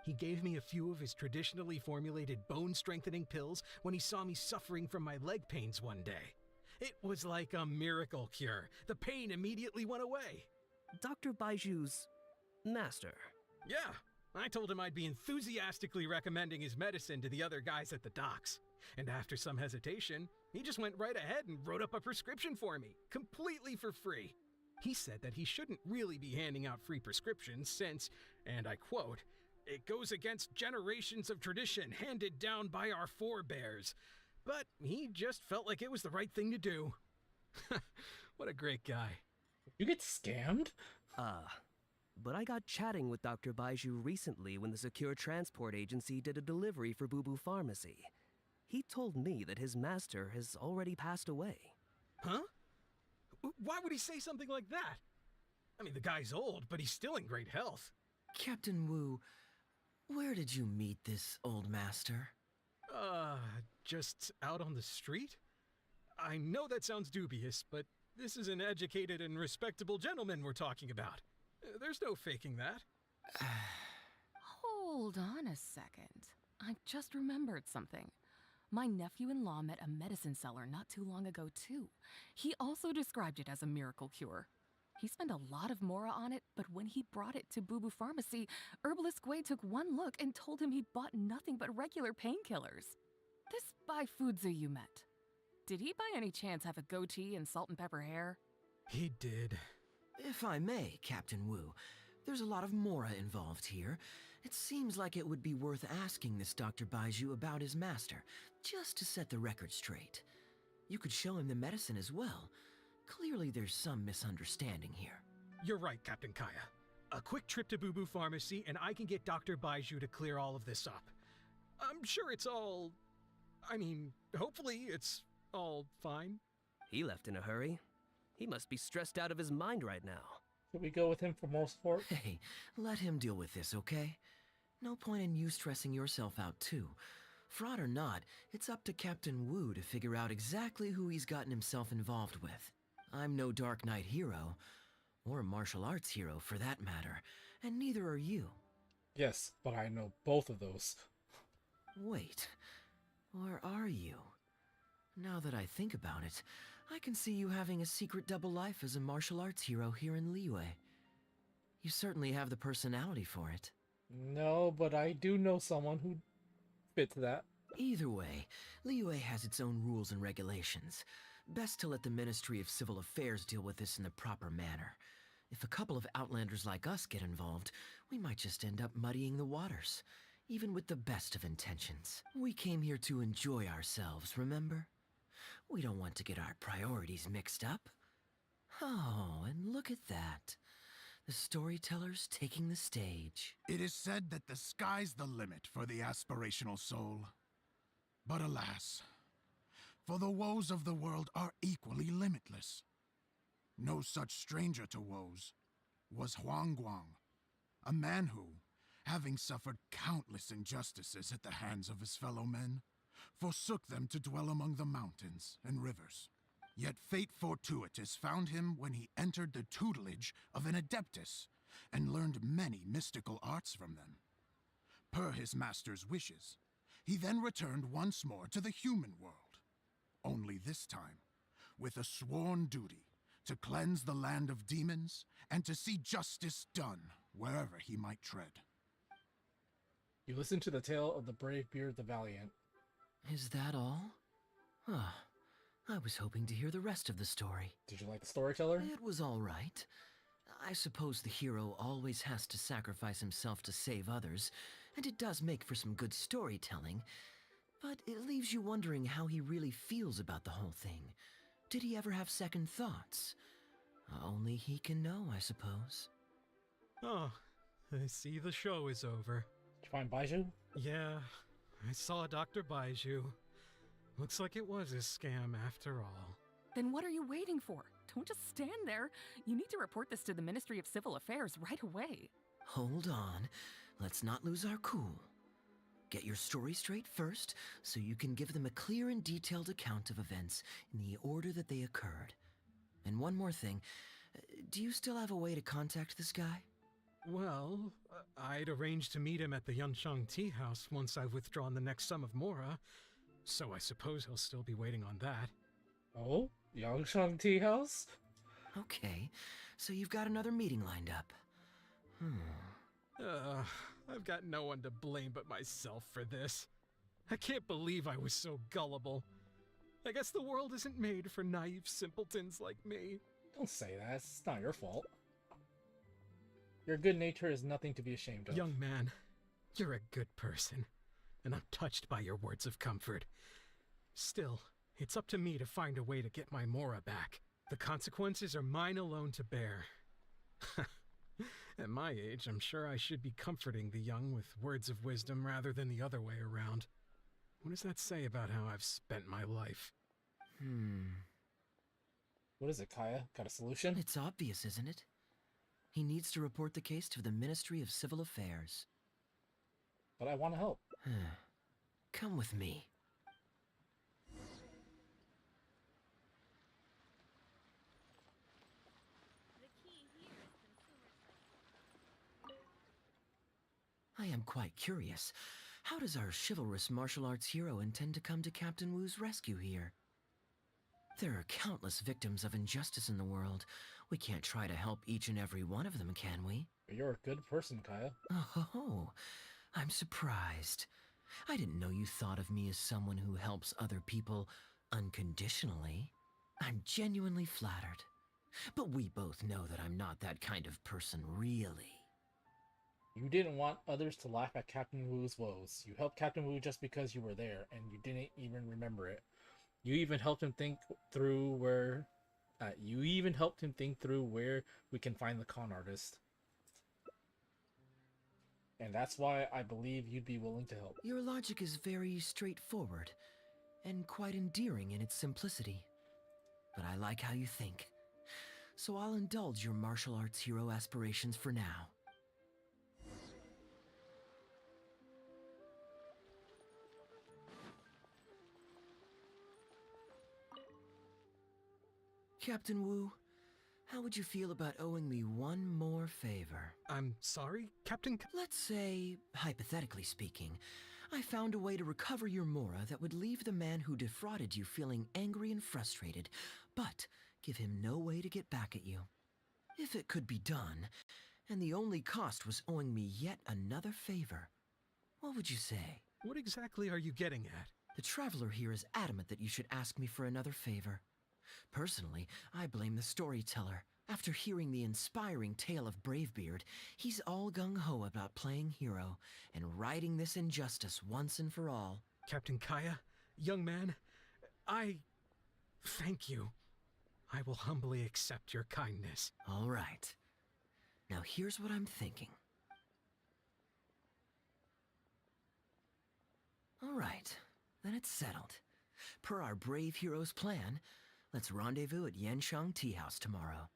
Speaker 17: He gave me a few of his traditionally formulated bone-strengthening pills when he saw me suffering from my leg pains one day. It was like a miracle cure. The pain immediately went away.
Speaker 11: Dr. Baiju's master.
Speaker 17: Yeah, I told him I'd be enthusiastically recommending his medicine to the other guys at the docks. And after some hesitation, he just went right ahead and wrote up a prescription for me, completely for free. He said that he shouldn't really be handing out free prescriptions since, and I quote, "it goes against generations of tradition handed down by our forebears." But he just felt like it was the right thing to do. What a great guy.
Speaker 1: You get scammed?
Speaker 11: But I got chatting with Dr. Baiju recently when the Secure Transport Agency did a delivery for Boo Boo Pharmacy. He told me that his master has already passed away.
Speaker 17: Huh? Why would he say something like that? I mean, the guy's old, but he's still in great health.
Speaker 7: Captain Wu, where did you meet this old master?
Speaker 17: Just out on the street? I know that sounds dubious, but this is an educated and respectable gentleman we're talking about. There's no faking that.
Speaker 2: Hold on a second. I just remembered something. My nephew-in-law met a medicine seller not too long ago, too. He also described it as a miracle cure. He spent a lot of mora on it, but when he brought it to Boo Boo Pharmacy, Herbalist Gui took one look and told him he'd bought nothing but regular painkillers. This Bai Fuzi you met, did he by any chance have a goatee and salt and pepper hair?
Speaker 17: He did.
Speaker 7: If I may, Captain Wu, there's a lot of mora involved here. It seems like it would be worth asking this Dr. Baiju about his master, just to set the record straight. You could show him the medicine as well. Clearly there's some misunderstanding here.
Speaker 17: You're right, Captain Kaeya. A quick trip to Boo Boo Pharmacy and I can get Dr. Baiju to clear all of this up. I'm sure it's all... hopefully it's all fine.
Speaker 11: He left in a hurry. He must be stressed out of his mind right now.
Speaker 1: Should we go with him for more support?
Speaker 7: Hey, let him deal with this, okay? No point in you stressing yourself out too. Fraud or not, it's up to Captain Wu to figure out exactly who he's gotten himself involved with. I'm no Dark Knight hero, or martial arts hero for that matter, and neither are you.
Speaker 1: Yes, but I know both of those.
Speaker 7: Wait, or are you? Now that I think about it, I can see you having a secret double life as a martial arts hero here in Liyue. You certainly have the personality for it.
Speaker 1: No, but I do know someone who fits that.
Speaker 7: Either way, Liyue has its own rules and regulations. Best to let the Ministry of Civil Affairs deal with this in the proper manner. If a couple of outlanders like us get involved, we might just end up muddying the waters, even with the best of intentions. We came here to enjoy ourselves, remember? We don't want to get our priorities mixed up. Oh, and look at that. The storyteller's taking the stage.
Speaker 18: It is said that the sky's the limit for the aspirational soul. But alas, for the woes of the world are equally limitless. No such stranger to woes was Huang Guang, a man who, having suffered countless injustices at the hands of his fellow men, forsook them to dwell among the mountains and rivers. Yet fate fortuitous found him when he entered the tutelage of an adeptus and learned many mystical arts from them. Per his master's wishes, he then returned once more to the human world, only this time with a sworn duty to cleanse the land of demons and to see justice done wherever he might tread.
Speaker 1: You listen to the tale of the brave beard the valiant.
Speaker 7: Is that all? Ah, I was hoping to hear the rest of the story.
Speaker 1: Did you like the storyteller?
Speaker 7: It was all right. I suppose the hero always has to sacrifice himself to save others, and it does make for some good storytelling, but it leaves you wondering how he really feels about the whole thing. Did he ever have second thoughts? Only he can know, I suppose.
Speaker 17: Oh, I see the show is over.
Speaker 1: Did you find Baiju?
Speaker 17: Yeah, I saw Dr. Baiju. Looks like it was a scam after all.
Speaker 2: Then what are you waiting for? Don't just stand there. You need to report this to the Ministry of Civil Affairs right away.
Speaker 7: Hold on. Let's not lose our cool. Get your story straight first, so you can give them a clear and detailed account of events in the order that they occurred. And one more thing. Do you still have a way to contact this guy?
Speaker 17: Well, I'd arranged to meet him at the Yunshang Tea House once I've withdrawn the next sum of Mora, so I suppose he'll still be waiting on that.
Speaker 1: Oh? Yangshang Tea House?
Speaker 7: Okay, so you've got another meeting lined up.
Speaker 17: I've got no one to blame but myself for this. I can't believe I was so gullible. I guess the world isn't made for naive simpletons like me.
Speaker 1: Don't say that. It's not your fault. Your good nature is nothing to be ashamed of.
Speaker 17: Young man, you're a good person, and I'm touched by your words of comfort. Still, it's up to me to find a way to get my Mora back. The consequences are mine alone to bear. At my age, I'm sure I should be comforting the young with words of wisdom rather than the other way around. What does that say about how I've spent my life?
Speaker 1: What is it, Kaeya? Got a solution?
Speaker 7: It's obvious, isn't it? He needs to report the case to the Ministry of Civil Affairs.
Speaker 1: But I want to help.
Speaker 7: Come with me. I am quite curious. How does our chivalrous martial arts hero intend to come to Captain Wu's rescue here? There are countless victims of injustice in the world. We can't try to help each and every one of them, can we?
Speaker 1: You're a good person, Kaeya.
Speaker 7: Oh, I'm surprised. I didn't know you thought of me as someone who helps other people unconditionally. I'm genuinely flattered. But we both know that I'm not that kind of person, really.
Speaker 1: You didn't want others to laugh at Captain Wu's woes. You helped Captain Wu just because you were there, and you didn't even remember it. You even helped him think through where we can find the con artist. And that's why I believe you'd be willing to help.
Speaker 7: Your logic is very straightforward, and quite endearing in its simplicity. But I like how you think. So I'll indulge your martial arts hero aspirations for now. Captain Wu, how would you feel about owing me one more favor?
Speaker 17: I'm sorry, Captain?
Speaker 7: Let's say, hypothetically speaking, I found a way to recover your Mora that would leave the man who defrauded you feeling angry and frustrated, but give him no way to get back at you. If it could be done, and the only cost was owing me yet another favor, what would you say?
Speaker 17: What exactly are you getting at?
Speaker 7: The Traveler here is adamant that you should ask me for another favor. Personally, I blame the storyteller. After hearing the inspiring tale of Bravebeard, he's all gung-ho about playing hero and righting this injustice once and for all.
Speaker 17: Captain Kaeya, young man, I thank you. I will humbly accept your kindness.
Speaker 7: All right. Now here's what I'm thinking. All right, then it's settled. Per our brave hero's plan, let's rendezvous at Yanshang Tea House tomorrow.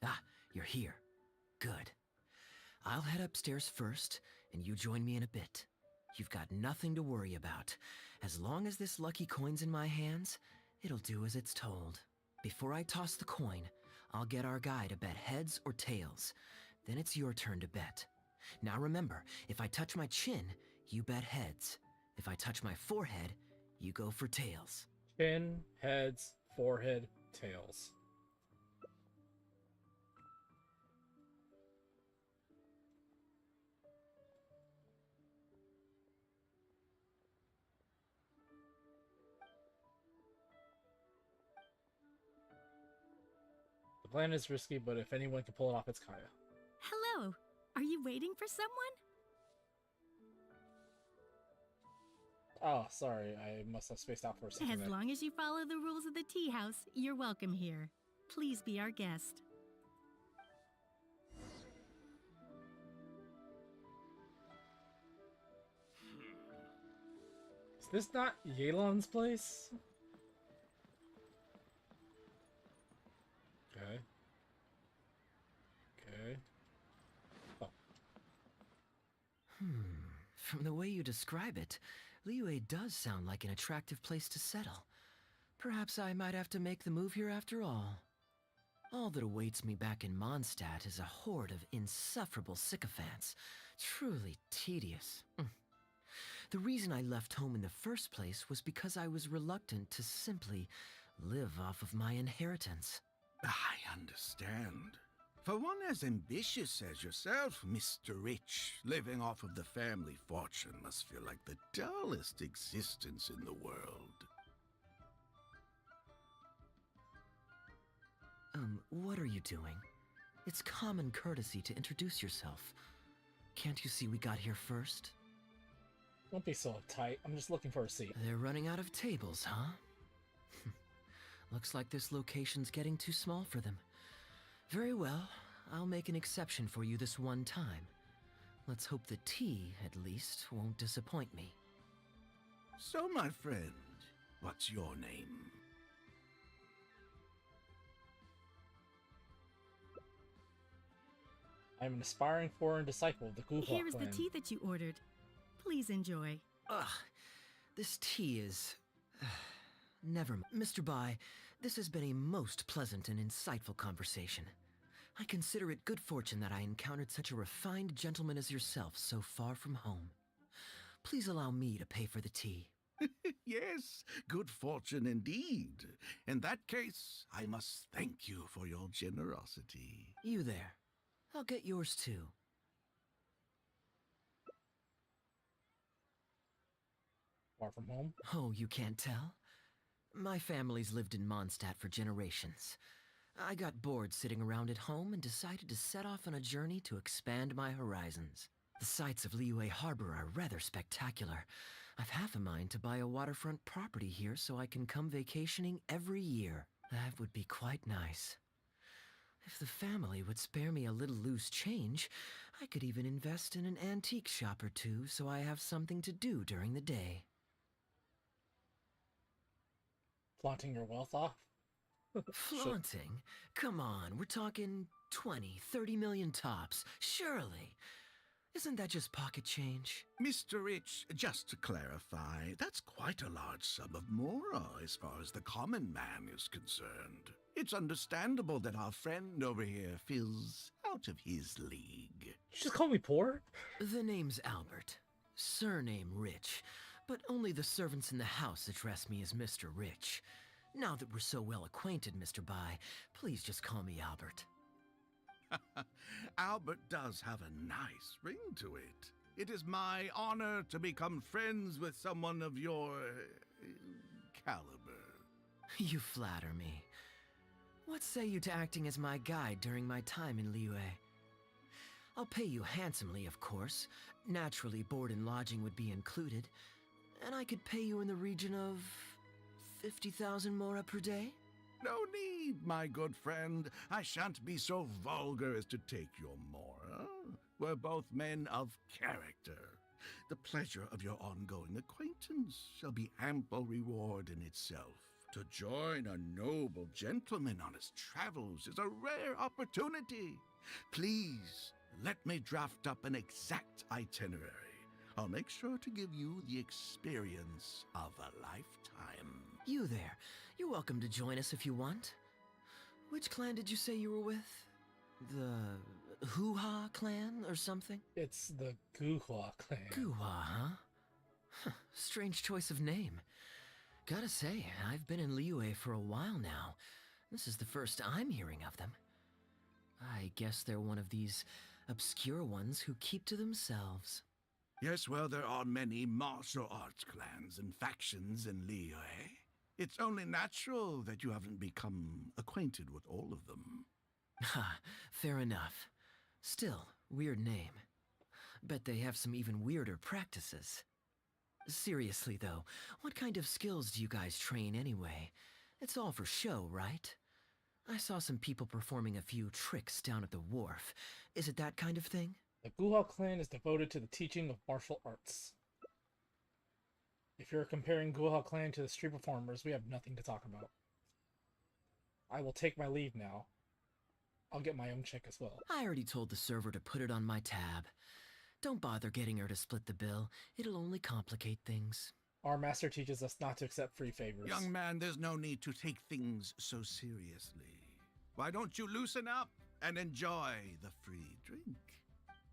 Speaker 7: Ah, you're here. Good. I'll head upstairs first, and you join me in a bit. You've got nothing to worry about. As long as this lucky coin's in my hands, it'll do as it's told. Before I toss the coin, I'll get our guy to bet heads or tails. Then it's your turn to bet. Now remember, if I touch my chin, you bet heads. If I touch my forehead, you go for tails.
Speaker 1: Chin, heads, forehead, tails. The plan is risky, but if anyone can pull it off, it's Kaeya.
Speaker 15: Hello. Are you waiting for someone?
Speaker 1: Oh, sorry. I must have spaced out for a second.
Speaker 15: As long as you follow the rules of the tea house, you're welcome here. Please be our guest.
Speaker 1: Is this not Yelan's place? Okay. Okay. Oh.
Speaker 7: From the way you describe it, Liyue does sound like an attractive place to settle. Perhaps I might have to make the move here after all. All that awaits me back in Mondstadt is a horde of insufferable sycophants. Truly tedious. The reason I left home in the first place was because I was reluctant to simply live off of my inheritance.
Speaker 18: I understand. For one as ambitious as yourself, Mr. Rich, living off of the family fortune must feel like the dullest existence in the world.
Speaker 7: What are you doing? It's common courtesy to introduce yourself. Can't you see we got here first?
Speaker 1: Don't be so uptight. I'm just looking for a seat.
Speaker 7: They're running out of tables, huh? Looks like this location's getting too small for them. Very well. I'll make an exception for you this one time. Let's hope the tea, at least, won't disappoint me.
Speaker 18: So, my friend, what's your name?
Speaker 1: I'm an aspiring foreign disciple of the Guhua
Speaker 15: Here is
Speaker 1: clan.
Speaker 15: the tea that you ordered. Please enjoy.
Speaker 7: Ugh, this tea is... Never mind. Mr. Bai, this has been a most pleasant and insightful conversation. I consider it good fortune that I encountered such a refined gentleman as yourself so far from home. Please allow me to pay for the tea.
Speaker 18: Yes, good fortune indeed. In that case, I must thank you for your generosity.
Speaker 7: You there. I'll get yours too.
Speaker 1: Far from home?
Speaker 7: Oh, you can't tell? My family's lived in Mondstadt for generations. I got bored sitting around at home and decided to set off on a journey to expand my horizons. The sights of Liyue Harbor are rather spectacular. I've half a mind to buy a waterfront property here so I can come vacationing every year. That would be quite nice. If the family would spare me a little loose change, I could even invest in an antique shop or two so I have something to do during the day.
Speaker 1: Flaunting your wealth off?
Speaker 7: Flaunting? Come on, we're talking 20, 30 million tops, surely. Isn't that just pocket change?
Speaker 18: Mr. Rich, just to clarify, that's quite a large sum of mora as far as the common man is concerned. It's understandable that our friend over here feels out of his league.
Speaker 1: You just call me poor?
Speaker 7: The name's Albert. Surname Rich. But only the servants in the house address me as Mr. Rich. Now that we're so well acquainted, Mr. Bai, please just call me Albert.
Speaker 18: Albert does have a nice ring to it. It is my honor to become friends with someone of your caliber.
Speaker 7: You flatter me. What say you to acting as my guide during my time in Liyue? I'll pay you handsomely, of course. Naturally, board and lodging would be included. And I could pay you in the region of 50,000 mora per day?
Speaker 18: No need, my good friend. I shan't be so vulgar as to take your mora. We're both men of character. The pleasure of your ongoing acquaintance shall be ample reward in itself. To join a noble gentleman on his travels is a rare opportunity. Please, let me draft up an exact itinerary. I'll make sure to give you the experience of a lifetime.
Speaker 7: You there. You're welcome to join us if you want. Which clan did you say you were with? The Hoo-Ha clan or something?
Speaker 1: It's the Guhua clan.
Speaker 7: Guhua, huh? Strange choice of name. Gotta say, I've been in Liyue for a while now. This is the first I'm hearing of them. I guess they're one of these obscure ones who keep to themselves.
Speaker 18: Yes, well, there are many martial arts clans and factions in Liyue. It's only natural that you haven't become acquainted with all of them.
Speaker 7: Ha, fair enough. Still, weird name. Bet they have some even weirder practices. Seriously though, what kind of skills do you guys train anyway? It's all for show, right? I saw some people performing a few tricks down at the wharf. Is it that kind of thing?
Speaker 1: The Guhua clan is devoted to the teaching of martial arts. If you're comparing Guha Clan to the street performers, we have nothing to talk about. I will take my leave now. I'll get my own check as well.
Speaker 7: I already told the server to put it on my tab. Don't bother getting her to split the bill. It'll only complicate things.
Speaker 1: Our master teaches us not to accept free favors.
Speaker 18: Young man, there's no need to take things so seriously. Why don't you loosen up and enjoy the free drink?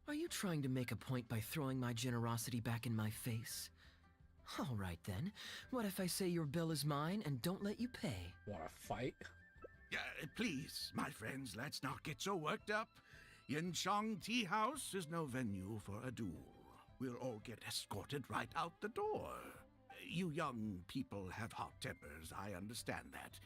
Speaker 7: Are you trying to make a point by throwing my generosity back in my face? All right then. What if I say your bill is mine and don't let you pay?
Speaker 1: Wanna fight?
Speaker 18: Please, my friends, let's not get so worked up. Yinchang Tea House is no venue for a duel. We'll all get escorted right out the door. You young people have hot tempers, I understand that.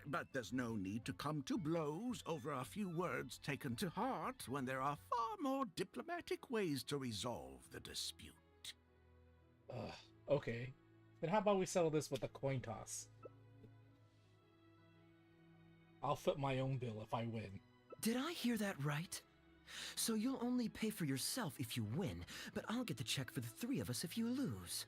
Speaker 18: But there's no need to come to blows over a few words taken to heart when there are far more diplomatic ways to resolve the dispute.
Speaker 1: Okay. Then how about we settle this with a coin toss? I'll foot my own bill if I win.
Speaker 7: Did I hear that right? So you'll only pay for yourself if you win, but I'll get the check for the three of us if you lose.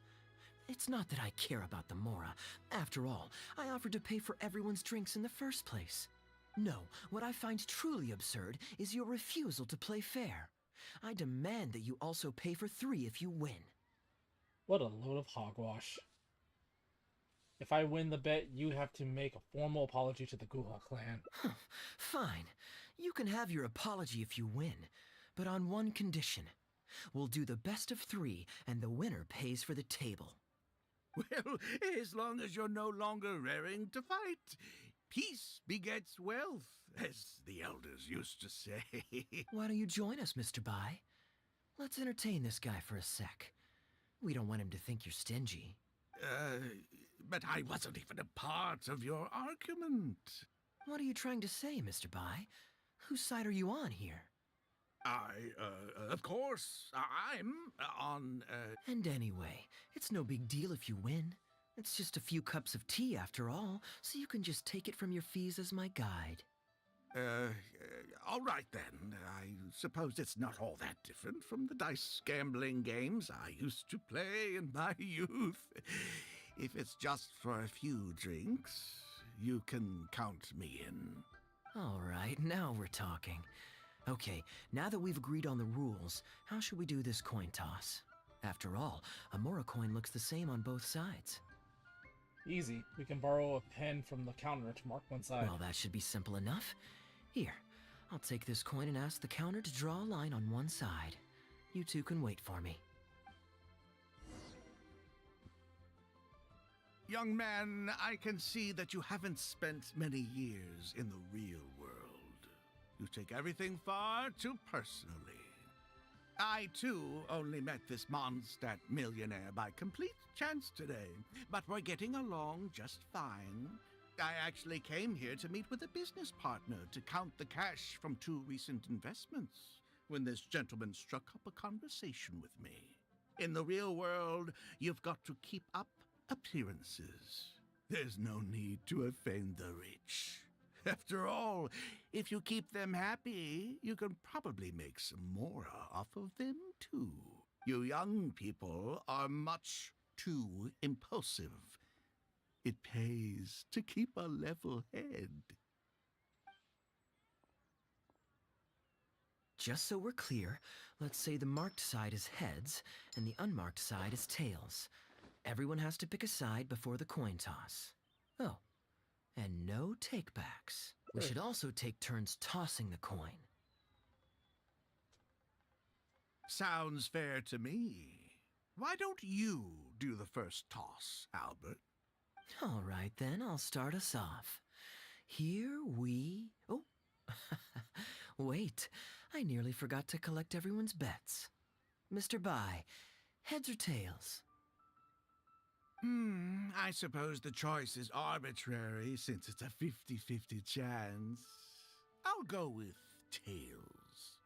Speaker 7: It's not that I care about the Mora. After all, I offered to pay for everyone's drinks in the first place. No, what I find truly absurd is your refusal to play fair. I demand that you also pay for three if you win.
Speaker 1: What a load of hogwash. If I win the bet, you have to make a formal apology to the Guha clan.
Speaker 7: Fine. You can have your apology if you win, but on one condition. We'll do the best of three, and the winner pays for the table.
Speaker 18: Well, as long as you're no longer raring to fight, peace begets wealth, as the elders used to say.
Speaker 7: Why don't you join us, Mr. Bai? Let's entertain this guy for a sec. We don't want him to think you're stingy.
Speaker 18: But I wasn't even a part of your argument.
Speaker 7: What are you trying to say, Mr. Bai? Whose side are you on here?
Speaker 18: Of course, I'm on,
Speaker 7: And anyway, it's no big deal if you win. It's just a few cups of tea after all, so you can just take it from your fees as my guide.
Speaker 18: All right then. I suppose it's not all that different from the dice gambling games I used to play in my youth. If it's just for a few drinks, you can count me in.
Speaker 7: All right, now we're talking. Okay, now that we've agreed on the rules, how should we do this coin toss? After all, a Mora coin looks the same on both sides.
Speaker 1: Easy. We can borrow a pen from the counter to mark one side.
Speaker 7: Well, that should be simple enough. Here, I'll take this coin and ask the counter to draw a line on one side. You two can wait for me.
Speaker 18: Young man, I can see that you haven't spent many years in the real world. You take everything far too personally. I, too, only met this Mondstadt millionaire by complete chance today, but we're getting along just fine. I actually came here to meet with a business partner to count the cash from 2 recent investments when this gentleman struck up a conversation with me. In the real world, you've got to keep up appearances. There's no need to offend the rich. After all, if you keep them happy, you can probably make some more off of them, too. You young people are much too impulsive. It pays to keep a level head.
Speaker 7: Just so we're clear, let's say the marked side is heads, and the unmarked side is tails. Everyone has to pick a side before the coin toss. Oh. And no takebacks. We should also take turns tossing the coin.
Speaker 18: Sounds fair to me. Why don't you do the first toss, Albert?
Speaker 7: All right, then, I'll start us off. Here we... Oh, wait. I nearly forgot to collect everyone's bets. Mr. Bai, heads or tails?
Speaker 18: I suppose the choice is arbitrary since it's a 50-50 chance. I'll go with tails.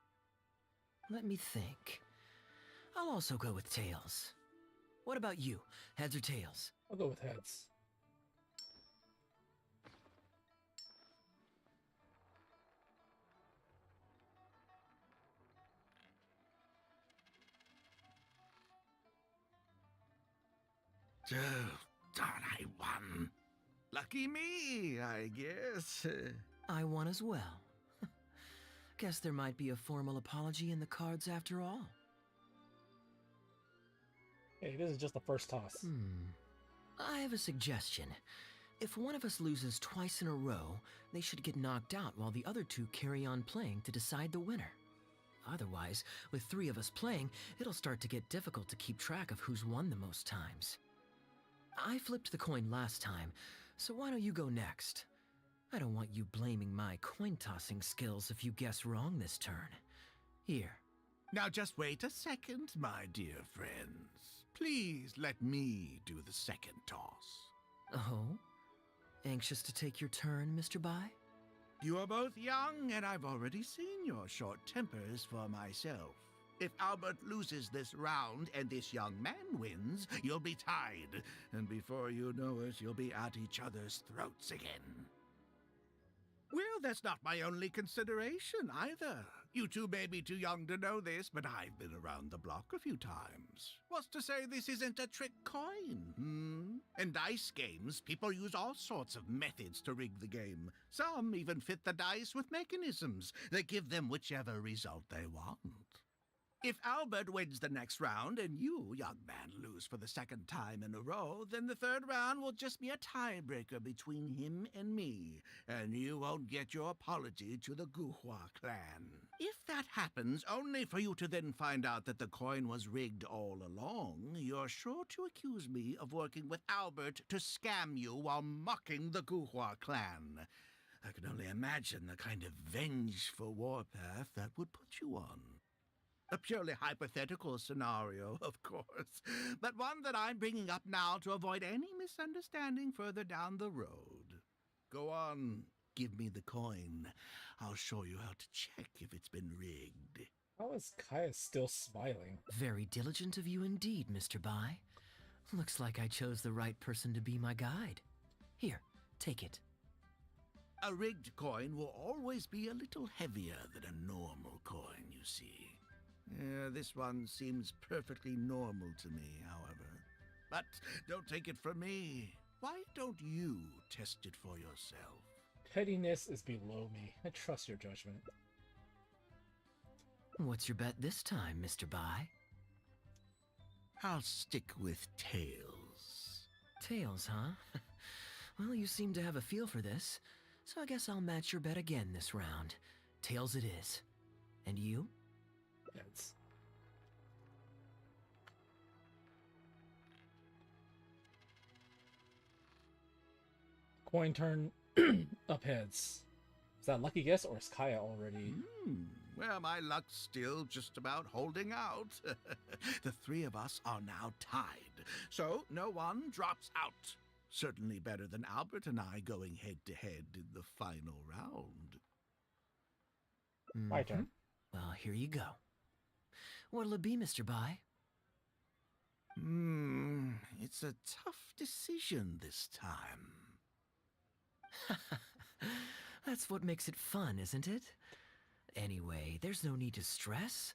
Speaker 7: Let me think. I'll also go with tails. What about you? Heads or tails?
Speaker 1: I'll go with heads.
Speaker 18: Oh, darn, I won. Lucky me, I guess.
Speaker 7: I won as well. Guess there might be a formal apology in the cards after all.
Speaker 1: Hey, this is just the first toss.
Speaker 7: I have a suggestion. If one of us loses twice in a row, they should get knocked out while the other two carry on playing to decide the winner. Otherwise, with three of us playing, it'll start to get difficult to keep track of who's won the most times. I flipped the coin last time, so why don't you go next? I don't want you blaming my coin-tossing skills if you guess wrong this turn. Here.
Speaker 18: Now just wait a second, my dear friends. Please let me do the second toss.
Speaker 7: Oh? Anxious to take your turn, Mr. Bai?
Speaker 18: You are both young, and I've already seen your short tempers for myself. If Albert loses this round and this young man wins, you'll be tied. And before you know it, you'll be at each other's throats again. Well, that's not my only consideration, either. You two may be too young to know this, but I've been around the block a few times. What's to say this isn't a trick coin, In dice games, people use all sorts of methods to rig the game. Some even fit the dice with mechanisms that give them whichever result they want. If Albert wins the next round and you, young man, lose for the second time in a row, then the third round will just be a tiebreaker between him and me, and you won't get your apology to the Guhua clan. If that happens, only for you to then find out that the coin was rigged all along, you're sure to accuse me of working with Albert to scam you while mocking the Guhua clan. I can only imagine the kind of vengeful warpath that would put you on. A purely hypothetical scenario, of course, but one that I'm bringing up now to avoid any misunderstanding further down the road. Go on, give me the coin. I'll show you how to check if it's been rigged.
Speaker 1: How is Kaeya still smiling?
Speaker 7: Very diligent of you indeed, Mr. Bai. Looks like I chose the right person to be my guide. Here, take it.
Speaker 18: A rigged coin will always be a little heavier than a normal coin, you see. This one seems perfectly normal to me, however. But don't take it from me. Why don't you test it for yourself?
Speaker 1: Pettiness is below me. I trust your judgment.
Speaker 7: What's your bet this time, Mr. Bai?
Speaker 18: I'll stick with tails.
Speaker 7: Tails, huh? Well, you seem to have a feel for this, so I guess I'll match your bet again this round. Tails it is. And you?
Speaker 1: Heads. Coin turn up heads. Is that a lucky guess, or is Kaeya already?
Speaker 18: Well, my luck's still just about holding out. The three of us are now tied, so no one drops out. Certainly better than Albert and I going head-to-head in the final round.
Speaker 1: My turn.
Speaker 7: Well, here you go. What'll it be, Mr. Bai?
Speaker 18: It's a tough decision this time.
Speaker 7: That's what makes it fun, isn't it? Anyway, there's no need to stress.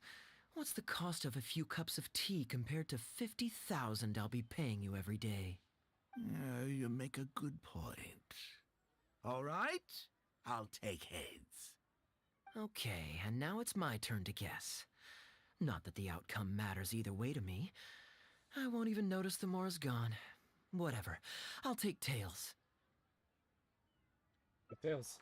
Speaker 7: What's the cost of a few cups of tea compared to 50,000 I'll be paying you every day?
Speaker 18: You make a good point. All right, I'll take heads.
Speaker 7: Okay, and now it's my turn to guess. Not that the outcome matters either way to me. I won't even notice the more's gone. Whatever, I'll take tails.
Speaker 1: Tails.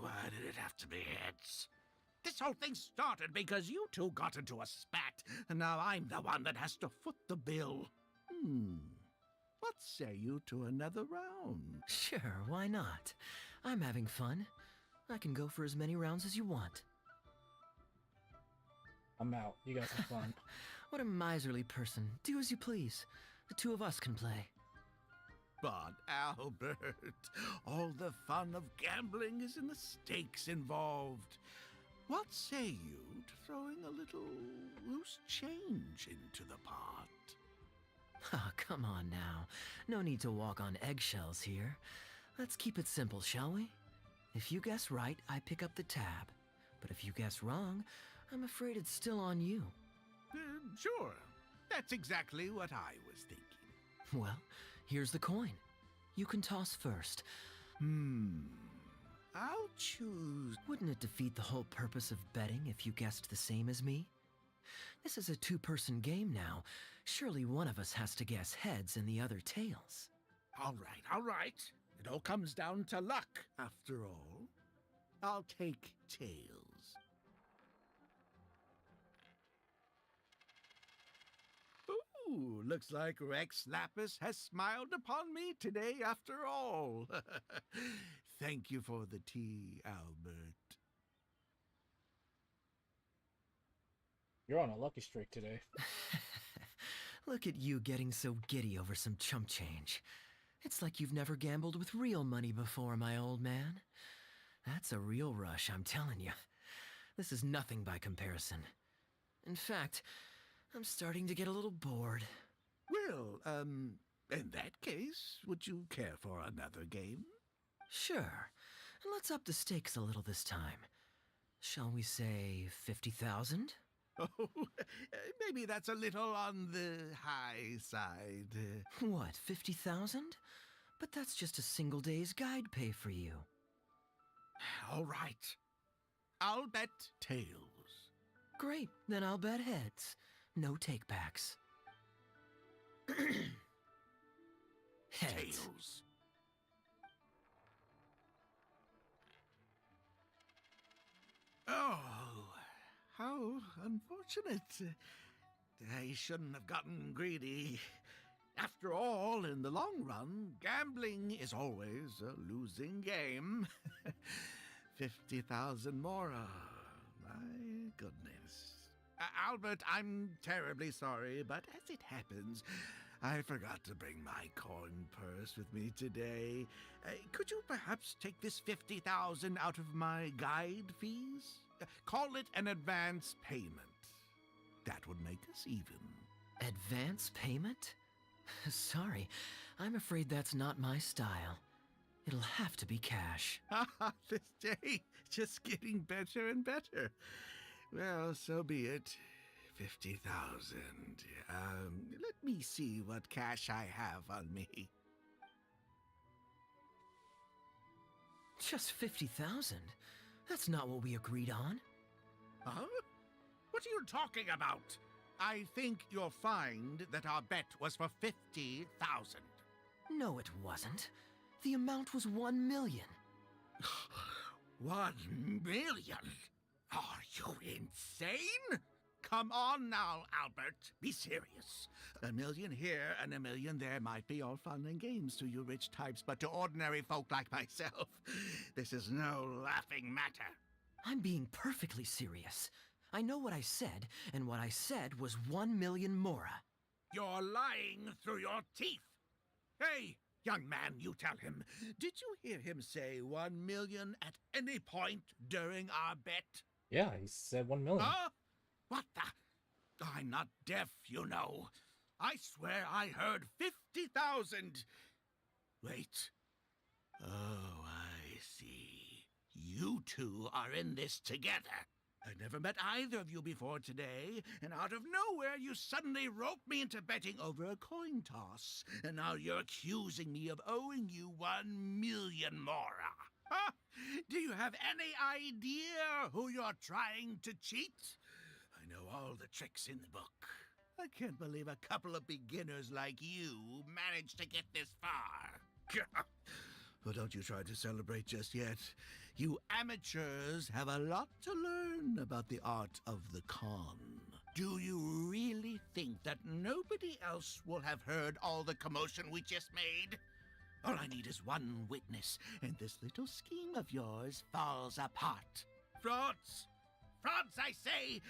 Speaker 18: Why did it have to be heads? This whole thing started because you two got into a spat, and now I'm the one that has to foot the bill. What say you to another round?
Speaker 7: Sure, why not? I'm having fun. I can go for as many rounds as you want.
Speaker 1: I'm out. You guys have fun.
Speaker 7: What a miserly person. Do as you please. The two of us can play.
Speaker 18: But Albert, all the fun of gambling is in the stakes involved. What say you to throwing a little loose change into the pot?
Speaker 7: Ah, come on now. No need to walk on eggshells here. Let's keep it simple, shall we? If you guess right, I pick up the tab. But if you guess wrong, I'm afraid it's still on you.
Speaker 18: Sure. That's exactly what I was thinking.
Speaker 7: Well, here's the coin. You can toss first.
Speaker 18: I'll choose.
Speaker 7: Wouldn't it defeat the whole purpose of betting if you guessed the same as me? This is a two-person game now. Surely one of us has to guess heads and the other tails.
Speaker 18: All right. It all comes down to luck, after all. I'll take tails. Ooh, looks like Rex Lapis has smiled upon me today after all. Thank you for the tea, Albert.
Speaker 1: You're on a lucky streak today.
Speaker 7: Look at you getting so giddy over some chump change. It's like you've never gambled with real money before, my old man. That's a real rush, I'm telling you. This is nothing by comparison. In fact, I'm starting to get a little bored.
Speaker 18: Well, in that case, would you care for another game?
Speaker 7: Sure. And let's up the stakes a little this time. Shall we say 50,000?
Speaker 18: Oh, maybe that's a little on the high side.
Speaker 7: What, 50,000? But that's just a single day's guide pay for you.
Speaker 18: All right. I'll bet tails.
Speaker 7: Great, then I'll bet heads. No takebacks. Heads.
Speaker 18: Tails. Oh, how unfortunate. I shouldn't have gotten greedy. After all, in the long run, gambling is always a losing game. 50,000 more. My goodness. Albert, I'm terribly sorry, but as it happens, I forgot to bring my coin purse with me today. Could you perhaps take this 50,000 out of my guide fees? Call it an advance payment. That would make us even.
Speaker 7: Advance payment? Sorry, I'm afraid that's not my style. It'll have to be cash.
Speaker 18: This day, just getting better and better. Well, so be it. 50,000. Let me see what cash I have on me.
Speaker 7: Just 50,000? That's not what we agreed on.
Speaker 18: Huh? What are you talking about? I think you'll find that our bet was for 50,000.
Speaker 7: No, it wasn't. The amount was 1 million.
Speaker 18: 1 million? Are you insane? Come on now, Albert. Be serious. 1 million here and 1 million there might be all fun and games to you rich types, but to ordinary folk like myself, this is no laughing matter.
Speaker 7: I'm being perfectly serious. I know what I said, and what I said was 1 million mora.
Speaker 18: You're lying through your teeth. Hey, young man, you tell him. Did you hear him say 1 million at any point during our bet?
Speaker 1: Yeah, he said 1 million.
Speaker 18: Huh? What the? I'm not deaf, you know. I swear I heard 50,000. Wait. Oh, I see. You two are in this together. I never met either of you before today, and out of nowhere you suddenly roped me into betting over a coin toss, and now you're accusing me of owing you 1 million mora. Huh? Do you have any idea who you're trying to cheat? I know all the tricks in the book. I can't believe a couple of beginners like you managed to get this far. Well, don't you try to celebrate just yet. You amateurs have a lot to learn about the art of the con. Do you really think that nobody else will have heard all the commotion we just made? All I need is one witness, and this little scheme of yours falls apart. Frauds! Frauds, I say!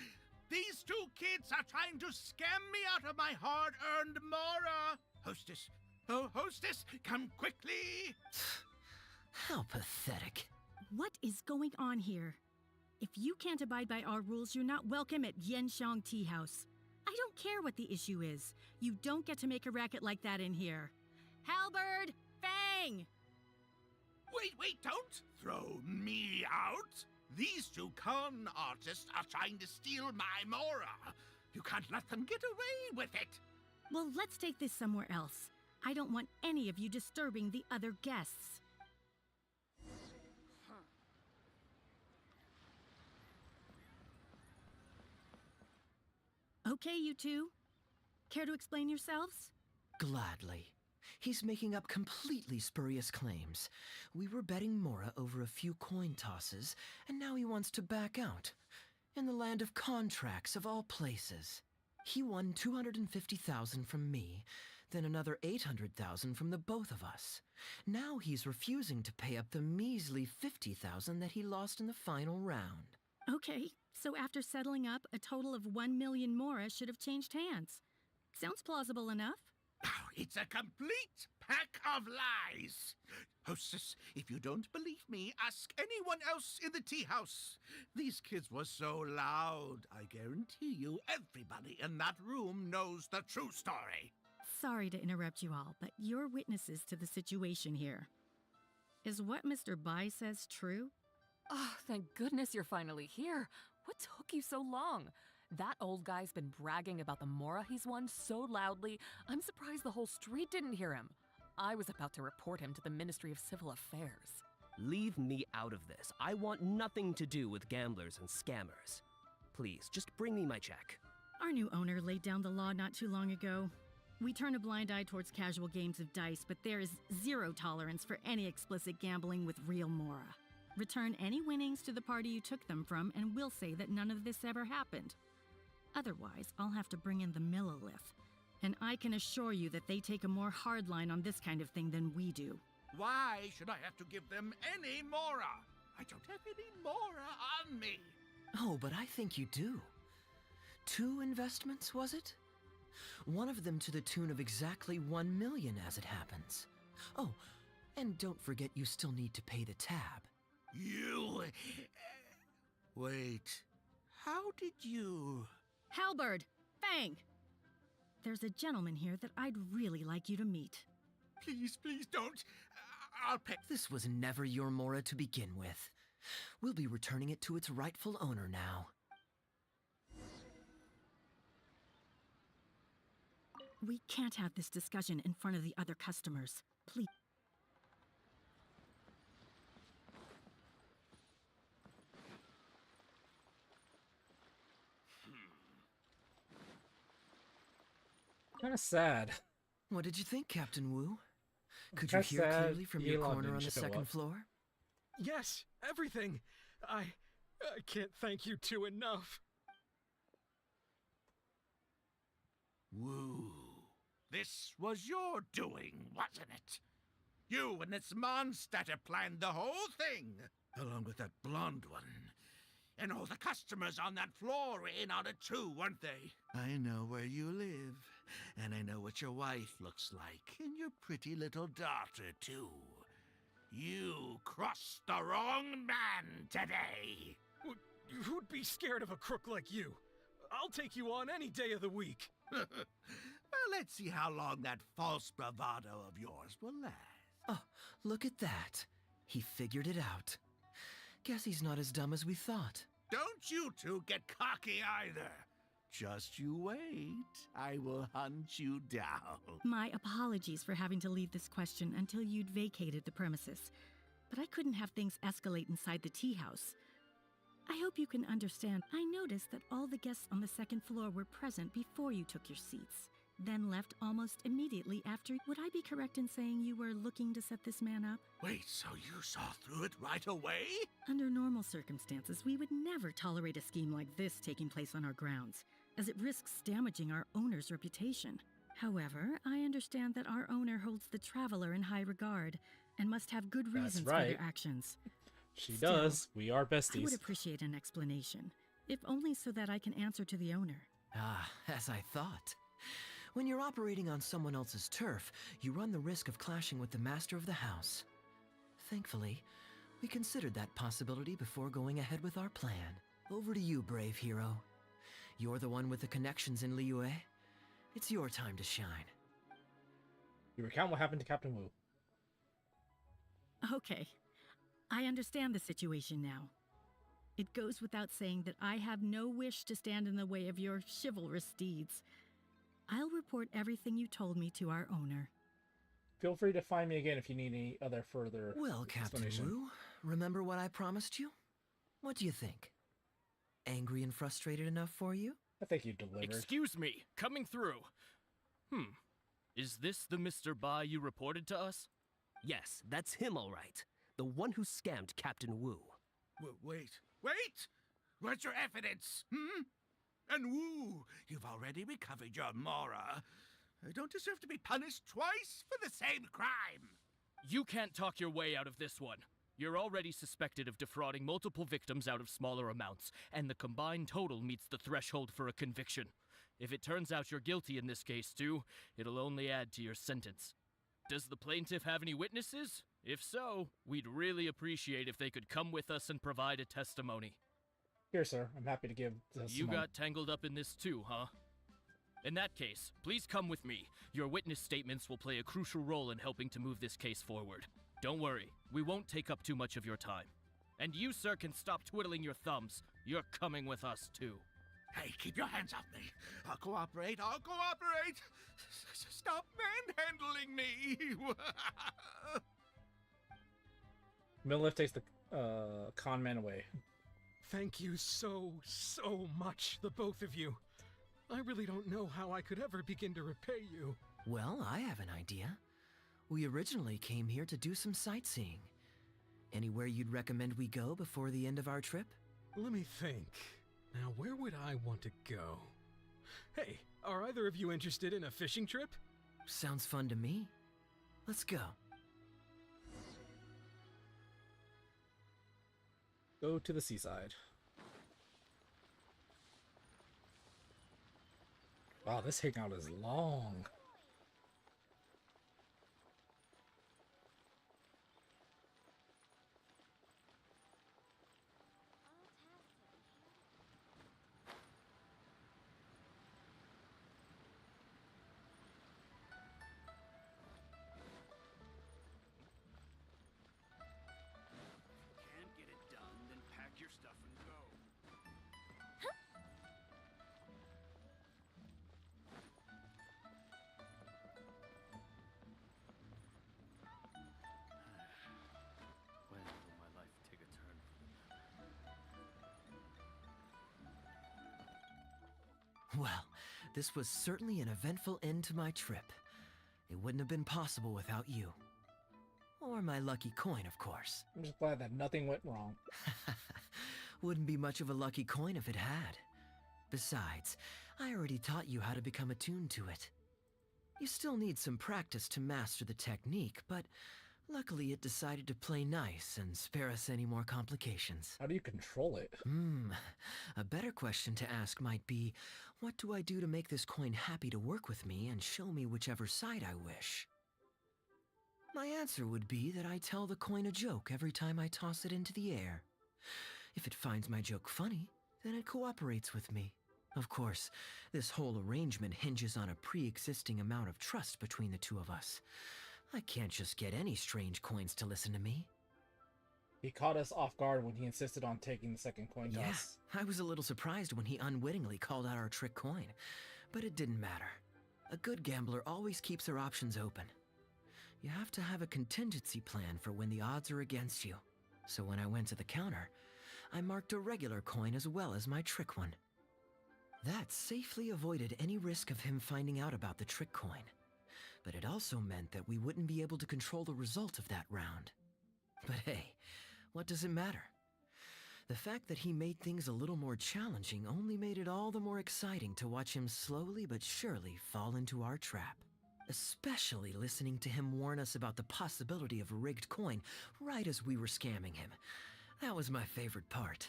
Speaker 18: These two kids are trying to scam me out of my hard-earned mora! Hostess! Oh, hostess, come quickly!
Speaker 7: How pathetic.
Speaker 15: What is going on here? If you can't abide by our rules, you're not welcome at Yenshang Tea House. I don't care what the issue is. You don't get to make a racket like that in here. Halberd! Fang!
Speaker 18: Wait, don't throw me out! These two con artists are trying to steal my Mora. You can't let them get away with it.
Speaker 15: Well, let's take this somewhere else. I don't want any of you disturbing the other guests. Okay, you two. Care to explain yourselves?
Speaker 7: Gladly. He's making up completely spurious claims. We were betting Mora over a few coin tosses, and now he wants to back out. In the land of contracts, of all places. He won 250,000 from me, then another 800,000 from the both of us. Now he's refusing to pay up the measly 50,000 that he lost in the final round.
Speaker 15: Okay, so after settling up, a total of 1 million Mora should have changed hands. Sounds plausible enough.
Speaker 18: Oh, it's a complete pack of lies. Hostess, if you don't believe me, ask anyone else in the tea house. These kids were so loud. I guarantee you everybody in that room knows the true story.
Speaker 15: Sorry to interrupt you all, but you're witnesses to the situation here. Is what Mr. Bai says true?
Speaker 2: Oh, thank goodness you're finally here. What took you so long? That old guy's been bragging about the Mora he's won so loudly, I'm surprised the whole street didn't hear him. I was about to report him to the Ministry of Civil Affairs.
Speaker 11: Leave me out of this. I want nothing to do with gamblers and scammers. Please, just bring me my check.
Speaker 15: Our new owner laid down the law not too long ago. We turn a blind eye towards casual games of dice, but there is zero tolerance for any explicit gambling with real Mora. Return any winnings to the party you took them from, and we'll say that none of this ever happened. Otherwise, I'll have to bring in the Millilith. And I can assure you that they take a more hard line on this kind of thing than we do.
Speaker 18: Why should I have to give them any Mora? I don't have any Mora on me.
Speaker 7: Oh, but I think you do. 2 investments, was it? One of them to the tune of exactly 1 million as it happens. Oh, and don't forget you still need to pay the tab.
Speaker 18: You... Wait. How did you...
Speaker 15: Halberd! Fang! There's a gentleman here that I'd really like you to meet.
Speaker 18: Please, please don't. I'll pay.
Speaker 7: This was never your Mora to begin with. We'll be returning it to its rightful owner now.
Speaker 15: We can't have this discussion in front of the other customers. Please.
Speaker 1: Kind of sad.
Speaker 7: What did you think, Captain Wu? Could you
Speaker 1: Kinda
Speaker 7: hear
Speaker 1: sad
Speaker 7: clearly from your
Speaker 1: Elon
Speaker 7: corner on
Speaker 1: didn't
Speaker 7: the
Speaker 1: show
Speaker 7: second
Speaker 1: up.
Speaker 7: floor?
Speaker 17: Yes, everything. I can't thank you two enough.
Speaker 18: Woo. This was your doing, wasn't it? You and this Mondstatter planned the whole thing, along with that blonde one. And all the customers on that floor were in on it too, weren't they? I know where you live, and I know what your wife looks like, and your pretty little daughter too. You crossed the wrong man today.
Speaker 17: Who'd be scared of a crook like you? I'll take you on any day of the week.
Speaker 18: Well, let's see how long that false bravado of yours will last.
Speaker 7: Oh, look at that. He figured it out. Guess he's not as dumb as we thought.
Speaker 18: Don't you two get cocky either. Just you wait. I will hunt you down.
Speaker 15: My apologies for having to leave this question until you'd vacated the premises. But I couldn't have things escalate inside the tea house. I hope you can understand. I noticed that all the guests on the second floor were present before you took your seats, then left almost immediately after. Would I be correct in saying you were looking to set this man up?
Speaker 18: Wait, so you saw through it right away?
Speaker 15: Under normal circumstances, we would never tolerate a scheme like this taking place on our grounds, as it risks damaging our owner's reputation. However, I understand that our owner holds the traveler in high regard and must have good reasons for their actions.
Speaker 1: She
Speaker 15: Still,
Speaker 1: does. We are besties.
Speaker 15: I would appreciate an explanation, if only so that I can answer to the owner.
Speaker 7: Ah, as I thought. When you're operating on someone else's turf, you run the risk of clashing with the master of the house. Thankfully, we considered that possibility before going ahead with our plan. Over to you, brave hero. You're the one with the connections in Liyue. It's your time to shine.
Speaker 1: You recount what happened to Captain Wu.
Speaker 15: Okay. I understand the situation now. It goes without saying that I have no wish to stand in the way of your chivalrous deeds. I'll report everything you told me to our owner.
Speaker 1: Feel free to find me again if you need any other further
Speaker 7: Well, Captain
Speaker 1: explanation.
Speaker 7: Wu, remember what I promised you? What do you think? Angry and frustrated enough for you?
Speaker 1: I think you delivered.
Speaker 19: Excuse me, coming through. Is this the Mr. Bai you reported to us?
Speaker 11: Yes, that's him all right. The one who scammed Captain Wu.
Speaker 18: Wait! Where's your evidence, And Wu, you've already recovered your Mora. I don't deserve to be punished twice for the same crime.
Speaker 19: You can't talk your way out of this one. You're already suspected of defrauding multiple victims out of smaller amounts, and the combined total meets the threshold for a conviction. If it turns out you're guilty in this case too, it'll only add to your sentence. Does the plaintiff have any witnesses? If so, we'd really appreciate if they could come with us and provide a testimony.
Speaker 1: Here, sir. I'm happy to give this.
Speaker 19: You got tangled up in this too, huh? In that case, please come with me. Your witness statements will play a crucial role in helping to move this case forward. Don't worry, we won't take up too much of your time. And you, sir, can stop twiddling your thumbs. You're coming with us too.
Speaker 18: Hey, keep your hands off me. I'll cooperate. Stop manhandling me.
Speaker 1: Millif takes the con man away.
Speaker 17: Thank you so much, the both of you. I really don't know how I could ever begin to repay you.
Speaker 7: Well, I have an idea. We originally came here to do some sightseeing. Anywhere you'd recommend we go before the end of our trip?
Speaker 17: Let me think. Now, where would I want to go? Hey, are either of you interested in a fishing trip?
Speaker 7: Sounds fun to me. Let's go.
Speaker 1: Go to the seaside. Wow, this hangout is long.
Speaker 3: Can't get it done, then pack your stuff and go. When will my life take a turn for the better?
Speaker 7: Well, this was certainly an eventful end to my trip. It wouldn't have been possible without you. Or my lucky coin, of course.
Speaker 1: I'm just glad that nothing went wrong.
Speaker 7: Wouldn't be much of a lucky coin if it had. Besides, I already taught you how to become attuned to it. You still need some practice to master the technique, but luckily it decided to play nice and spare us any more complications.
Speaker 1: How do you control it?
Speaker 7: A better question to ask might be, what do I do to make this coin happy to work with me and show me whichever side I wish? My answer would be that I tell the coin a joke every time I toss it into the air. If it finds my joke funny, then it cooperates with me. Of course, this whole arrangement hinges on a pre-existing amount of trust between the two of us. I can't just get any strange coins to listen to me.
Speaker 1: He caught us off guard when he insisted on taking the second coin toss.
Speaker 7: I was a little surprised when he unwittingly called out our trick coin, but it didn't matter. A good gambler always keeps their options open. You have to have a contingency plan for when the odds are against you. So when I went to the counter, I marked a regular coin as well as my trick one. That safely avoided any risk of him finding out about the trick coin. But it also meant that we wouldn't be able to control the result of that round. But hey, what does it matter? The fact that he made things a little more challenging only made it all the more exciting to watch him slowly but surely fall into our trap. Especially listening to him warn us about the possibility of a rigged coin right as we were scamming him. That was my favorite part.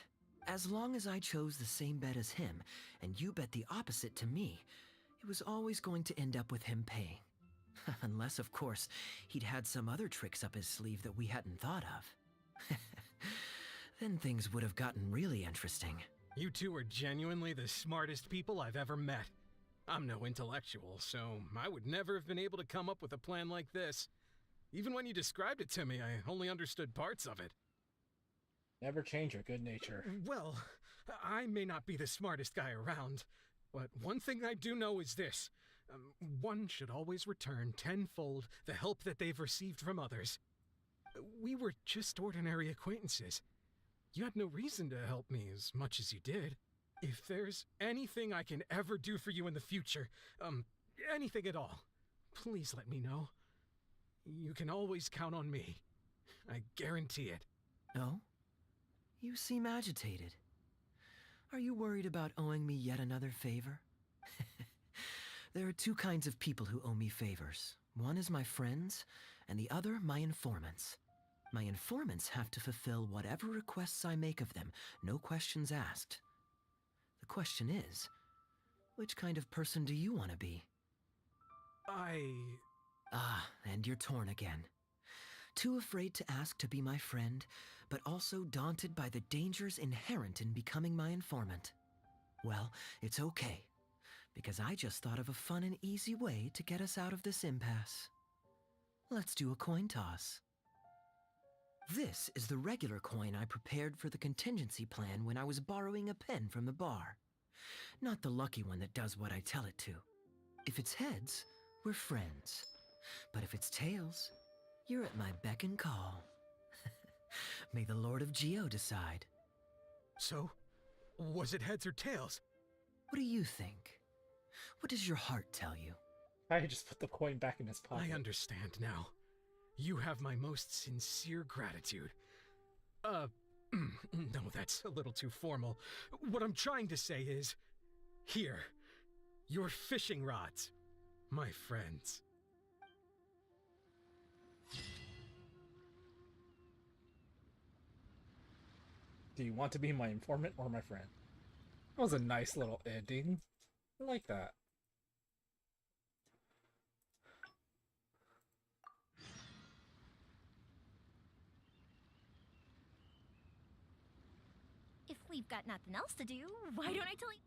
Speaker 7: As long as I chose the same bet as him, and you bet the opposite to me, it was always going to end up with him paying. Unless, of course, he'd had some other tricks up his sleeve that we hadn't thought of. Then things would have gotten really interesting.
Speaker 17: You two are genuinely the smartest people I've ever met. I'm no intellectual, so I would never have been able to come up with a plan like this. Even when you described it to me, I only understood parts of it.
Speaker 1: Never change your good nature.
Speaker 17: Well, I may not be the smartest guy around, but one thing I do know is this. One should always return tenfold the help that they've received from others. We were just ordinary acquaintances. You had no reason to help me as much as you did. If there's anything I can ever do for you in the future, anything at all, please let me know. You can always count on me. I guarantee it.
Speaker 7: Oh? You seem agitated. Are you worried about owing me yet another favor? There are two kinds of people who owe me favors. One is my friends, and the other my informants. My informants have to fulfill whatever requests I make of them, no questions asked. The question is, which kind of person do you want to be? Ah, and you're torn again. Too afraid to ask to be my friend, but also daunted by the dangers inherent in becoming my informant. Well, it's okay, because I just thought of a fun and easy way to get us out of this impasse. Let's do a coin toss. This is the regular coin I prepared for the contingency plan when I was borrowing a pen from the bar. Not the lucky one that does what I tell it to. If it's heads, we're friends. But if it's tails, you're at my beck and call. May the Lord of Geo decide.
Speaker 17: So, was it heads or tails?
Speaker 7: What do you think? What does your heart tell you?
Speaker 1: I just put the coin back in his pocket.
Speaker 17: I understand now. You have my most sincere gratitude. No, that's a little too formal. What I'm trying to say is, here, your fishing rods, my friends.
Speaker 1: Do you want to be my informant or my friend? That was a nice little ending. I like that.
Speaker 5: If we've got nothing else to do, why don't I tell you?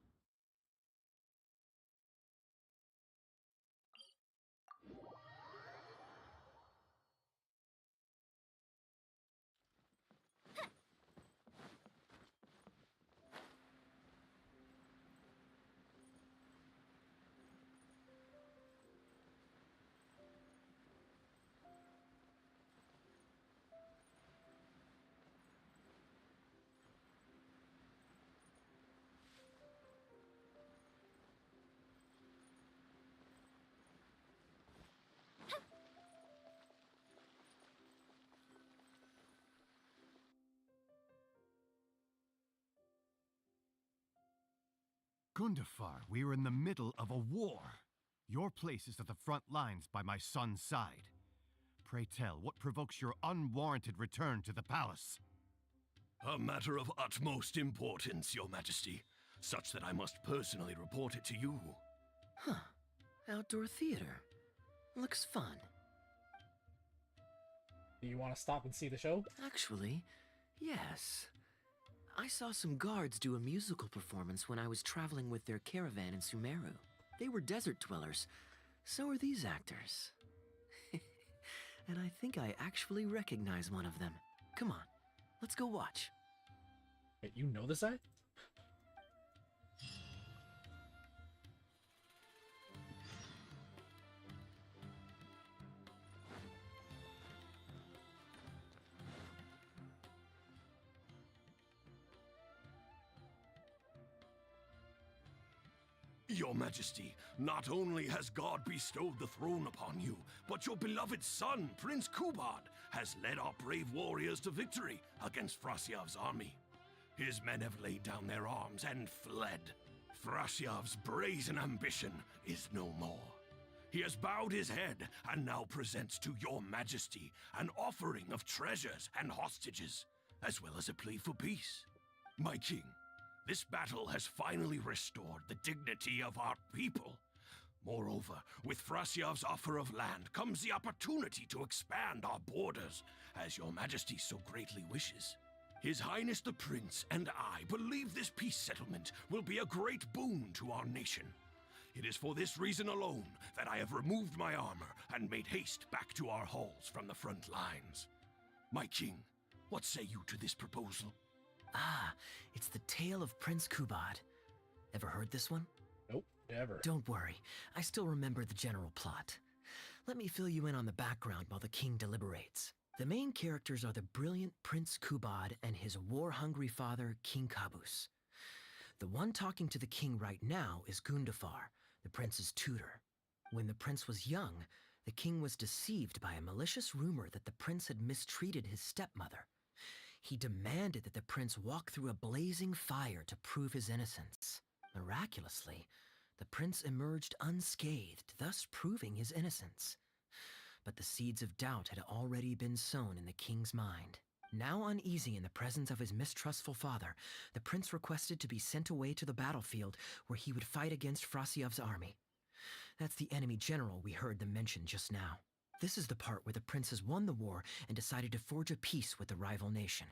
Speaker 8: Gundafar, we are in the middle of a war. Your place is at the front lines by my son's side. Pray tell, what provokes your unwarranted return to the palace?
Speaker 20: A matter of utmost importance, Your Majesty, such that I must personally report it to you.
Speaker 7: Huh. Outdoor theater. Looks fun.
Speaker 1: Do you want to stop and see the show?
Speaker 7: Actually, yes. I saw some guards do a musical performance when I was traveling with their caravan in Sumeru. They were desert dwellers. So are these actors. And I think I actually recognize one of them. Come on, let's go watch.
Speaker 1: Wait, you know this guy?
Speaker 20: Your Majesty, not only has God bestowed the throne upon you, but your beloved son, Prince Kubad, has led our brave warriors to victory against Frasyav's army. His men have laid down their arms and fled. Frasyav's brazen ambition is no more. He has bowed his head and now presents to your Majesty an offering of treasures and hostages, as well as a plea for peace. My king, this battle has finally restored the dignity of our people. Moreover, with Frasyav's offer of land comes the opportunity to expand our borders, as your Majesty so greatly wishes. His Highness the Prince and I believe this peace settlement will be a great boon to our nation. It is for this reason alone that I have removed my armor and made haste back to our halls from the front lines. My king, What say you to this proposal?
Speaker 7: Ah, it's the tale of Prince Kubad. Ever heard this one?
Speaker 1: Nope, never.
Speaker 7: Don't worry, I still remember the general plot. Let me fill you in on the background while the king deliberates. The main characters are the brilliant Prince Kubad and his war-hungry father, King Kabus. The one talking to the king right now is Gundafar, the prince's tutor. When the prince was young, the king was deceived by a malicious rumor that the prince had mistreated his stepmother. He demanded that the prince walk through a blazing fire to prove his innocence. Miraculously, the prince emerged unscathed, thus proving his innocence. But the seeds of doubt had already been sown in the king's mind. Now uneasy in the presence of his mistrustful father, the prince requested to be sent away to the battlefield where he would fight against Frasiev's army. That's the enemy general we heard them mention just now. This is the part where the prince has won the war and decided to forge a peace with the rival nation.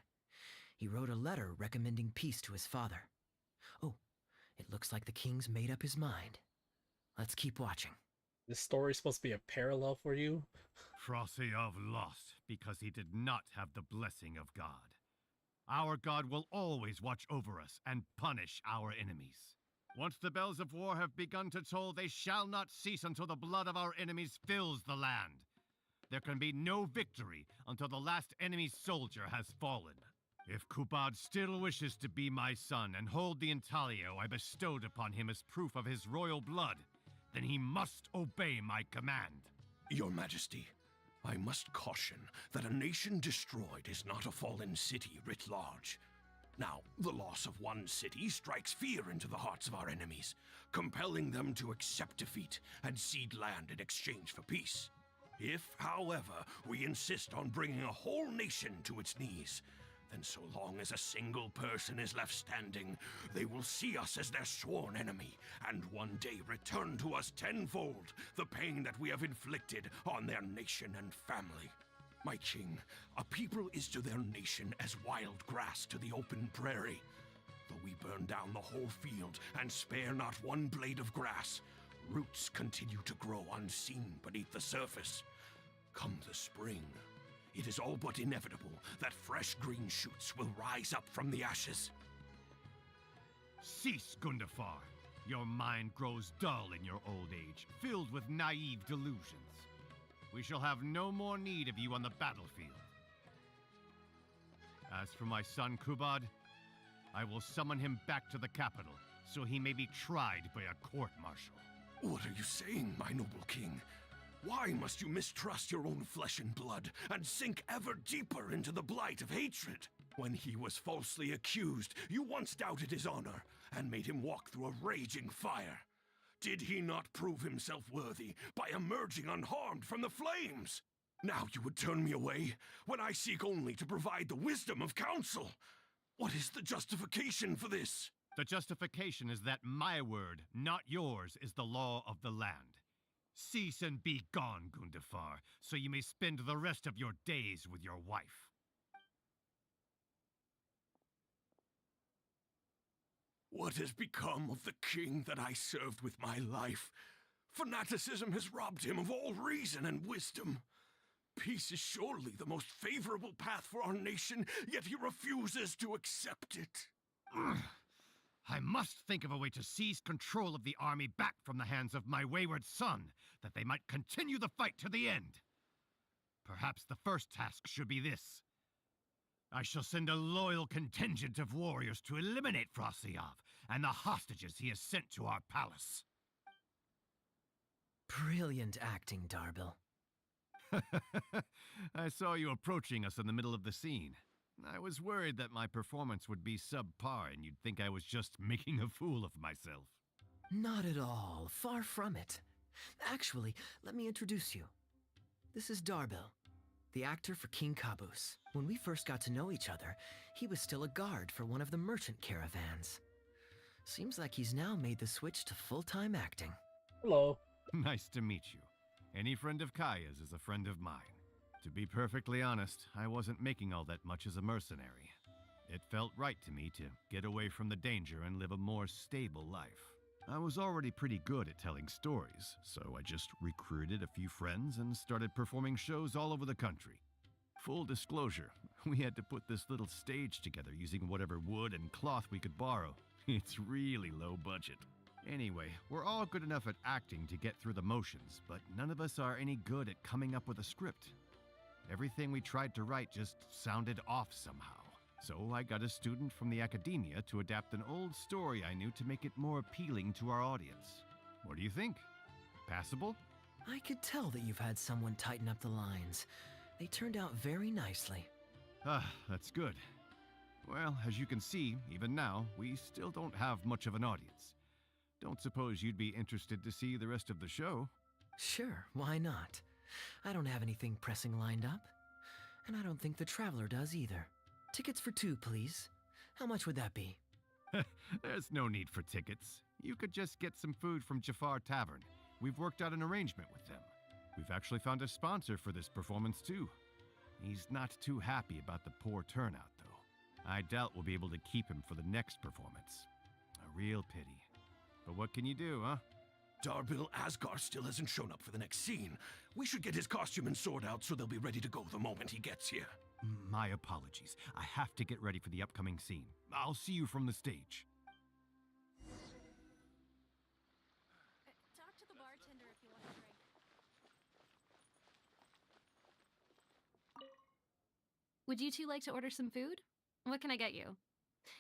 Speaker 7: He wrote a letter recommending peace to his father. Oh, it looks like the king's made up his mind. Let's keep watching.
Speaker 1: This story is supposed to be a parallel for you?
Speaker 8: Frasiev lost because he did not have the blessing of God. Our God will always watch over us and punish our enemies. Once the bells of war have begun to toll, they shall not cease until the blood of our enemies fills the land. There can be no victory until the last enemy soldier has fallen. If Kubad still wishes to be my son and hold the intaglio I bestowed upon him as proof of his royal blood, then he must obey my command.
Speaker 20: Your Majesty, I must caution that a nation destroyed is not a fallen city writ large. Now, the loss of one city strikes fear into the hearts of our enemies, compelling them to accept defeat and cede land in exchange for peace. If, however, we insist on bringing a whole nation to its knees, then so long as a single person is left standing, they will see us as their sworn enemy, and one day return to us tenfold the pain that we have inflicted on their nation and family. My king, a people is to their nation as wild grass to the open prairie. Though we burn down the whole field and spare not one blade of grass, roots continue to grow unseen beneath the surface. Come the spring, it is all but inevitable that fresh green shoots will rise up from the ashes.
Speaker 8: Cease, Gundafar. Your mind grows dull in your old age, filled with naive delusions. We shall have no more need of you on the battlefield. As for my son Kubad, I will summon him back to the capital, so he may be tried by a court-martial.
Speaker 20: What are you saying, my noble king? Why must you mistrust your own flesh and blood and sink ever deeper into the blight of hatred? When he was falsely accused, you once doubted his honor and made him walk through a raging fire. Did he not prove himself worthy by emerging unharmed from the flames? Now you would turn me away when I seek only to provide the wisdom of counsel. What is the justification for this?
Speaker 8: The justification is that my word, not yours, is the law of the land. Cease and be gone, Gundafar, so you may spend the rest of your days with your wife.
Speaker 20: What has become of the king that I served with my life? Fanaticism has robbed him of all reason and wisdom. Peace is surely the most favorable path for our nation, yet he refuses to accept it.
Speaker 8: I must think of a way to seize control of the army back from the hands of my wayward son, that they might continue the fight to the end. Perhaps the first task should be this. I shall send a loyal contingent of warriors to eliminate Frasiev and the hostages he has sent to our palace.
Speaker 7: Brilliant acting, Darbil.
Speaker 8: I saw you approaching us in the middle of the scene. I was worried that my performance would be subpar and you'd think I was just making a fool of myself.
Speaker 7: Not at all. Far from it. Actually, let me introduce you. This is Darbil, the actor for King Kabus. When we first got to know each other, he was still a guard for one of the merchant caravans. Seems like he's now made the switch to full-time acting.
Speaker 1: Hello.
Speaker 8: Nice to meet you. Any friend of Kaeya's is a friend of mine. To be perfectly honest, I wasn't making all that much as a mercenary. It felt right to me to get away from the danger and live a more stable life. I was already pretty good at telling stories, so I just recruited a few friends and started performing shows all over the country. Full disclosure, we had to put this little stage together using whatever wood and cloth we could borrow. It's really low budget. Anyway, we're all good enough at acting to get through the motions, but none of us are any good at coming up with a script. Everything we tried to write just sounded off somehow. So I got a student from the academia to adapt an old story I knew to make it more appealing to our audience. What do you think? Passable?
Speaker 7: I could tell that you've had someone tighten up the lines. They turned out very nicely.
Speaker 8: Ah, that's good. Well, as you can see, even now, we still don't have much of an audience. Don't suppose you'd be interested to see the rest of the show?
Speaker 7: Sure, why not? I don't have anything pressing lined up. And I don't think the Traveler does either. Tickets for 2, please. How much would that be?
Speaker 8: There's no need for tickets. You could just get some food from Jafar Tavern. We've worked out an arrangement with them. We've actually found a sponsor for this performance, too. He's not too happy about the poor turnout, though. I doubt we'll be able to keep him for the next performance. A real pity. But what can you do, huh?
Speaker 20: Darbil Asgar still hasn't shown up for the next scene. We should get his costume and sword out so they'll be ready to go the moment he gets here.
Speaker 8: My apologies. I have to get ready for the upcoming scene. I'll see you from the stage.
Speaker 9: Talk to the bartender if you want a drink.
Speaker 21: Would you two like to order some food? What can I get you?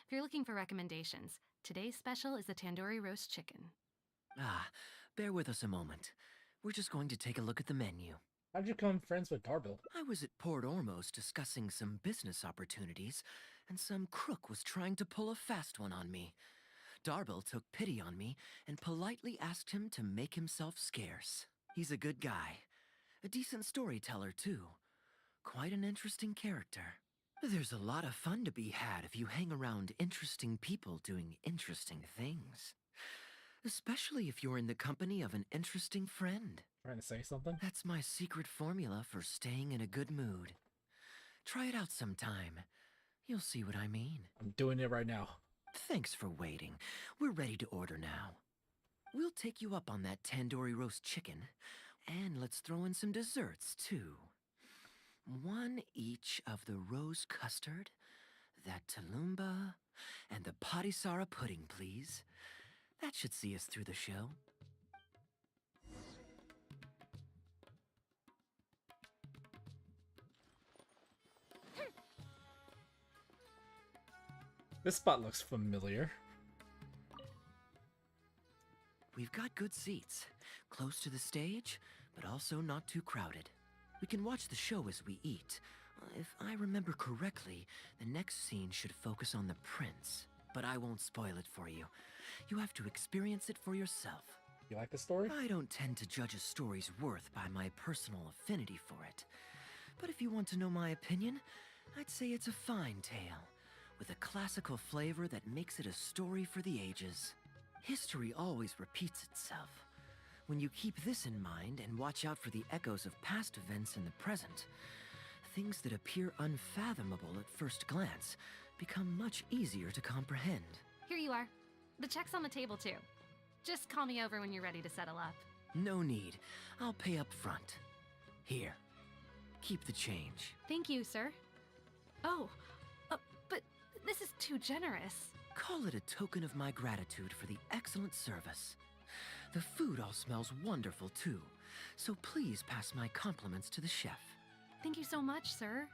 Speaker 21: If you're looking for recommendations, today's special is the tandoori roast chicken.
Speaker 7: Ah, bear with us a moment. We're just going to take a look at the menu.
Speaker 1: How'd you become friends with Darbil?
Speaker 7: I was at Port Ormos discussing some business opportunities, and some crook was trying to pull a fast one on me. Darbil took pity on me and politely asked him to make himself scarce. He's a good guy. A decent storyteller, too. Quite an interesting character. There's a lot of fun to be had if you hang around interesting people doing interesting things. Especially if you're in the company of an interesting friend.
Speaker 1: Trying to say something?
Speaker 7: That's my secret formula for staying in a good mood. Try it out sometime. You'll see what I mean.
Speaker 1: I'm doing it right now.
Speaker 7: Thanks for waiting. We're ready to order now. We'll take you up on that tandoori roast chicken. And let's throw in some desserts, too. 1 each of the rose custard, that talumba, and the patisara pudding, please. That should see us through the show.
Speaker 1: This spot looks familiar.
Speaker 7: We've got good seats, close to the stage, but also not too crowded. We can watch the show as we eat. If I remember correctly, the next scene should focus on the prince. But I won't spoil it for you. You have to experience it for yourself.
Speaker 1: You like the story?
Speaker 7: I don't tend to judge a story's worth by my personal affinity for it. But if you want to know my opinion, I'd say it's a fine tale, with a classical flavor that makes it a story for the ages. History always repeats itself. When you keep this in mind and watch out for the echoes of past events in the present, things that appear unfathomable at first glance become much easier to comprehend.
Speaker 21: Here you are. The check's on the table, too. Just call me over when you're ready to settle up.
Speaker 7: No need. I'll pay up front. Here. Keep the change.
Speaker 21: Thank you, sir. Oh, but this is too generous.
Speaker 7: Call it a token of my gratitude for the excellent service. The food all smells wonderful, too. So please pass my compliments to the chef.
Speaker 21: Thank you so much, sir.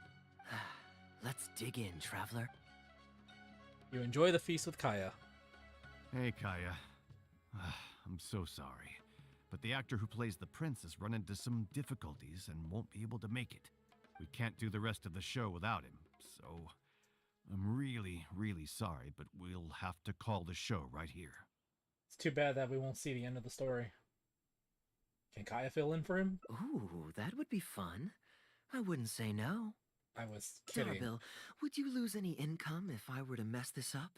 Speaker 7: Let's dig in, traveler.
Speaker 1: You enjoy the feast with Kaeya.
Speaker 8: Hey, Kaeya. I'm so sorry, but the actor who plays the prince has run into some difficulties and won't be able to make it. We can't do the rest of the show without him, so I'm really, really sorry, but we'll have to call the show right here.
Speaker 1: It's too bad that we won't see the end of the story. Can Kaeya fill in for him?
Speaker 7: Ooh, that would be fun. I wouldn't say no.
Speaker 1: I was kidding.
Speaker 7: Darbil, would you lose any income if I were to mess this up?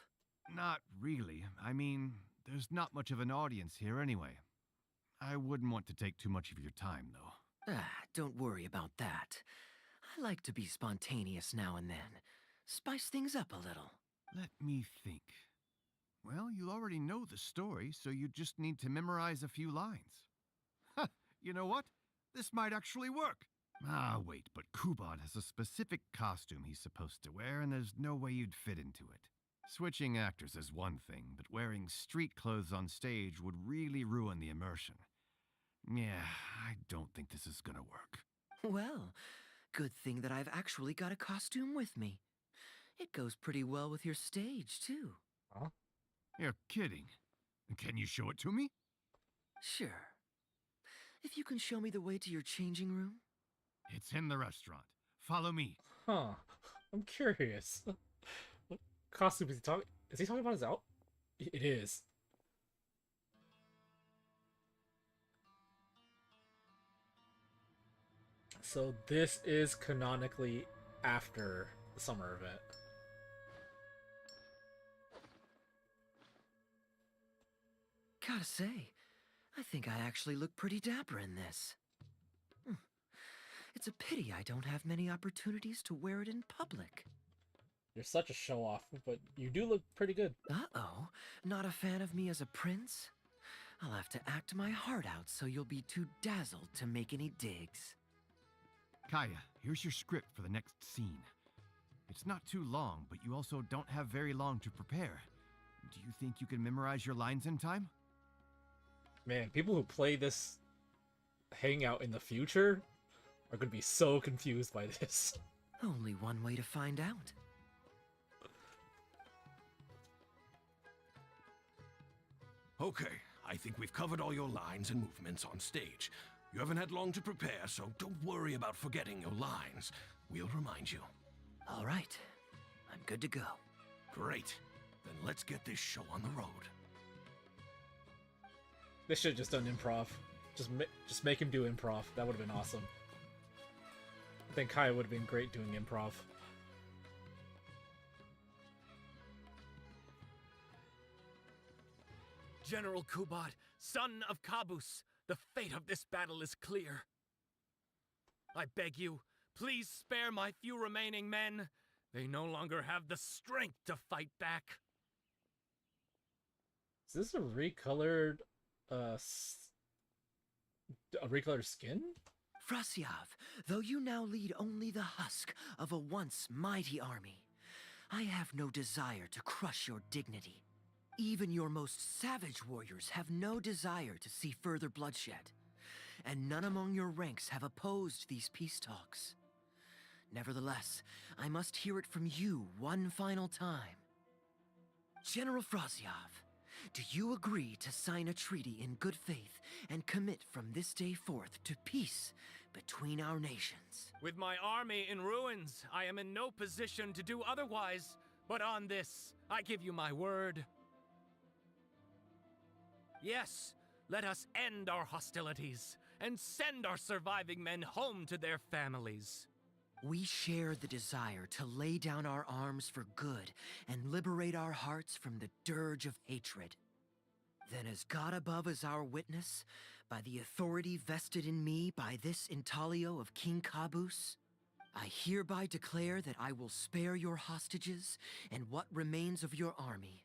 Speaker 8: Not really. I mean, there's not much of an audience here anyway. I wouldn't want to take too much of your time, though.
Speaker 7: Don't worry about that. I like to be spontaneous now and then. Spice things up a little.
Speaker 8: Let me think. Well, you already know the story, so you just need to memorize a few lines. You know what? This might actually work. Ah, wait, but Kubot has a specific costume he's supposed to wear, and there's no way you'd fit into it. Switching actors is one thing, but wearing street clothes on stage would really ruin the immersion. Yeah, I don't think this is gonna work.
Speaker 7: Well, good thing that I've actually got a costume with me. It goes pretty well with your stage, too.
Speaker 1: Huh?
Speaker 8: You're kidding. Can you show it to me?
Speaker 7: Sure. If you can show me the way to your changing room.
Speaker 8: It's in the restaurant. Follow me.
Speaker 1: Huh. I'm curious. What costume is he talking? Is he talking about his out? It is. So this is canonically after the summer event.
Speaker 7: Gotta say, I think I actually look pretty dapper in this. It's a pity I don't have many opportunities to wear it in public.
Speaker 1: You're such a show-off, but you do look pretty good.
Speaker 7: Uh-oh, not a fan of me as a prince? I'll have to act my heart out so you'll be too dazzled to make any digs.
Speaker 8: Kaeya, here's your script for the next scene. It's not too long, but you also don't have very long to prepare. Do you think you can memorize your lines in time?
Speaker 1: Man, people who play this hangout in the future are going to be so confused by this.
Speaker 7: Only one way to find out.
Speaker 20: Okay, I think we've covered all your lines and movements on stage. You haven't had long to prepare, so don't worry about forgetting your lines. We'll remind you.
Speaker 7: All right, I'm good to go.
Speaker 20: Great. Then let's get this show on the road.
Speaker 1: They should have just done improv. Just make him do improv. That would have been awesome. I think Kaeya would have been great doing improv.
Speaker 19: General Kubot, son of Kabus, the fate of this battle is clear. I beg you, please spare my few remaining men. They no longer have the strength to fight back.
Speaker 1: Is this a recolored, a recolored skin?
Speaker 7: Frasyav, though you now lead only the husk of a once mighty army, I have no desire to crush your dignity. Even your most savage warriors have no desire to see further bloodshed, and none among your ranks have opposed these peace talks. Nevertheless, I must hear it from you one final time. General Frasyav, do you agree to sign a treaty in good faith and commit from this day forth to peace between our nations?
Speaker 19: With my army in ruins, I am in no position to do otherwise, but on this, I give you my word. Yes, let us end our hostilities and send our surviving men home to their families.
Speaker 7: We share the desire to lay down our arms for good and liberate our hearts from the dirge of hatred. Then as God above is our witness, by the authority vested in me by this intaglio of King Kabus, I hereby declare that I will spare your hostages and what remains of your army.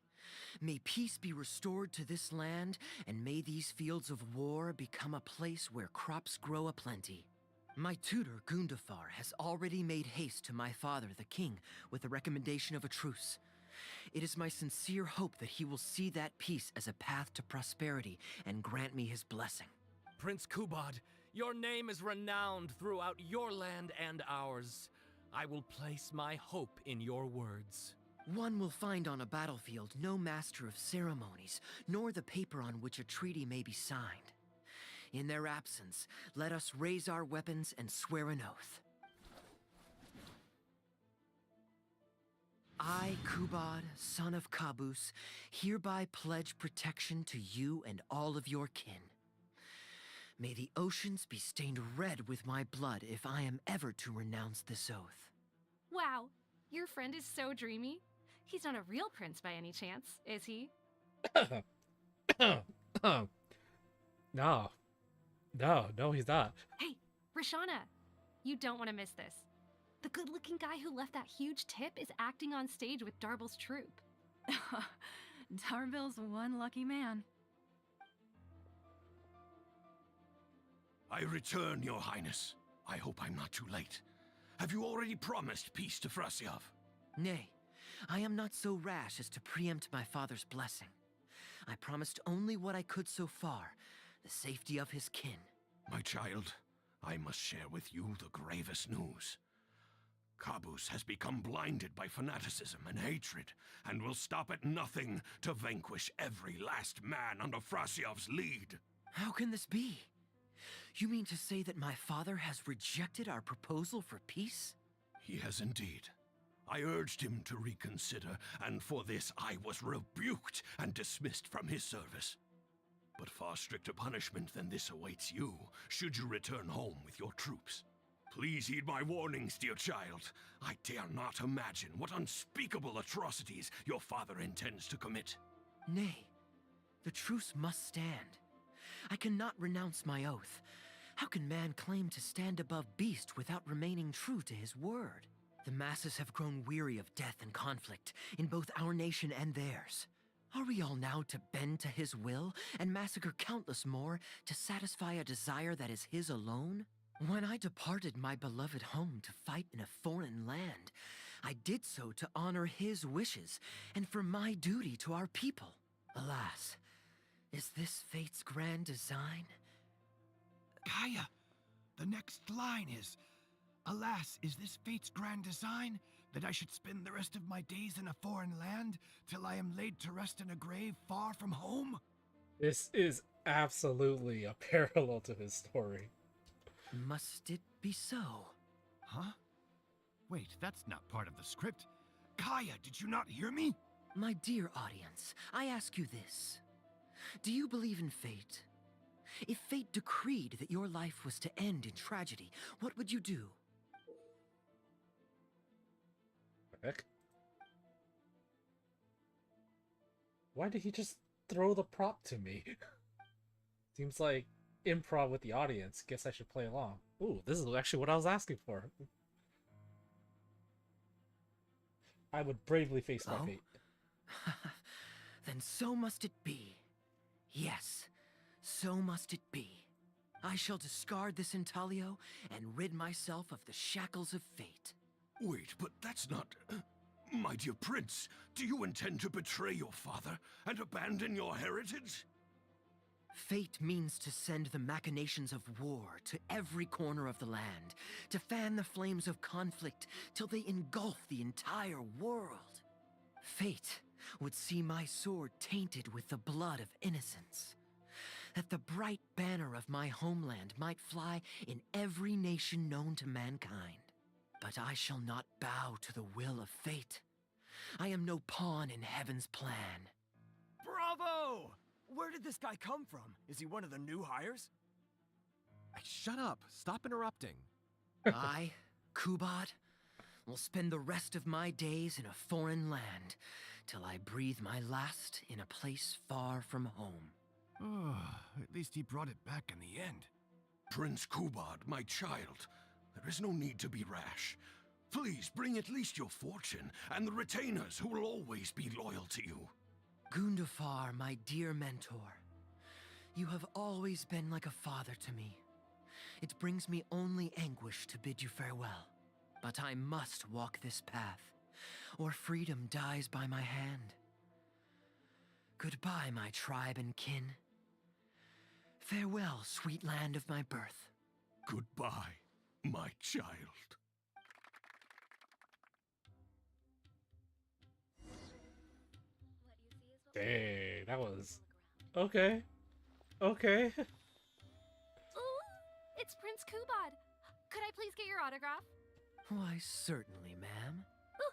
Speaker 7: May peace be restored to this land, and may these fields of war become a place where crops grow aplenty. My tutor, Gundafar, has already made haste to my father, the king, with the recommendation of a truce. It is my sincere hope that he will see that peace as a path to prosperity and grant me his blessing.
Speaker 19: Prince Kubot, your name is renowned throughout your land and ours. I will place my hope in your words.
Speaker 7: One will find on a battlefield no master of ceremonies, nor the paper on which a treaty may be signed. In their absence, let us raise our weapons and swear an oath. I, Kubod, son of Kabus, hereby pledge protection to you and all of your kin. May the oceans be stained red with my blood if I am ever to renounce this oath.
Speaker 21: Wow, your friend is so dreamy. He's not a real prince by any chance, is he?
Speaker 1: No, he's not.
Speaker 21: Hey, Rashana, you don't want to miss this. The good-looking guy who left that huge tip is acting on stage with Darble's troupe.
Speaker 2: Darble's one lucky man.
Speaker 20: I return, Your Highness. I hope I'm not too late. Have you already promised peace to Frasiov?
Speaker 7: Nay, I am not so rash as to preempt my father's blessing. I promised only what I could so far, the safety of his kin.
Speaker 20: My child, I must share with you the gravest news. Kabus has become blinded by fanaticism and hatred, and will stop at nothing to vanquish every last man under Frasiov's lead.
Speaker 7: How can this be? You mean to say that my father has rejected our proposal for peace?
Speaker 20: He has indeed. I urged him to reconsider, and for this I was rebuked and dismissed from his service. But far stricter punishment than this awaits you, should you return home with your troops. Please heed my warnings, dear child. I dare not imagine what unspeakable atrocities your father intends to commit.
Speaker 7: Nay, the truce must stand. I cannot renounce my oath. How can man claim to stand above beast without remaining true to his word? The masses have grown weary of death and conflict in both our nation and theirs. Are we all now to bend to his will and massacre countless more to satisfy a desire that is his alone? When I departed my beloved home to fight in a foreign land, I did so to honor his wishes and for my duty to our people. Alas, is this fate's grand design?
Speaker 3: Kaeya, the next line is, "Alas, is this fate's grand design, that I should spend the rest of my days in a foreign land, till I am laid to rest in a grave far from home?"
Speaker 1: This is absolutely a parallel to his story.
Speaker 7: Must it be so?
Speaker 3: Huh? Wait, that's not part of the script. Kaeya, did you not hear me?
Speaker 7: My dear audience, I ask you this. Do you believe in fate? If fate decreed that your life was to end in tragedy, what would you do?
Speaker 1: Heck? Why did he just throw the prop to me? Seems like improv with the audience. Guess I should play along. Ooh, this is actually what I was asking for. I would bravely face my fate.
Speaker 7: Then so must it be. Yes, so must it be. I shall discard this intaglio and rid myself of the shackles of fate.
Speaker 20: Wait, but that's not... My dear prince, do you intend to betray your father and abandon your heritage?
Speaker 7: Fate means to send the machinations of war to every corner of the land, to fan the flames of conflict till they engulf the entire world. Fate would see my sword tainted with the blood of innocence, that the bright banner of my homeland might fly in every nation known to mankind. But I shall not bow to the will of fate. I am no pawn in heaven's plan.
Speaker 6: Bravo! Where did this guy come from? Is he one of the new hires?
Speaker 22: Shut up. Stop interrupting.
Speaker 7: I, Kubad, will spend the rest of my days in a foreign land till I breathe my last in a place far from home.
Speaker 3: Oh, at least he brought it back in the end.
Speaker 20: Prince Kubad, my child, there is no need to be rash. Please bring at least your fortune and the retainers who will always be loyal to you.
Speaker 7: Gundafar, my dear mentor, you have always been like a father to me. It brings me only anguish to bid you farewell. But I must walk this path, or freedom dies by my hand. Goodbye, my tribe and kin. Farewell, sweet land of my birth.
Speaker 20: Goodbye, my child.
Speaker 1: Dang, that was... Okay. Okay.
Speaker 21: Ooh, it's Prince Kubad. Could I please get your autograph?
Speaker 7: Why, certainly, ma'am.
Speaker 21: Ooh,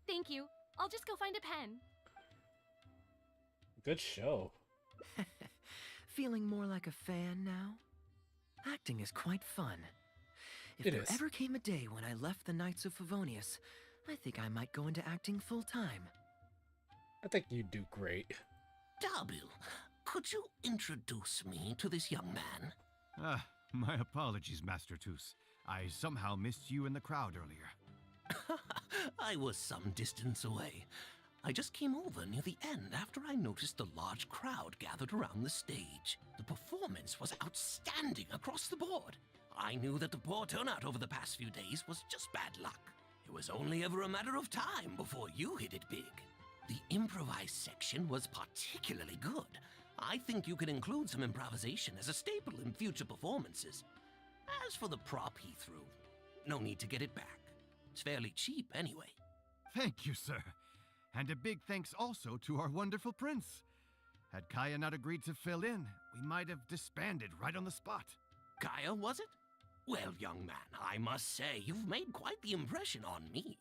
Speaker 21: thank you. I'll just go find a pen.
Speaker 1: Good show.
Speaker 7: Feeling more like a fan now? Acting is quite fun. If
Speaker 1: It
Speaker 7: there
Speaker 1: is.
Speaker 7: ever came a day when I left the Knights of Favonius, I think I might go into acting full-time.
Speaker 1: I think you do great.
Speaker 20: W, could you introduce me to this young man?
Speaker 3: Ah, my apologies, Master Toos. I somehow missed you in the crowd earlier.
Speaker 20: I was some distance away. I just came over near the end after I noticed the large crowd gathered around the stage. The performance was outstanding across the board.
Speaker 4: I knew that the poor turnout over the past few days was just bad luck. It was only ever a matter of time before you hit it big. The improvised section was particularly good. I think you could include some improvisation as a staple in future performances. As for the prop he threw, no need to get it back. It's fairly cheap anyway.
Speaker 8: Thank you, sir. And a big thanks also to our wonderful prince. Had Kaeya not agreed to fill in, we might have disbanded right on the spot.
Speaker 4: Kaeya, was it? Well, young man, I must say you've made quite the impression on me.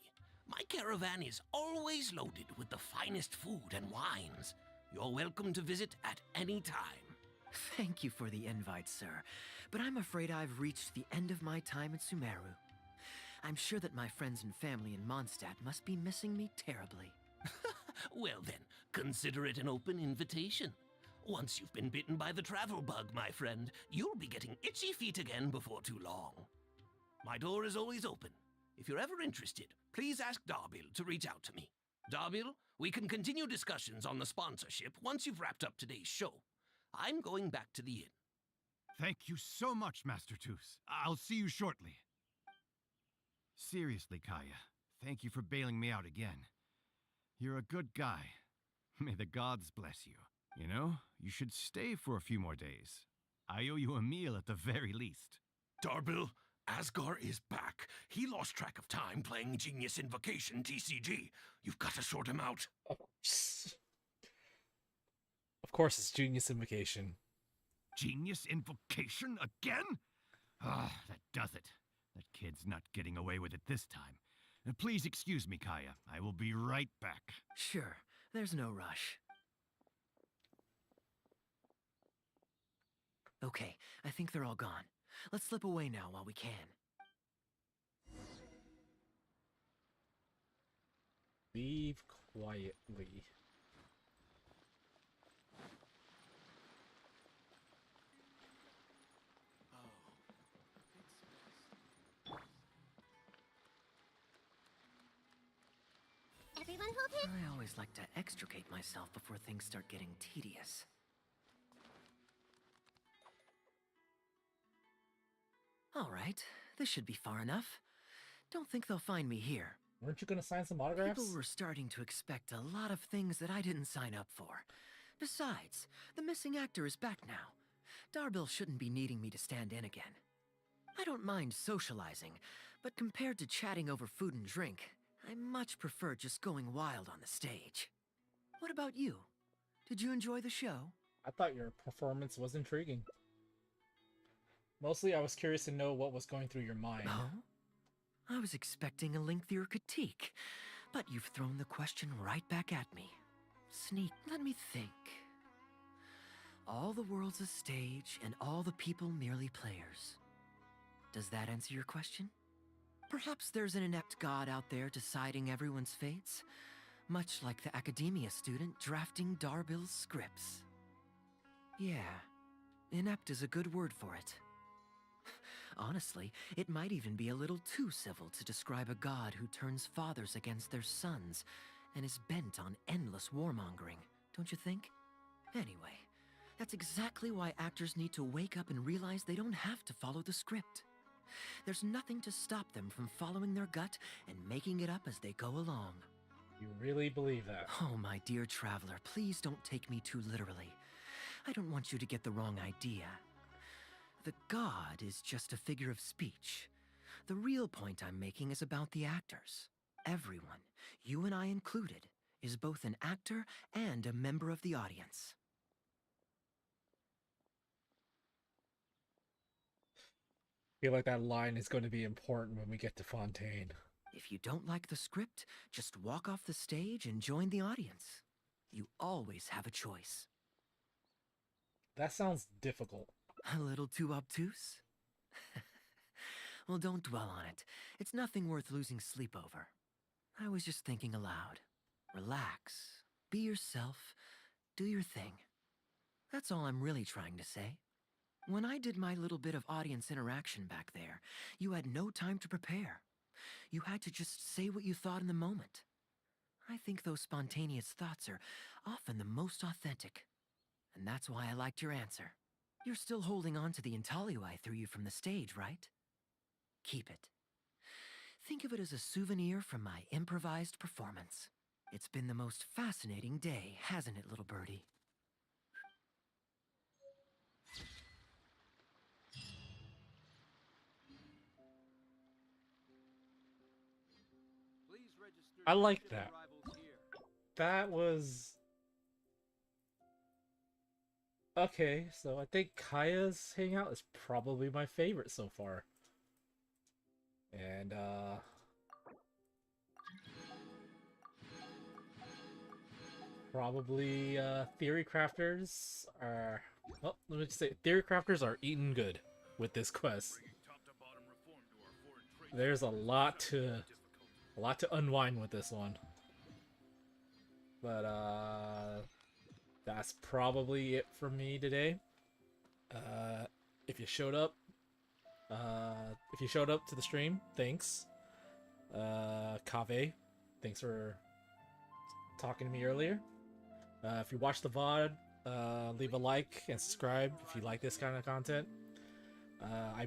Speaker 4: My caravan is always loaded with the finest food and wines. You're welcome to visit at any time.
Speaker 7: Thank you for the invite, sir, but I'm afraid I've reached the end of my time at Sumeru. I'm sure that my friends and family in Mondstadt must be missing me terribly.
Speaker 4: Well then, consider it an open invitation. Once you've been bitten by the travel bug, my friend, you'll be getting itchy feet again before too long. My door is always open. If you're ever interested, please ask Darbil to reach out to me. Darbil, we can continue discussions on the sponsorship once you've wrapped up today's show. I'm going back to the inn.
Speaker 8: Thank you so much, Master Toos. I'll see you shortly. Seriously, Kaeya, thank you for bailing me out again. You're a good guy. May the gods bless you. You know, you should stay for a few more days. I owe you a meal at the very least.
Speaker 20: Darbil, Asgar is back. He lost track of time playing Genius Invocation TCG. You've got to sort him out.
Speaker 1: Of course, it's Genius Invocation.
Speaker 8: Genius Invocation again? Ah, that does it. That kid's not getting away with it this time. Please excuse me, Kaeya. I will be right back.
Speaker 7: Sure, there's no rush. Okay, I think they're all gone. Let's slip away now while we can.
Speaker 1: Leave quietly.
Speaker 10: Everyone hold him.
Speaker 7: I always like to extricate myself before things start getting tedious. All right, this should be far enough. Don't think they'll find me here.
Speaker 1: Weren't you gonna sign some autographs?
Speaker 7: People were starting to expect a lot of things that I didn't sign up for. Besides, the missing actor is back now. Darbil shouldn't be needing me to stand in again. I don't mind socializing, but compared to chatting over food and drink, I much prefer just going wild on the stage. What about you? Did you enjoy the show?
Speaker 1: I thought your performance was intriguing. Mostly, I was curious to know what was going through your mind.
Speaker 7: Oh? I was expecting a lengthier critique, but you've thrown the question right back at me. Sneak, let me think. All the world's a stage, and all the people merely players. Does that answer your question? Perhaps there's an inept god out there deciding everyone's fates, much like the academia student drafting Darbil's scripts. Yeah, inept is a good word for it. Honestly, it might even be a little too civil to describe a god who turns fathers against their sons and is bent on endless warmongering, don't you think? Anyway, that's exactly why actors need to wake up and realize they don't have to follow the script. There's nothing to stop them from following their gut and making it up as they go along.
Speaker 1: You really believe that?
Speaker 7: Oh, my dear traveler, please don't take me too literally. I don't want you to get the wrong idea. The god is just a figure of speech. The real point I'm making is about the actors. Everyone, you and I included, is both an actor and a member of the audience.
Speaker 1: I feel like that line is going to be important when we get to Fontaine.
Speaker 7: If you don't like the script, just walk off the stage and join the audience. You always have a choice.
Speaker 1: That sounds difficult.
Speaker 7: A little too obtuse? Well, don't dwell on it. It's nothing worth losing sleep over. I was just thinking aloud. Relax. Be yourself. Do your thing. That's all I'm really trying to say. When I did my little bit of audience interaction back there, you had no time to prepare. You had to just say what you thought in the moment. I think those spontaneous thoughts are often the most authentic. And that's why I liked your answer. You're still holding on to the intaglio I threw you from the stage, right? Keep it. Think of it as a souvenir from my improvised performance. It's been the most fascinating day, hasn't it, little birdie?
Speaker 1: I like that. That was... Okay, so I think Kaeya's hangout is probably my favorite so far. And, probably, Theory Crafters are... Well, let me just say, Theory Crafters are eating good with this quest. There's a lot to unwind with this one. But, that's probably it for me today. If you showed up to the stream, thanks. Kave, thanks for talking to me earlier. If you watch the VOD, leave a like and subscribe if you like this kind of content. I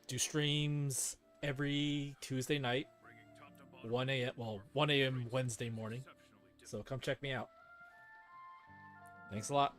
Speaker 1: do streams every Tuesday night, 1 a.m. Wednesday morning. So come check me out. Thanks a lot.